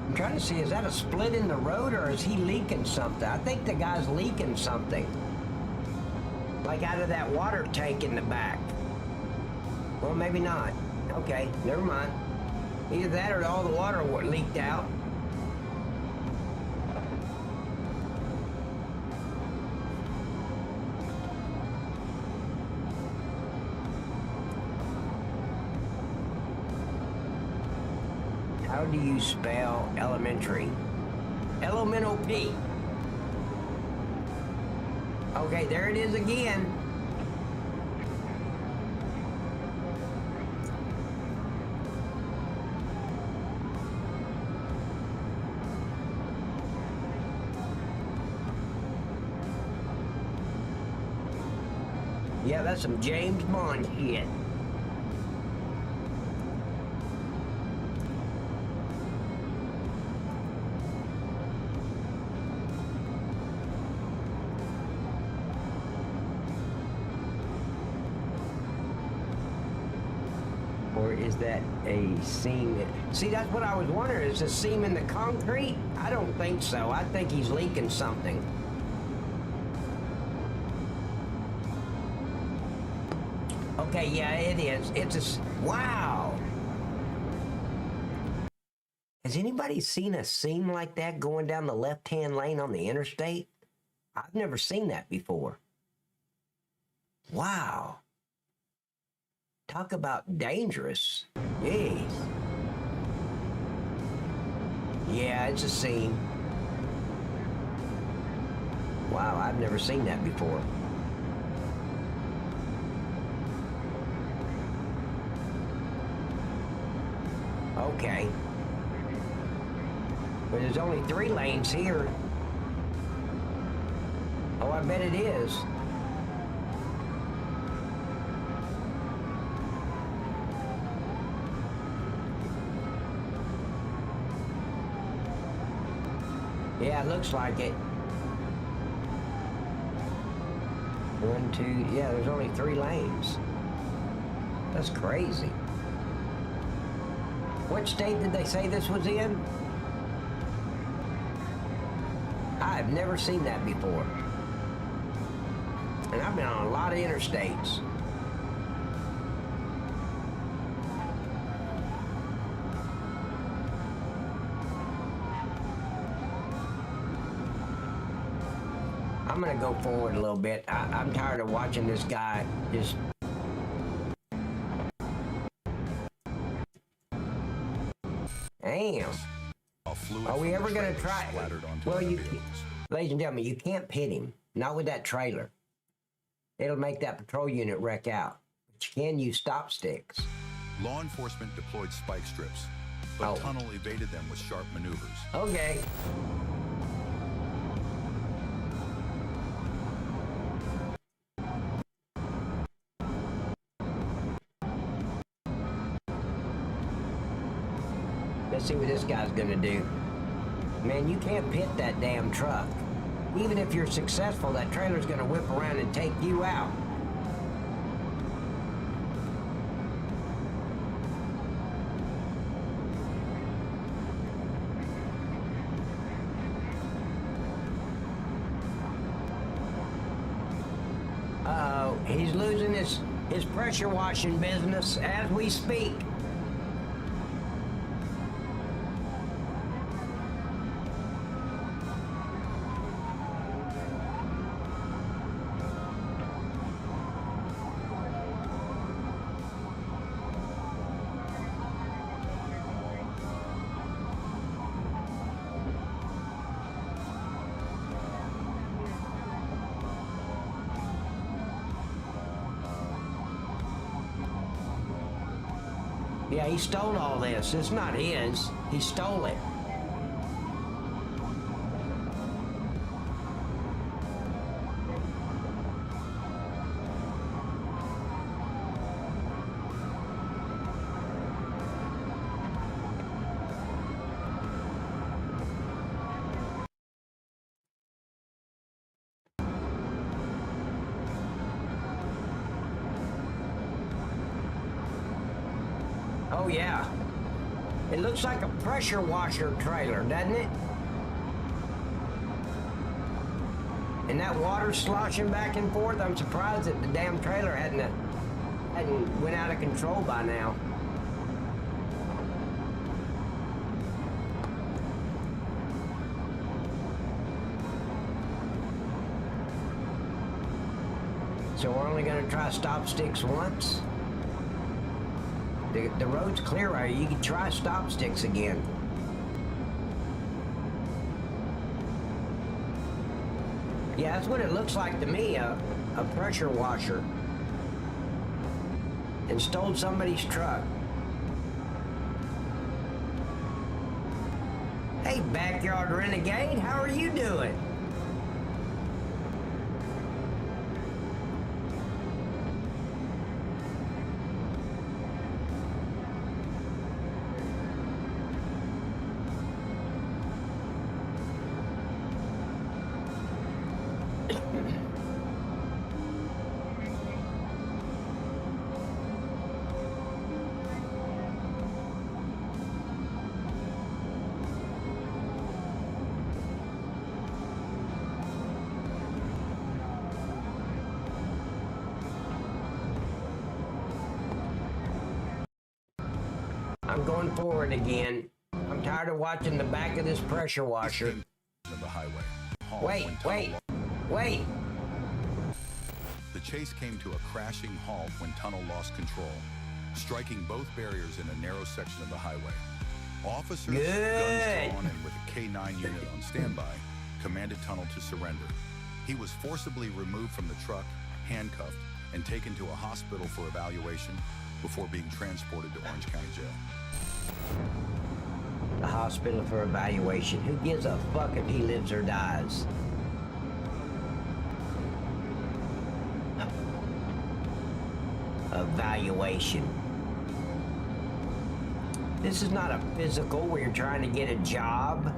I'm trying to see, is that a split in the road or is he leaking something? I think the guy's leaking something. Like out of that water tank in the back. Well, maybe not. Okay, never mind. Either that or all the water leaked out. How do you spell elementary? Elemental P. Okay, there it is again. Yeah, that's some James Bond shit. Or is that a seam? See, that's what I was wondering. Is a seam in the concrete? I don't think so. I think he's leaking something. Okay, yeah, it is. It's a... Wow! Has anybody seen a seam like that going down the left-hand lane on the interstate? I've never seen that before. Wow. Talk about dangerous. Jeez. Yeah, it's a seam. Wow, I've never seen that before. Okay. But there's only 3 lanes here. Oh, I bet it is. Yeah, it looks like it. 1, 2, yeah, there's only 3 lanes. That's crazy. What state did they say this was in? I've never seen that before. And I've been on a lot of interstates. I'm gonna go forward a little bit. I'm tired of watching this guy just... Damn. Are we ever gonna try? Well, ladies and gentlemen, you can't pit him. Not with that trailer. It'll make that patrol unit wreck out. But you can use stop sticks. Law enforcement deployed spike strips, but Tunnel evaded them with sharp maneuvers. Okay. Let's see what this guy's gonna do. Man, you can't pit that damn truck. Even if you're successful, that trailer's gonna whip around and take you out. Uh-oh, he's losing his pressure washing business as we speak. Yeah, he stole all this. It's not his. He stole it. Oh, yeah. It looks like a pressure washer trailer, doesn't it? And that water sloshing back and forth, I'm surprised that the damn trailer hadn't went out of control by now. So we're only going to try stop sticks once? The road's clear right here. You can try stop sticks again. Yeah, that's what it looks like to me, a pressure washer. And stole somebody's truck. Hey, backyard renegade, how are you doing? I'm going forward again. I'm tired of watching the back of this pressure washer. Of the highway. Wait. The chase came to a crashing halt when Tunnel lost control, striking both barriers in a narrow section of the highway. Officers, guns drawn and with a K-9 unit on standby, commanded Tunnel to surrender. He was forcibly removed from the truck, handcuffed, and taken to a hospital for evaluation before being transported to Orange County Jail. The hospital for evaluation. Who gives a fuck if he lives or dies? Evaluation. This is not a physical where you're trying to get a job.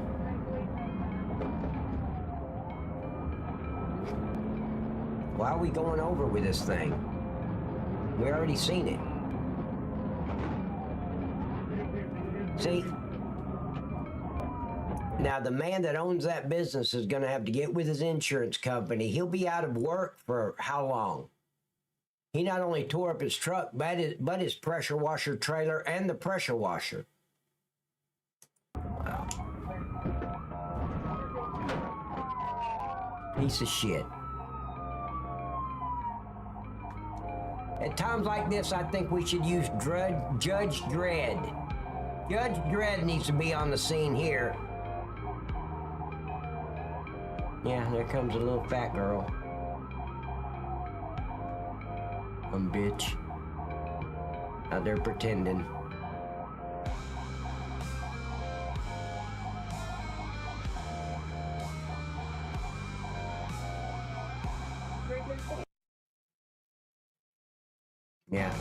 Why are we going over with this thing? We already seen it. See? Now, the man that owns that business is going to have to get with his insurance company. He'll be out of work for how long? He not only tore up his truck, but his pressure washer trailer and the pressure washer. Wow. Piece of shit. At times like this, I think we should use Judge Dredd. Judge Dredd needs to be on the scene here. Yeah, there comes a little fat girl. Bitch. Out there pretending. Yeah,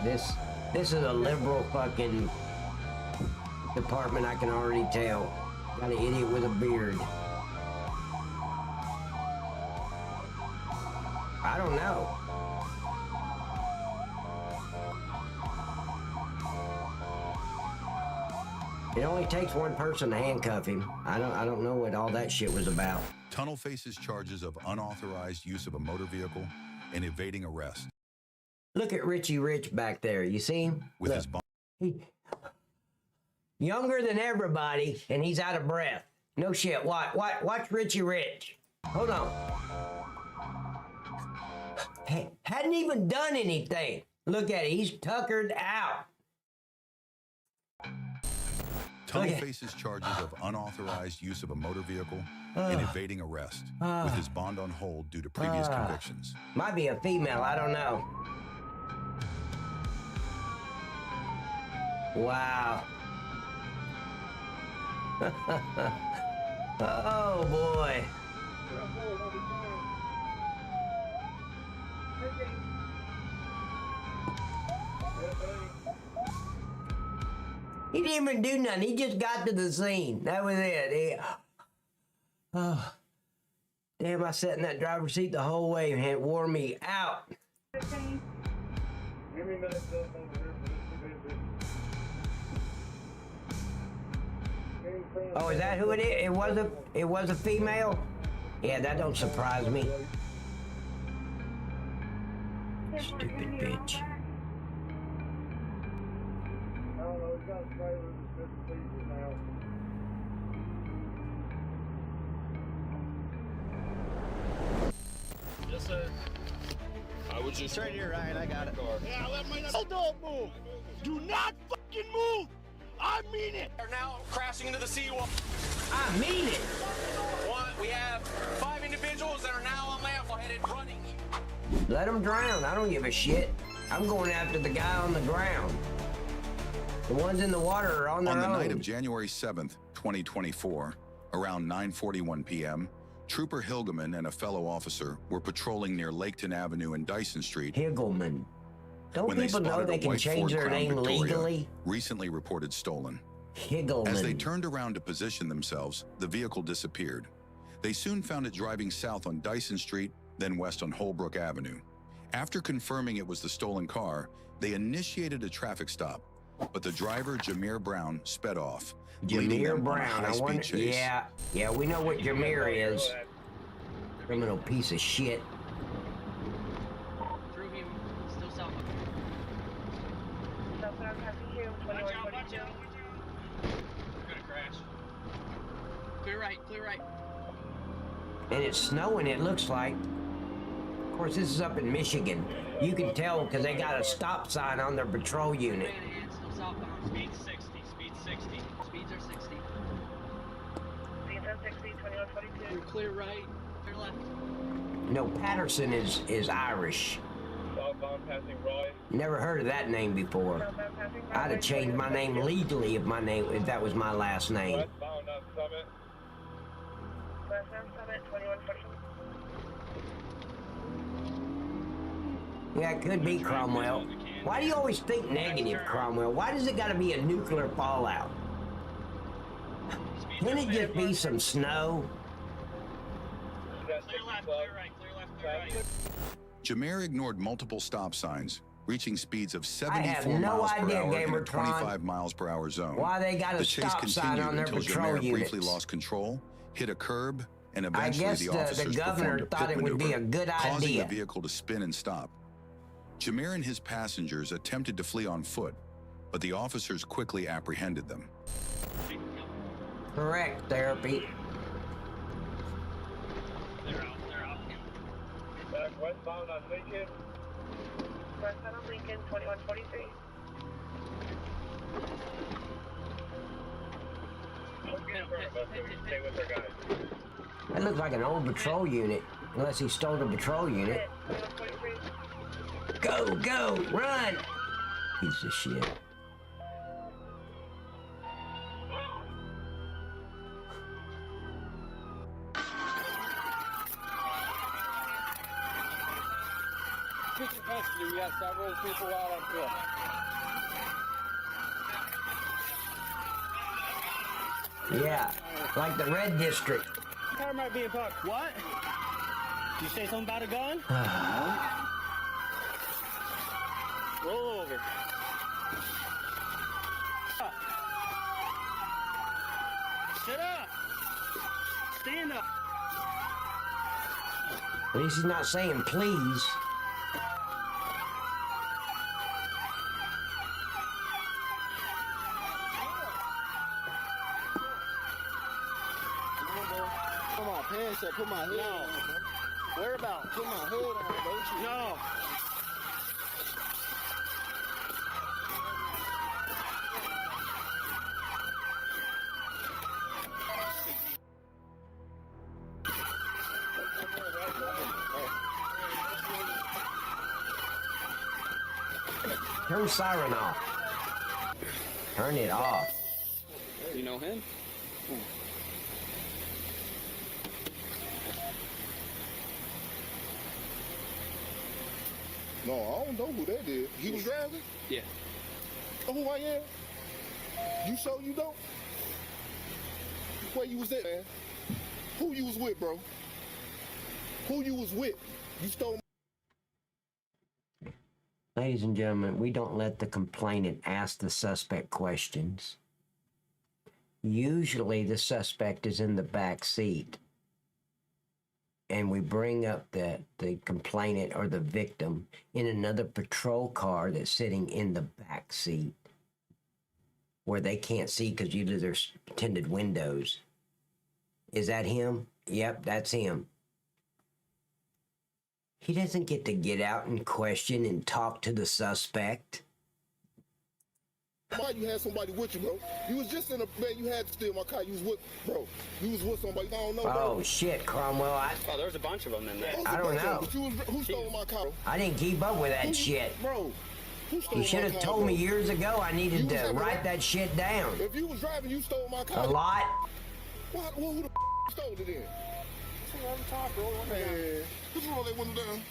this is a liberal fucking department, I can already tell. Got an idiot with a beard. I don't know. It only takes one person to handcuff him. I don't know what all that shit was about. Tunnel faces charges of unauthorized use of a motor vehicle and evading arrest. Look at Richie Rich back there. You see him? With his younger than everybody, and he's out of breath. No shit. Watch Richie Rich. Hold on. Hadn't even done anything. Look at it. He's tuckered out. Tunnel faces charges of unauthorized use of a motor vehicle and evading arrest, with his bond on hold due to previous convictions. Might be a female, I don't know. Wow. Oh boy. He didn't even do nothing. He just got to the scene. That was it. Oh, damn, I sat in that driver's seat the whole way and it wore me out. Oh, is that who it is? It was a female? Yeah, that don't surprise me. Stupid bitch. Yes, sir. I was just right here, Ryan. I got it. Yeah, let my don't move. Do not fucking move. I mean it. They're now crashing into the seawall. I mean it. We have 5 individuals that are now on landfall headed running. Let them drown. I don't give a shit. I'm going after the guy on the ground. The ones in the water are on their own. On the night of January 7th, 2024, around 9:41 p.m., Trooper Hilgeman and a fellow officer were patrolling near Laketon Avenue and Dyson Street. Hilgeman. Don't people know they can change their name legally? Recently reported stolen. Hilgeman. As they turned around to position themselves, the vehicle disappeared. They soon found it driving south on Dyson Street, then west on Holbrook Avenue. After confirming it was the stolen car, they initiated a traffic stop, but the driver, Jameer Brown, sped off. Jameer Brown, I wonder. Yeah, we know what Jameer is. Criminal piece of shit. Through him, still south. Watch out. Clear right, clear right. And it's snowing, it looks like. Of course, this is up in Michigan. You can tell because they got a stop sign on their patrol unit. Speed 60, speed 60. Speeds are 60. Speeds are 60, 2122. You're clear right, clear left. No, Patterson is Irish. Southbound passing Roy. Never heard of that name before. I'd have changed my name legally if that was my last name. Westbound on Summit. Westbound Summit, 2142. Yeah, it could be Cromwell. Why do you always think negative, Cromwell? Why does it got to be a nuclear fallout? Can it just be some snow? Clear left, clear right, clear left, clear right. Jameer ignored multiple stop signs, reaching speeds of I have 74 no miles per idea, hour in a Gamertron, 25 miles per hour zone. why they got a the chase stop sign continued on their until patrol Jameer briefly units. lost control, hit a curb, and I eventually guess the the officers governor performed a thought pit it would be maneuver, a good causing idea. the vehicle to spin and stop. Jameer and his passengers attempted to flee on foot, but the officers quickly apprehended them. Correct, therapy. They're out. Back westbound on Lincoln. Westbound on Lincoln, 2143. Stay with their guys. That looks like an old patrol unit, unless he stole the patrol unit. Go, go, run! Piece of shit. Picture custody, we got several people out on foot. Yeah, like the red district. Car might be in park. What? You say something about a gun? Roll over. Sit up. Stand up. At least he's not saying please. Put my pants up, put my hood on, bro. Whereabouts? Put my hood on, don't you? No. Turn the siren off. Turn it off. You know him? No, I don't know who that is. He was driving? Yeah. Oh, who I am? You sure you don't? Where you was at, man? Who you was with, bro? Who you was with? You stole Ladies and gentlemen, we don't let the complainant ask the suspect questions. Usually the suspect is in the back seat. And we bring up the complainant or the victim in another patrol car that's sitting in the back seat where they can't see because usually there's tinted windows. Is that him? Yep, that's him. He doesn't get out and question and talk to the suspect. Why you had somebody with you, bro? You was just in a, man, you had to steal my car. You was with, bro. You was with somebody. I don't know, bro. Oh, shit, Cromwell. Oh, there's a bunch of them in there. I don't know. But you was, who stole my car, bro? I didn't keep up with that shit. Bro, who stole You should my have car, told bro? me years ago I needed You was to having write a- that shit down. If you was driving, you stole my car. A lot. What? Well, who the stole it then? Man, just roll that window down.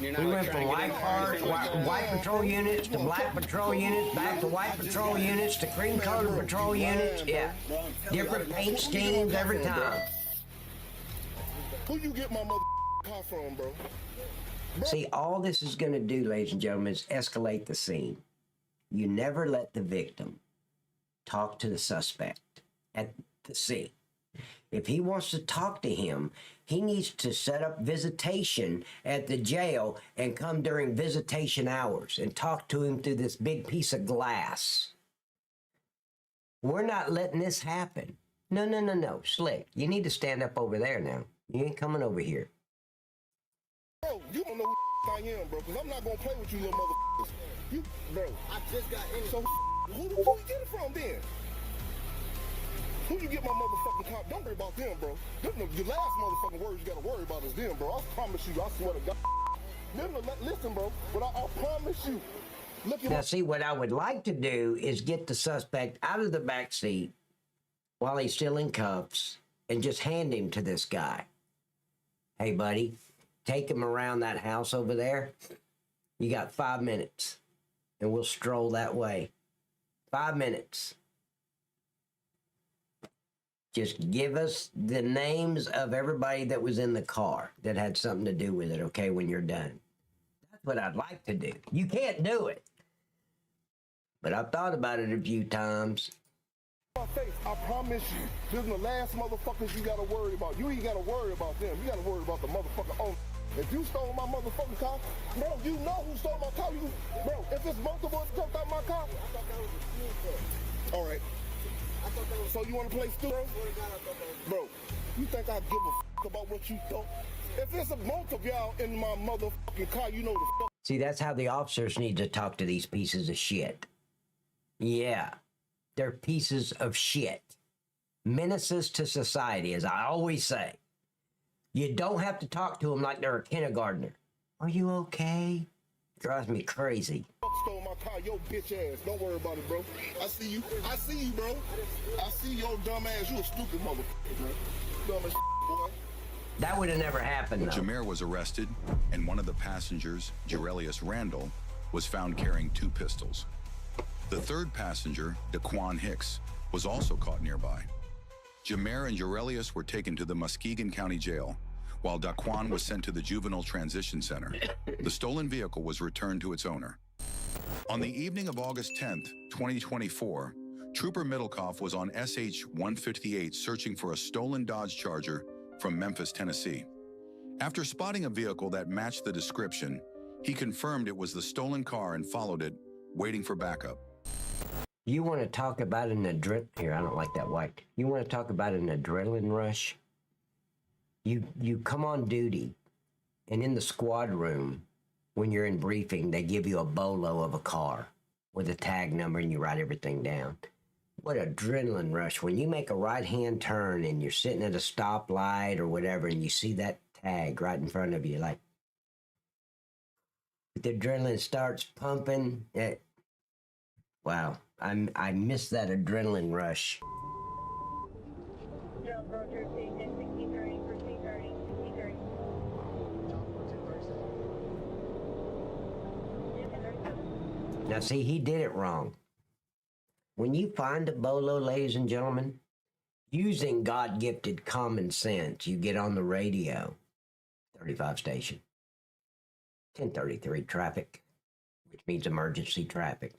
We went from white cars, white patrol units to black patrol units, back to white patrol units to cream colored patrol units. Yeah. Different paint schemes every time. Who you get my mother car from, bro? See, all this is going to do, ladies and gentlemen, is escalate the scene. You never let the victim talk to the suspect at the scene. If he wants to talk to him, he needs to set up visitation at the jail and come during visitation hours and talk to him through this big piece of glass. We're not letting this happen. No. Slick, you need to stand up over there now. You ain't coming over here. Bro, you don't know who I am, bro, because I'm not going to play with you little motherfuckers. You, bro. I just got in. So who you get it from then? Who you get my motherfucking cop? Don't worry about them, bro. The last motherfucking words you got to worry about is them, bro. I promise you, I swear to God. Listen, bro, but I promise you. Look at Now, see, what I would like to do is get the suspect out of the back seat while he's still in cuffs and just hand him to this guy. Hey, buddy, take him around that house over there. You got 5 minutes, and we'll stroll that way. 5 minutes. Just give us the names of everybody that was in the car that had something to do with it, okay, when you're done. That's what I'd like to do. You can't do it. But I've thought about it a few times. My face, I promise you, this is the last motherfuckers you gotta worry about. You ain't gotta worry about them. You gotta worry about the motherfucker owner. If you stole my motherfucking car, bro, you know who stole my car. Bro, if it's multiple that jumped out my car. All right. So you wanna play stupid? Bro, you think I give a fuck about what you thought? If it's a multiple y'all in my motherfucking car, you know the fuck. See, that's how the officers need to talk to these pieces of shit. Yeah, they're pieces of shit. Menaces to society, as I always say. You don't have to talk to them like they're a kindergartner. Are you okay? Drives me crazy. Stole my car, your bitch ass. Don't worry about it, bro. I see you, bro. I see your dumb ass. You a stupid motherfucker, bro. Dumb as boy. That would have never happened, though. Jameer was arrested, and one of the passengers, Jarelius Randall, was found carrying 2 pistols. The third passenger, Daquan Hicks, was also caught nearby. Jameer and Jarelius were taken to the Muskegon County Jail, while Daquan was sent to the Juvenile Transition Center. The stolen vehicle was returned to its owner. On the evening of August 10th, 2024, Trooper Middlecoff was on SH-158 searching for a stolen Dodge Charger from Memphis, Tennessee. After spotting a vehicle that matched the description, he confirmed it was the stolen car and followed it, waiting for backup. You want to talk about an adrenaline... Here, I don't like that white. You want to talk about an adrenaline rush? You come on duty, and in the squad room, when you're in briefing, they give you a bolo of a car with a tag number, and you write everything down. What adrenaline rush. When you make a right-hand turn, and you're sitting at a stoplight or whatever, and you see that tag right in front of you, like... The adrenaline starts pumping. Wow, I miss that adrenaline rush. Now see, he did it wrong. When you find a bolo, ladies and gentlemen, using God-gifted common sense, you get on the radio, 35 station. 1033 traffic, which means emergency traffic.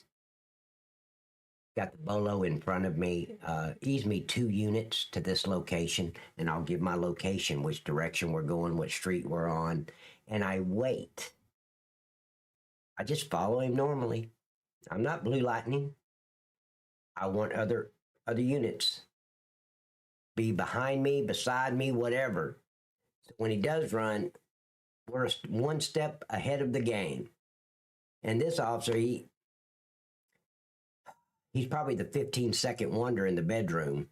Got the bolo in front of me. Ease me 2 units to this location, and I'll give my location, which direction we're going, what street we're on, and I wait. I just follow him normally. I'm not blue lightning. I want other units. Be behind me, beside me, whatever. So when he does run, we're 1 step ahead of the game. And this officer, he's probably the 15-second wonder in the bedroom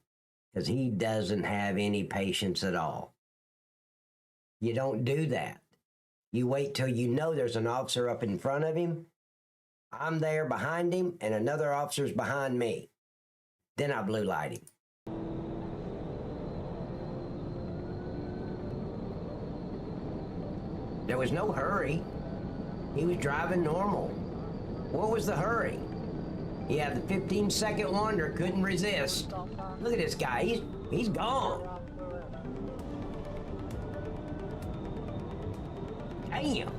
because he doesn't have any patience at all. You don't do that. You wait till you know there's an officer up in front of him, I'm there behind him, and another officer's behind me. Then I blue light him. There was no hurry. He was driving normal. What was the hurry? Yeah, the 15-second wonder couldn't resist. Look at this guy. He's gone. Damn.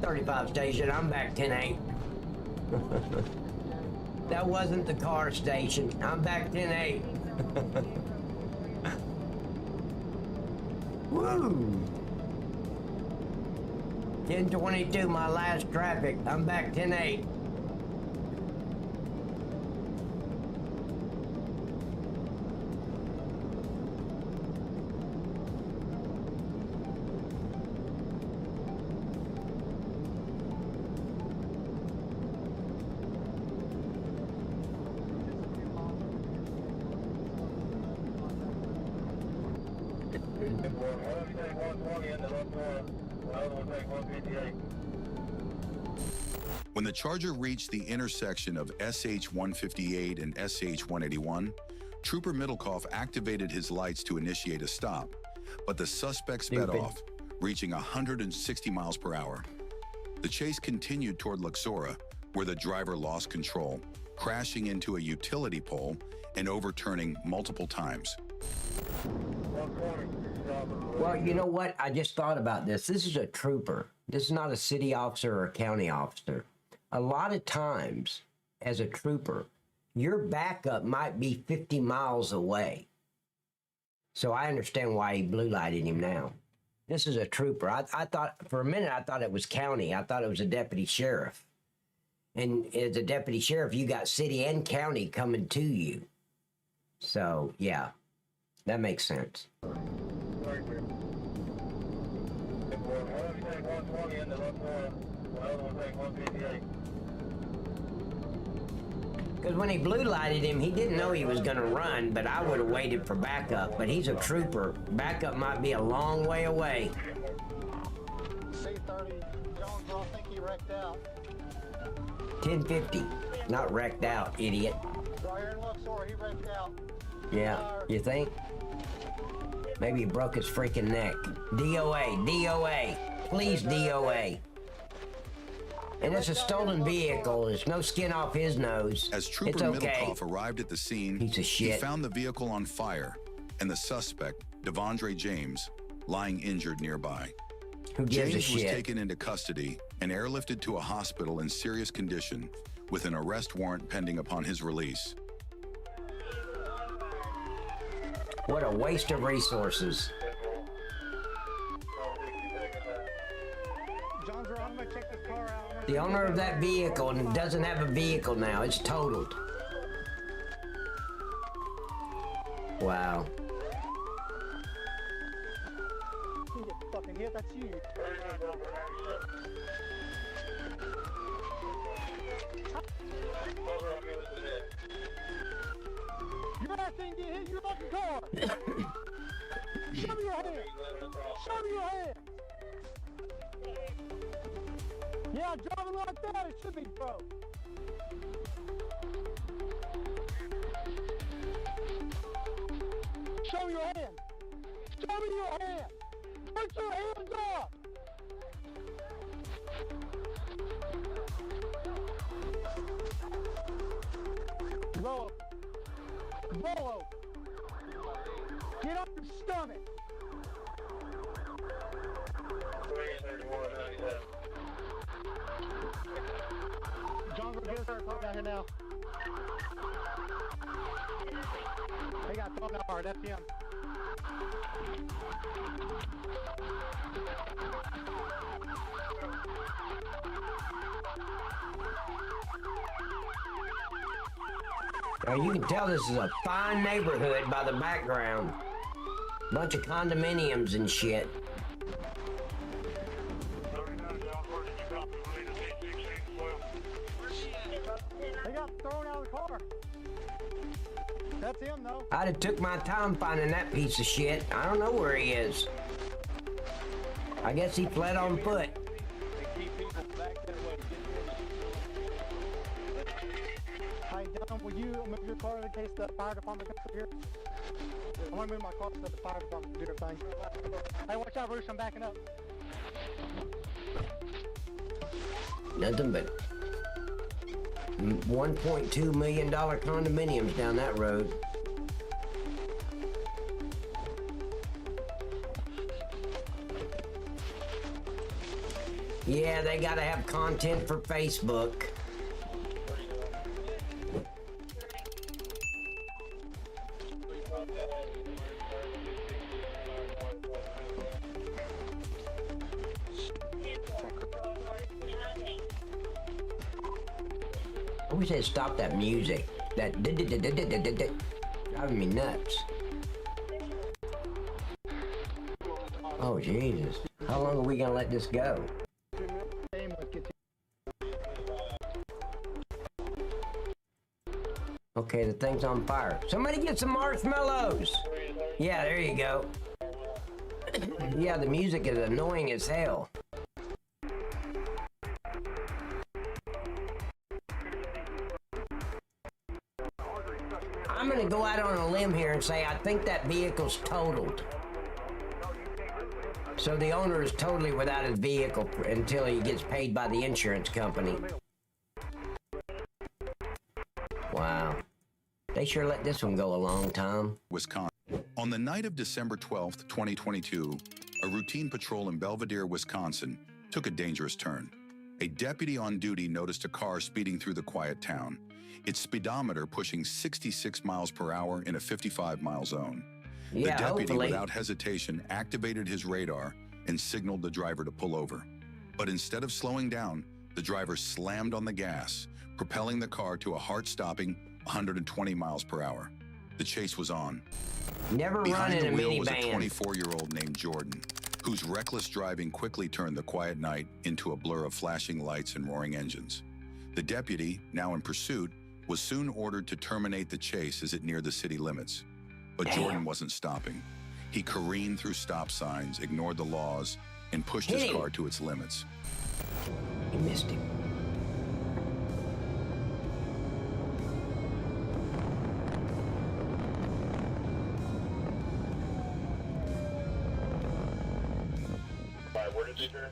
35 station, I'm back 10-8. That wasn't the car station. I'm back 10-8. Woo! 1022, my last traffic. I'm back 10-8. When the Charger reached the intersection of SH-158 and SH-181, Trooper Middlecoff activated his lights to initiate a stop, but the suspect sped off, reaching 160 miles per hour. The chase continued toward Luxora, where the driver lost control, crashing into a utility pole and overturning multiple times. Well, you know what? I just thought about this. This is a trooper. This is not a city officer or a county officer. A lot of times, as a trooper, your backup might be 50 miles away. So I understand why he blue lighted him now. This is a trooper. I thought, for a minute, I thought it was county. I thought it was a deputy sheriff. And as a deputy sheriff, you got city and county coming to you. So, yeah, that makes sense. Because when he blue lighted him, he didn't know he was going to run, but I would have waited for backup. But he's a trooper. Backup might be a long way away. C30, Jonesboro, I think he wrecked out. 1050, not wrecked out, idiot. Right here in Luxor, he wrecked out. Yeah, you think? Maybe he broke his freaking neck. DOA, DOA, please DOA. And it's a stolen vehicle. There's no skin off his nose. As Trooper Middlecoff arrived at the scene, he found the vehicle on fire and the suspect, Devondre James, lying injured nearby. Who gives James a was shit? taken into custody and airlifted to a hospital in serious condition with an arrest warrant pending upon his release. What a waste of resources. Jonesboro, I'm gonna check this car out. The owner of that vehicle doesn't have a vehicle now. It's totaled. Wow. You get fucking hit, that's you. Your ass didn't get hit, your fucking car. Show me your hand. Show me your hand. Yeah, driving like that, it should be broke. Show me your hand. Show me your hand. Put your hands up. Roll. Roll. Get up your stomach. John, we're gonna start talking down here now. They got 12 hour, that's him. Now you can tell this is a fine neighborhood by the background. Bunch of condominiums and shit. They got thrown out of the car. That's him, though. I'd have took my time finding that piece of shit. I don't know where he is. I guess he fled on foot. Hey, Dylan, will you move your car in case the fire department comes up here? I want to move my car so the fire department can do their thing. Hey, watch out, Bruce, I'm backing up. Nothing but $1.2 million condominiums down that road. Yeah, they gotta have content for Facebook. I wish they'd stop that music. That driving me nuts. Oh Jesus! How long are we gonna let this go? Okay, the thing's on fire. Somebody get some marshmallows! Yeah, there you go. Yeah, the music is annoying as hell. I'm gonna go out on a limb here and say I think that vehicle's totaled. So the owner is totally without his vehicle until he gets paid by the insurance company. Wow. They sure let this one go a long time. Wisconsin. On the night of December 12th, 2022, a routine patrol in Belvidere, Wisconsin, took a dangerous turn. A deputy on duty noticed a car speeding through the quiet town, its speedometer pushing 66 miles per hour in a 55-mile zone. Yeah, the deputy, hopefully, without hesitation, activated his radar and signaled the driver to pull over. But instead of slowing down, the driver slammed on the gas, propelling the car to a heart-stopping 120 miles per hour. The chase was on. Never run in a minivan. Behind the wheel was a 24-year-old named Jordan, whose reckless driving quickly turned the quiet night into a blur of flashing lights and roaring engines. The deputy, now in pursuit, was soon ordered to terminate the chase as it neared the city limits. But Jordan wasn't stopping. He careened through stop signs, ignored the laws, and pushed his car to its limits. He missed him. Where did you turn?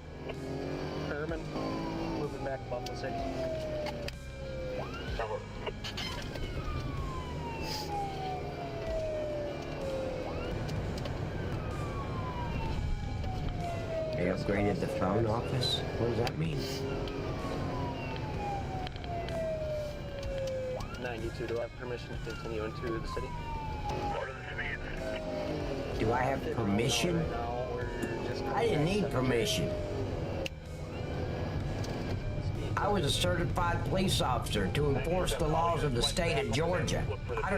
Herman, moving back Buffalo 6. They upgraded the phone office? What does that mean? 92, do I have permission to continue into the city? Do I have permission? I didn't need permission. I was a certified police officer to enforce the laws of the state of Georgia.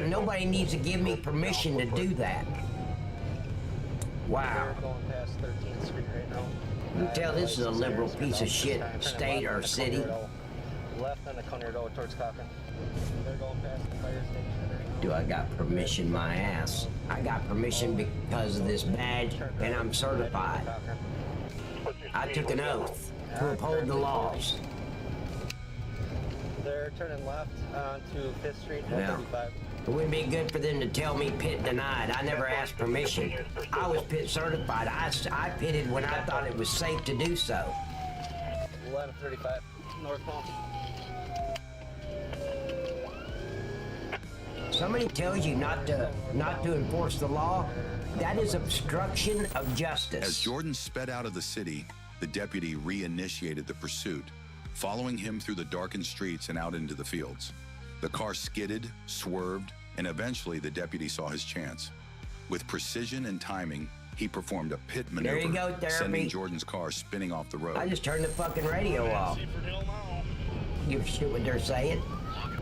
Nobody needs to give me permission to do that. Wow. We're going past 13th Street right now. You can tell this is a liberal piece of shit state or city. Left on the Coney Road towards Cochran. They're going past the fire station. Do I got permission my ass? I got permission because of this badge and I'm certified. I took an oath to uphold the laws. They're turning left onto 5th Street, Well, 135. it wouldn't be good for them to tell me pit denied. I never asked permission. I was pit certified. I pitted when I thought it was safe to do so. 1135 northbound. Somebody tells you not to enforce the law, that is obstruction of justice. As Jordan sped out of the city, the deputy reinitiated the pursuit, following him through the darkened streets and out into the fields. The car skidded, swerved, and eventually the deputy saw his chance. With precision and timing, he performed a pit maneuver, There you go, therapy. sending Jordan's car spinning off the road. I just turned the fucking radio off. Give a shit what they're saying.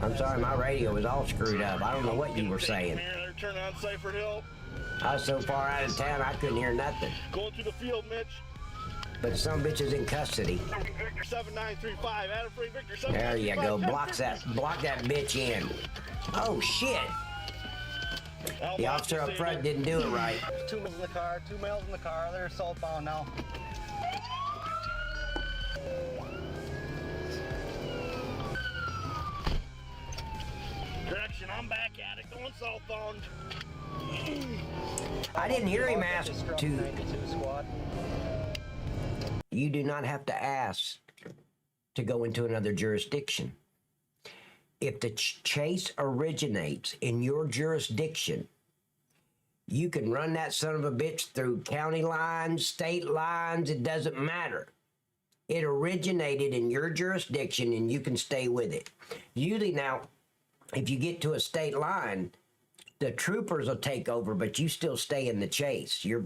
I'm sorry, my radio was all screwed up. I don't know what you were saying. They're turning on Cypher Hill. I was so far out of town, I couldn't hear nothing. Going through the field, Mitch. But some bitch is in custody. Victor 7935. Adam Free Victor 7935. There you go. Block that bitch in. Oh shit. The officer up front didn't do it right. There's 2 males in the car, 2 males in the car. They're southbound now. Correction, I'm back at it. Going southbound. I didn't hear him ask to. 92 squad. You do not have to ask to go into another jurisdiction. If the chase originates in your jurisdiction, you can run that son of a bitch through county lines, state lines, it doesn't matter. It originated in your jurisdiction and you can stay with it. Usually now, if you get to a state line, the troopers will take over, but you still stay in the chase. You're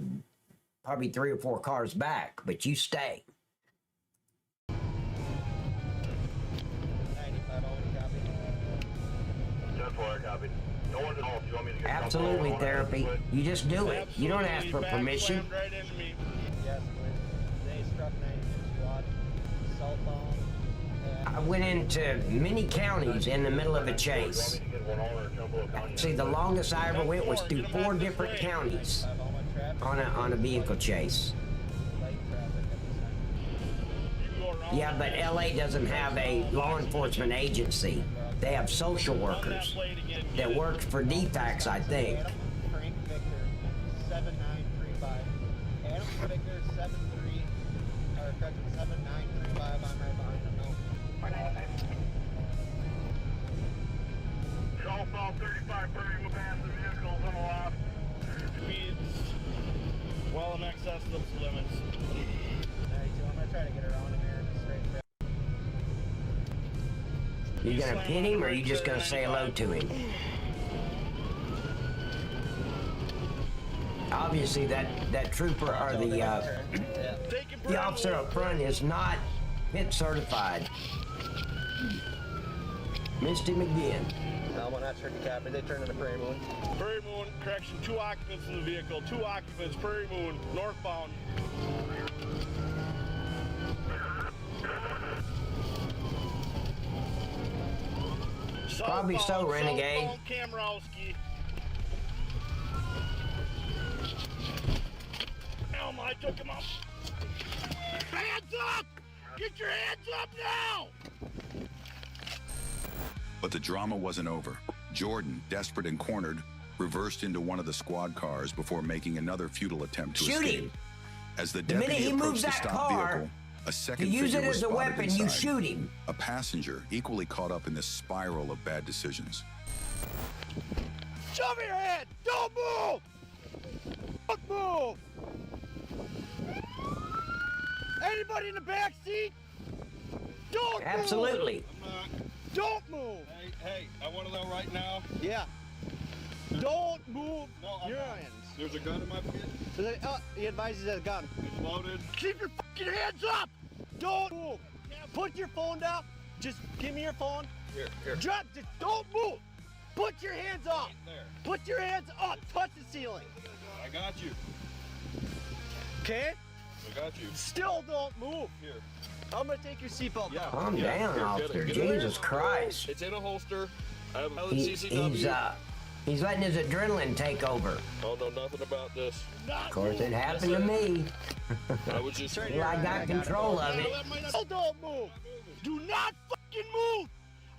probably 3 or 4 cars back, but you stay. 95 already copied. 10-4, copy. No one else. You want me to get Absolutely, therapy. You just do it. You don't ask for permission. Right into me. Yes, they struck 92 squad. Southbound. I went into many counties in the middle of a chase. See, the longest I ever went was through 4 different counties. All my traffic. on a vehicle chase. Yeah, but LA doesn't have a law enforcement agency. They have social workers that work for DFACS, I think. Frank Victor, 7935. Adam Victor, 73, or correction, 7935. I'm right behind him now. 495. Golf 35 per passive vehicles on the left. Speeds well in excess of those limits. I'm gonna try to get around him here. Straight back. You gonna pin him, or are you just gonna say hello to him? Obviously, that trooper or the officer up front is not pit certified. Missed him again. No, I'm not sure to copy. They turned into Prairie Moon. Prairie Moon, correction, 2 occupants in the vehicle. 2 occupants, Prairie Moon, northbound. Probably so, Renegade. Southbound Kamrowski. I took him up. Hands up! Get your hands up now! But the drama wasn't over. Jordan, desperate and cornered, reversed into one of the squad cars before making another futile attempt to Shoot escape. him! As the minute deputy he approached moves the that stopped car, vehicle, a second you use figure it was as a spotted weapon, inside. you shoot him. A passenger equally caught up in this spiral of bad decisions. Shove your head! Don't move! Don't move! Anybody in the back seat? Don't Absolutely. move! Don't move! Hey, I want to know right now. Yeah. Don't move your hands. There's a gun in my pit. He advises there's a gun. It's loaded. Keep your fucking hands up! Don't move! Put your phone down. Just give me your phone. Here. Just don't move! Put your hands up! There. Put your hands up! Touch the ceiling! I got you. Okay? I got you. Still don't move! Here. I'm gonna take your seatbelt off. Calm down, officer. Jesus Christ. It's in a holster. I have a valid CCW. He's letting his adrenaline take over. I don't know nothing about this. Of course, it happened to me. I was just Well, I got control of it. Still don't move! Do not fucking move!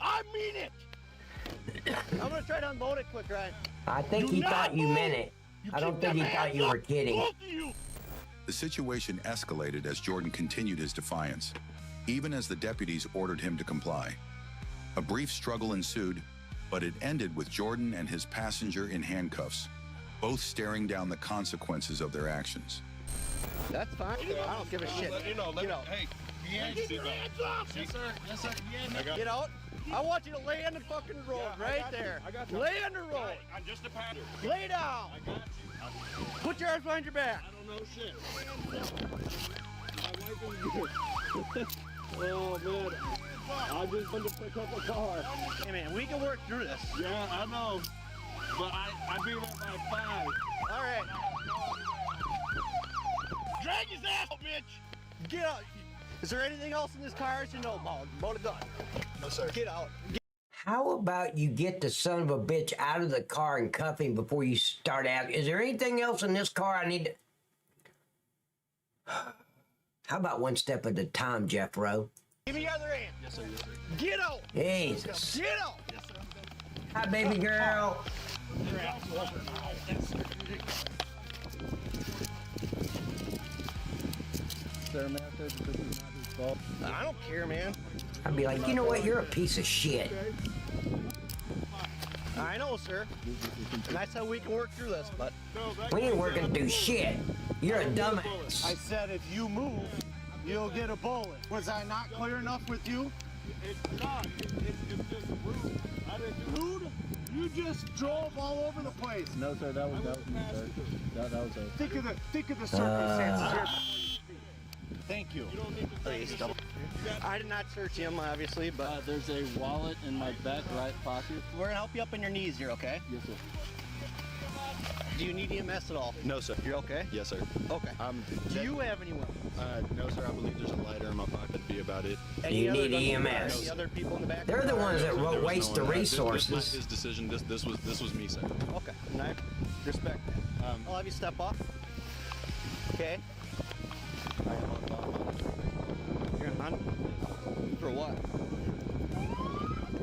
I mean it! I'm gonna try to unload it quick, Ryan. I think he thought you meant it. I don't think he thought you were kidding. The situation escalated as Jordan continued his defiance, even as the deputies ordered him to comply. A brief struggle ensued, but it ended with Jordan and his passenger in handcuffs, both staring down the consequences of their actions. That's fine. I don't give a shit. Get out. Hey, Get your hands up! Yes, sir. Yes, sir. Get out. I want you to lay on the fucking road right there. I got you. Lay on the road. I'm just a pattern. Lay down. I got you. Put your arms behind your back. I don't know shit. Oh, man. I just went to pick up a car. Hey, man, we can work through this. Yeah, I know. But I be there by 5. All right. Drag his ass out, Mitch! Get out. Is there anything else in this car I should know about a gun? No, sir. Get out. How about you get the son of a bitch out of the car and cuff him before you start asking, is there anything else in this car I need to... How about one step at a time, Jeff Rowe? Give me your other hand. Yes, sir. Yes, sir. Get out! Jesus. Get out! Yes, sir. Hi, baby girl. I don't care, man. I'd be like, you know what? You're a piece of shit. I know, sir. And that's how we can work through this, but... We ain't working through shit. You're a dumbass. I said if you move, you'll get a bullet. Was I not clear enough with you? It's not. It's just rude. I didn't do Rude? You just drove all over the place. No, sir, that was me, sir. That was us. Think of the circumstances here. Thank you. Please don't. I did not search him, obviously, but... There's a wallet in my back right pocket. We're gonna help you up on your knees here, okay? Yes, sir. Do you need EMS at all? No, sir. You're okay? Yes, sir. Okay. Do you have anyone? No, sir. I believe there's a lighter in my pocket. That'd be about it. You need EMS. Any other people in the back? They're the ones that waste the resources. This was his decision. This was me, sir. Okay. And I respect that. I'll have you step off. Okay. You're on? For what?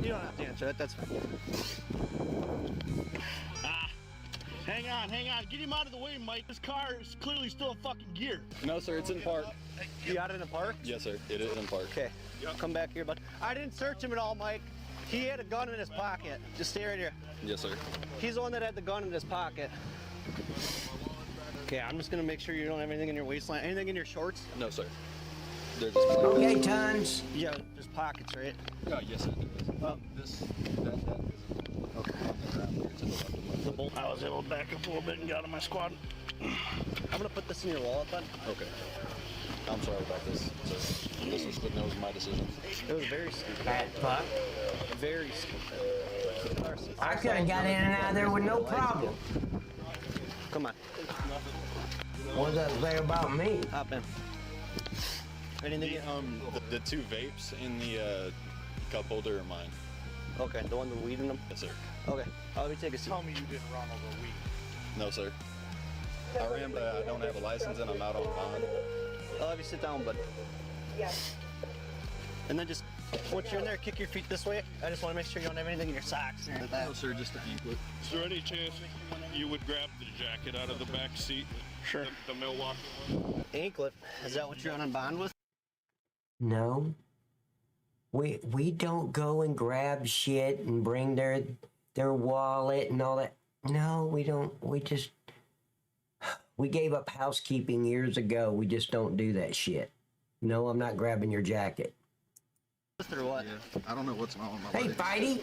You don't have to answer that, that's fine. Hang on. Get him out of the way, Mike. This car is clearly still in fucking gear. No, sir, it's in park. You got it in the park? Yes, sir, it is in park. Okay, come back here, bud. I didn't search him at all, Mike. He had a gun in his pocket. Just stay right here. Yes, sir. He's the one that had the gun in his pocket. Okay, I'm just gonna make sure you don't have anything in your waistline. Anything in your shorts? No, sir. They're just plain. Okay, tons. Yeah, there's pockets, right? Oh, yes, sir. That is okay. The bolt. I was able to back up a little bit and get out of my squad. I'm gonna put this in your wallet, bud. Okay. I'm sorry about this. So, this was my decision. It was very stupid. Bad fuck. Very stupid. I could have got in and out of there with no problem. Come on. What does that say about me? Hop in. Anything? The two vapes in the cup holder are mine. Okay, the one with weed in them? Yes, sir. Okay, let me take a seat. Tell me you didn't run over weed. No, sir. I ran, but I don't have a license and I'm out on bond. I'll have you sit down, bud. Yes. And then just, once you're in there, kick your feet this way. I just want to make sure you don't have anything in your socks or anything like that. No, sir, just a anklet. Is there any chance you would grab the jacket out of the back seat? Sure. The Milwaukee one? Anklet? Is that what you're on bond with? No. We don't go and grab shit and bring their wallet and all that. No, we don't. We gave up housekeeping years ago. We just don't do that shit. No, I'm not grabbing your jacket. Or what? Yeah, I don't know what's wrong with my Hey, leg. Fighty!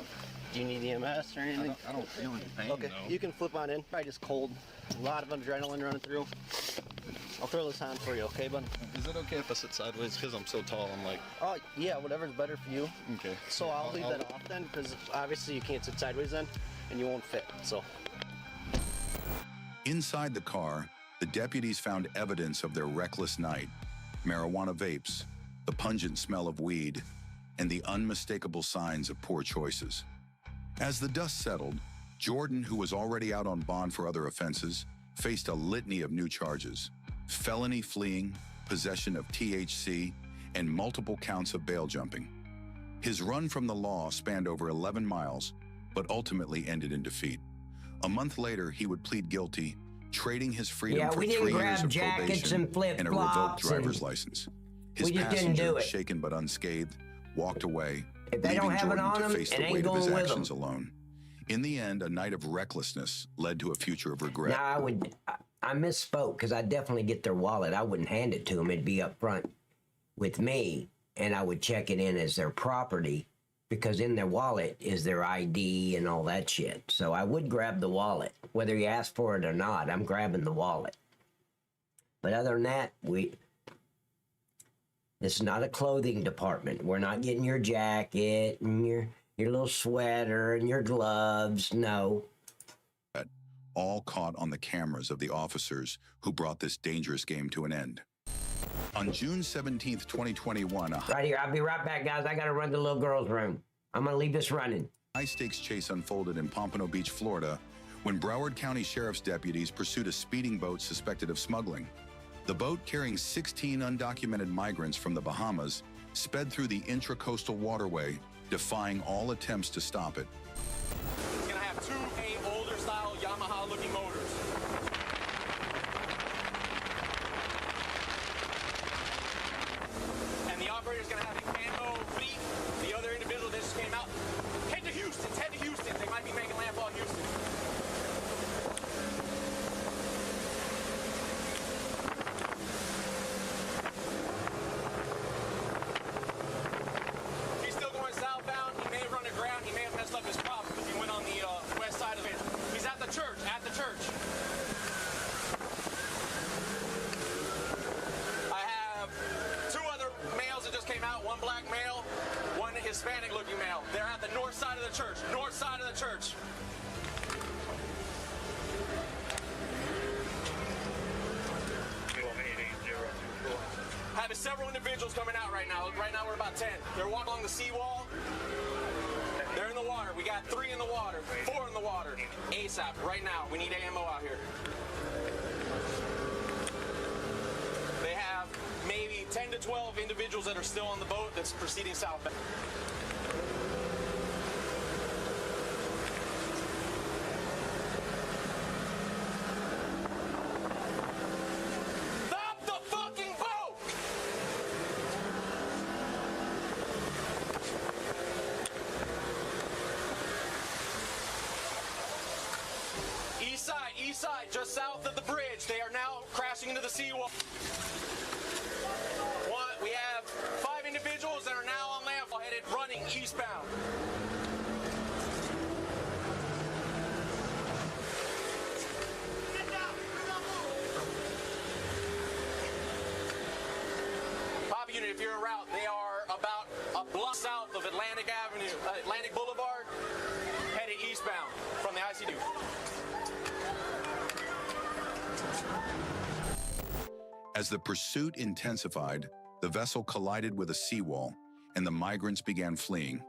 Do you need EMS or anything? I don't feel any pain, Okay, though. you can flip on in. Probably just cold. A lot of adrenaline running through. I'll throw this on for you, okay, bud? Is it okay if I sit sideways? Because I'm so tall, I'm like... Oh, yeah, whatever's better for you. Okay. So I'll leave that off then, because obviously you can't sit sideways then, and you won't fit, so. Inside the car, the deputies found evidence of their reckless night: marijuana vapes, the pungent smell of weed, and the unmistakable signs of poor choices. As the dust settled, Jordan, who was already out on bond for other offenses, faced a litany of new charges: felony fleeing, possession of THC, and multiple counts of bail jumping. His run from the law spanned over 11 miles, but ultimately ended in defeat. A month later, he would plead guilty, trading his freedom for 3 years of probation and a revoked driver's license. His passenger, shaken but unscathed, walked away, leaving Jordan to face the weight of his actions alone. In the end, a night of recklessness led to a future of regret. Now, I misspoke, because I definitely get their wallet. I wouldn't hand it to them. It'd be up front with me, and I would check it in as their property, because in their wallet is their ID and all that shit. So I would grab the wallet. Whether you ask for it or not, I'm grabbing the wallet. But other than that, this is not a clothing department. We're not getting your jacket and your little sweater and your gloves. No. All caught on the cameras of the officers who brought this dangerous game to an end. On June 17th, 2021, Right here. I'll be right back, guys. I got to run to the little girl's room. I'm going to leave this running. high-stakes chase unfolded in Pompano Beach, Florida, when Broward County Sheriff's deputies pursued a speeding boat suspected of smuggling. The boat, carrying 16 undocumented migrants from the Bahamas, sped through the intracoastal waterway, defying all attempts to stop it. It's gonna have 2 older style Yamaha looking motors. And the operator's gonna have a camo fleet. The other individual that just came out, head to Houston, head to Houston. They might be making landfall in Houston. He's still going southbound. He may have run aground. He may have messed up his prop because he went on the west side of it. He's at the church, I have 2 other males that just came out, 1 black male, 1 Hispanic looking male. They're at the north side of the church, north side of the church. Having several individuals coming out right now. Right now we're about 10. They're walking along the seawall. They're in the water. We got 3 in the water, 4 in the water. ASAP, right now. We need ammo out here. maybe 10 to 12 individuals that are still on the boat that's proceeding southbound. Stop the fucking boat! East side, just south of the bridge. They are now crashing into the seawall. We have 5 individuals that are now on landfall headed running eastbound. Pop unit, if you're en route, they are about a block south of Atlantic Boulevard, headed eastbound from the ICD. As the pursuit intensified, the vessel collided with a seawall, and the migrants began fleeing.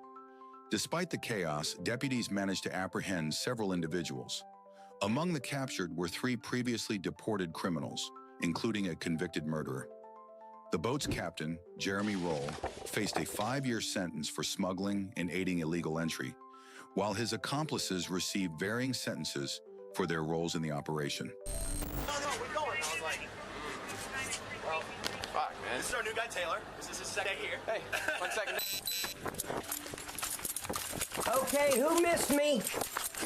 Despite the chaos, deputies managed to apprehend several individuals. Among the captured were 3 previously deported criminals, including a convicted murderer. The boat's captain, Jeremy Roll, faced a 5-year sentence for smuggling and aiding illegal entry, while his accomplices received varying sentences for their roles in the operation. No, we're going. I was like, well, fuck, man. This is our new guy, Taylor. This is his second day here. Hey, 1 second. Okay, who missed me?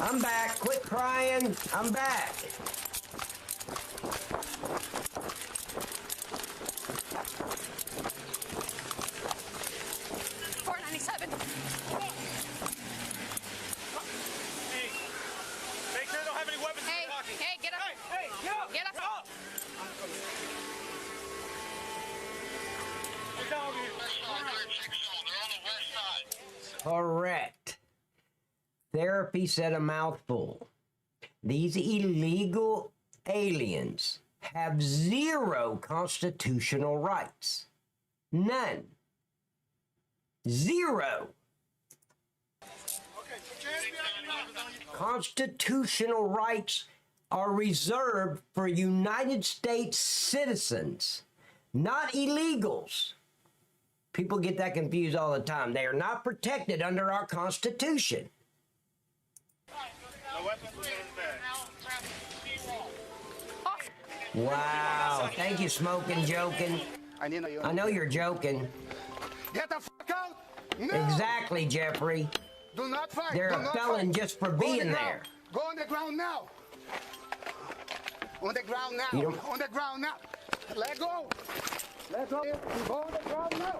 I'm back. Quit crying. I'm back. Correct. Therapy said a mouthful. These illegal aliens have 0 constitutional rights. None. 0. Constitutional rights are reserved for United States citizens, not illegals. People get that confused all the time. They are not protected under our Constitution. Wow. Thank you, Smoking Joking. I know you're joking. Get the fuck out! No! Exactly, Jeffrey. Do not fight. They're a felon just for being there. Go on the ground now. On the ground now. On the ground now. Let go. Let go. Go on the ground now.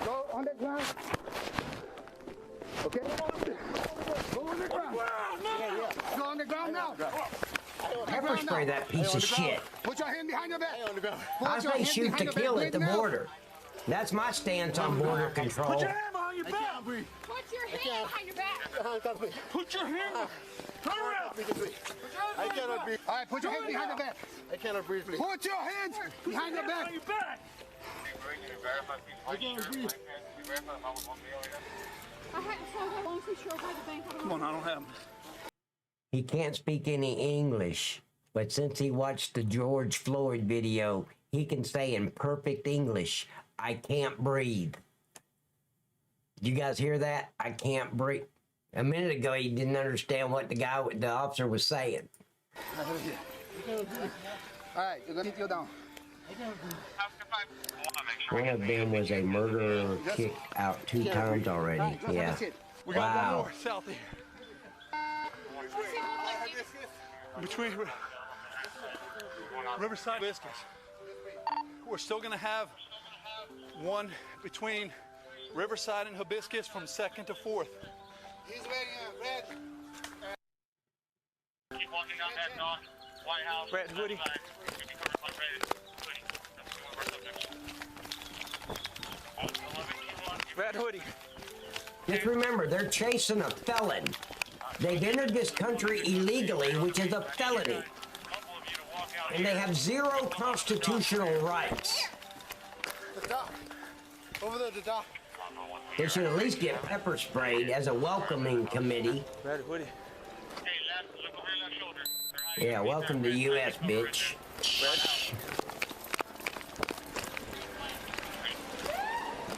Go on the ground. Okay? Go on the ground. Yeah. Go on the ground now. Pepper spray that piece of shit. Put your hand behind your back. I say shoot to kill at the border. That's my stance on border control. Put your hand behind your back. Put your hand behind your back. Put your hand. Turn around. I cannot breathe. All right, put your hand behind your back. I cannot breathe, please. Put your hands behind your back. I can't breathe. Come on, I don't have them. He can't speak any English, but since he watched the George Floyd video, he can say in perfect English, I can't breathe. Did you guys hear that? I can't breathe. A minute ago, he didn't understand what the officer was saying. All right, you're gonna go down. One of them was a murderer kicked out 2 times already. Yeah. We got one Wow. more south here. Between Riverside and Hibiscus. We're still going to have one between Riverside and Hibiscus from 2nd to 4th. He's ready, Red. Keep walking down that dock. White House. Brad Hoodie. Brad Hoodie. Just remember, they're chasing a felon. They've entered this country illegally, which is a felony. And they have 0 constitutional rights. The dock. Over there, the dock. They should at least get pepper sprayed as a welcoming committee. Brad Hoodie. Yeah, welcome to the U.S., bitch.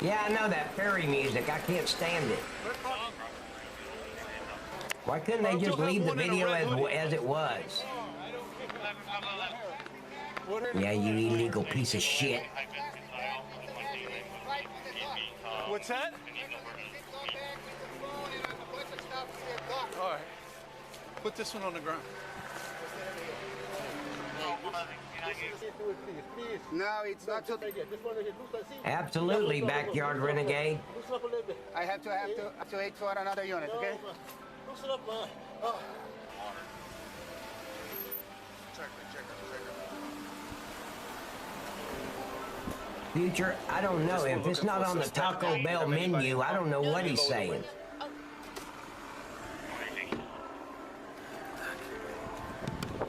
Yeah, I know that fairy music. I can't stand it. Why couldn't they just leave the video as it was? Yeah, you illegal piece of shit. What's that? All right. Put this one on the ground. No, it's not so. Absolutely, backyard renegade. I have to wait for another unit, okay? Future, I don't know. If it's not on the Taco Bell menu, I don't know what he's saying.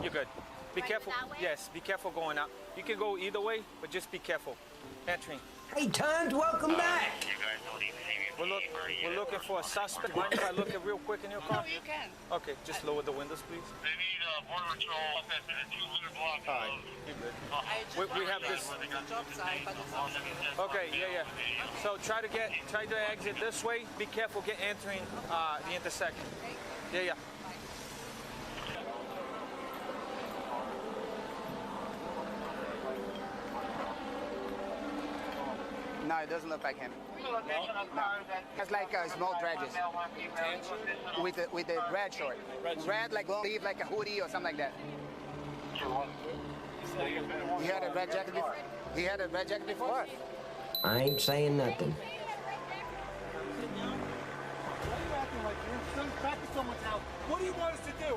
You're good. Be careful. Yes, be careful going out. You can go either way, but just be careful. Entering. Hey, Tons, welcome back. We're looking for a suspect. Mind if I look at real quick in your car? No, you can. Okay, just lower the windows, please. They need border patrol up at the 200 block. All right, you're good. We have this. Okay, yeah. So try to exit this way. Be careful, entering the intersection. Yeah. No, it doesn't look like him. No. It's like small dredges with the red short. Red, like leave like a hoodie or something like that. He had a red jacket before. He had a red jacket before. I ain't saying nothing. What do you want us to do?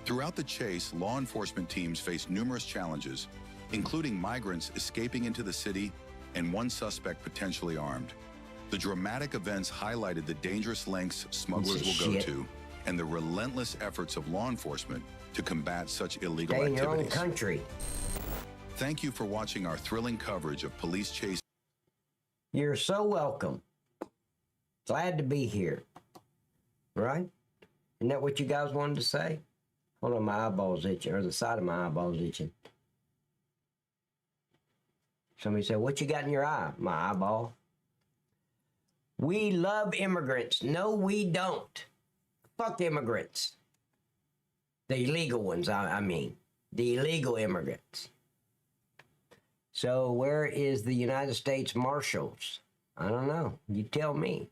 Throughout the chase, law enforcement teams faced numerous challenges, including migrants escaping into the city and one suspect potentially armed. The dramatic events highlighted the dangerous lengths smugglers will go to and the relentless efforts of law enforcement to combat such illegal Stay in your own activities. country. Thank you for watching our thrilling coverage of police chase. You're so welcome. Glad to be here. Right? Isn't that what you guys wanted to say? Hold on, my eyeball's itching, or the side of my eyeball's itching. Somebody said, what you got in your eye? My eyeball. We love immigrants. No, we don't. Fuck immigrants. The illegal ones, I mean. The illegal immigrants. So where is the United States Marshals? I don't know. You tell me.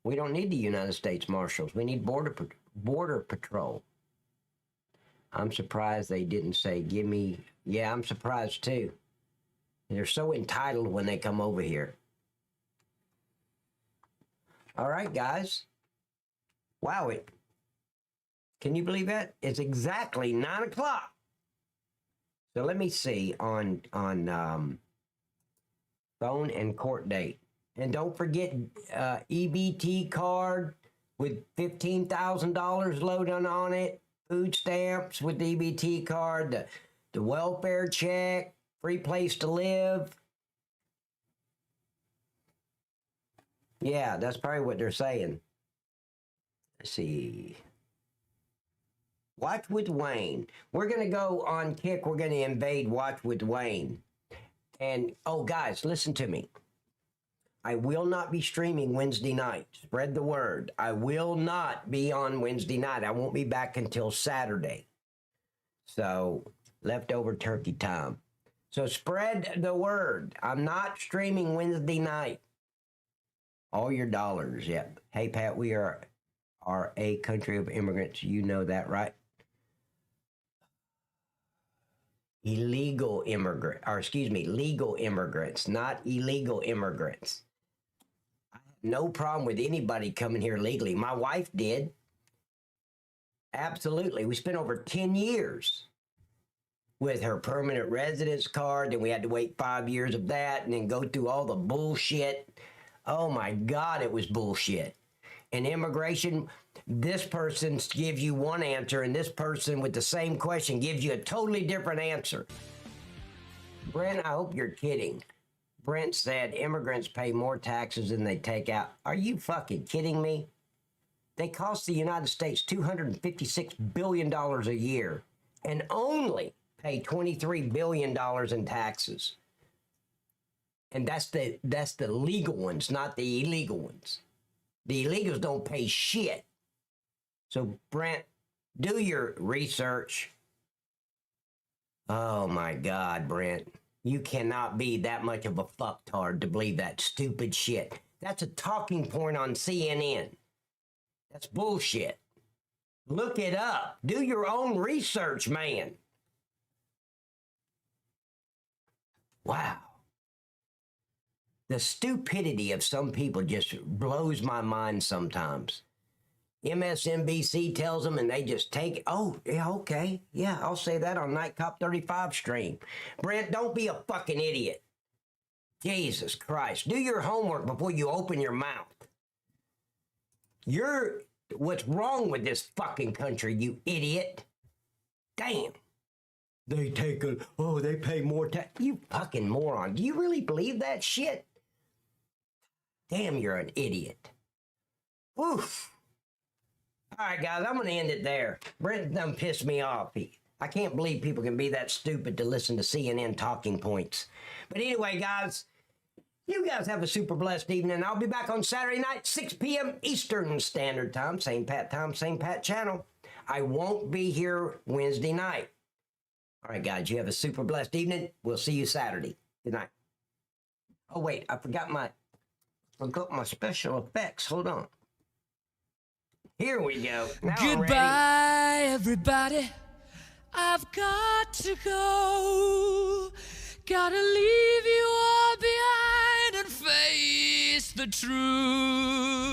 We don't need the United States Marshals. We need Border Patrol. I'm surprised they didn't say, give me... Yeah, I'm surprised too. They're so entitled when they come over here. All right, guys. Wow, can you believe that? It's exactly 9 o'clock. So let me see on phone and court date. And don't forget EBT card with $15,000 loaded on it. Food stamps with the EBT card. The welfare check. Free place to live. Yeah, that's probably what they're saying. Let's see. Watch with Wayne. We're going to go on Kick. We're going to invade Watch with Wayne. And, oh, guys, listen to me. I will not be streaming Wednesday night. Spread the word. I will not be on Wednesday night. I won't be back until Saturday. So, leftover turkey time. So spread the word. I'm not streaming Wednesday night. All your dollars, yep. Hey, Pat, we are a country of immigrants. You know that, right? Legal immigrants, not illegal immigrants. I have no problem with anybody coming here legally. My wife did. Absolutely. We spent over 10 years with her permanent residence card, and we had to wait 5 years of that and then go through all the bullshit. Oh my God, it was bullshit. And immigration, this person gives you one answer, and this person with the same question gives you a totally different answer. Brent, I hope you're kidding. Brent said immigrants pay more taxes than they take out. Are you fucking kidding me? They cost the United States $256 billion a year and only pay $23 billion in taxes. And that's the legal ones, not the illegal ones. The illegals don't pay shit. So, Brent, do your research. Oh, my God, Brent. You cannot be that much of a fucktard to believe that stupid shit. That's a talking point on CNN. That's bullshit. Look it up. Do your own research, man. Wow. The stupidity of some people just blows my mind sometimes. MSNBC tells them and they just take, oh, yeah, okay. Yeah, I'll say that on Night Cop 35 stream. Brent, don't be a fucking idiot. Jesus Christ. Do your homework before you open your mouth. What's wrong with this fucking country, you idiot? Damn. They pay more tax. You fucking moron. Do you really believe that shit? Damn, you're an idiot. Oof. All right, guys, I'm going to end it there. Brent done pissed me off. I can't believe people can be that stupid to listen to CNN talking points. But anyway, guys, you guys have a super blessed evening. I'll be back on Saturday night, 6 p.m. Eastern Standard Time. Same Pat time, same Pat channel. I won't be here Wednesday night. All right, guys, you have a super blessed evening. We'll see you Saturday. Good night. Oh, wait, I forgot my special effects. Hold on. Here we go. Now Goodbye, everybody. I've got to go. Gotta leave you all behind and face the truth.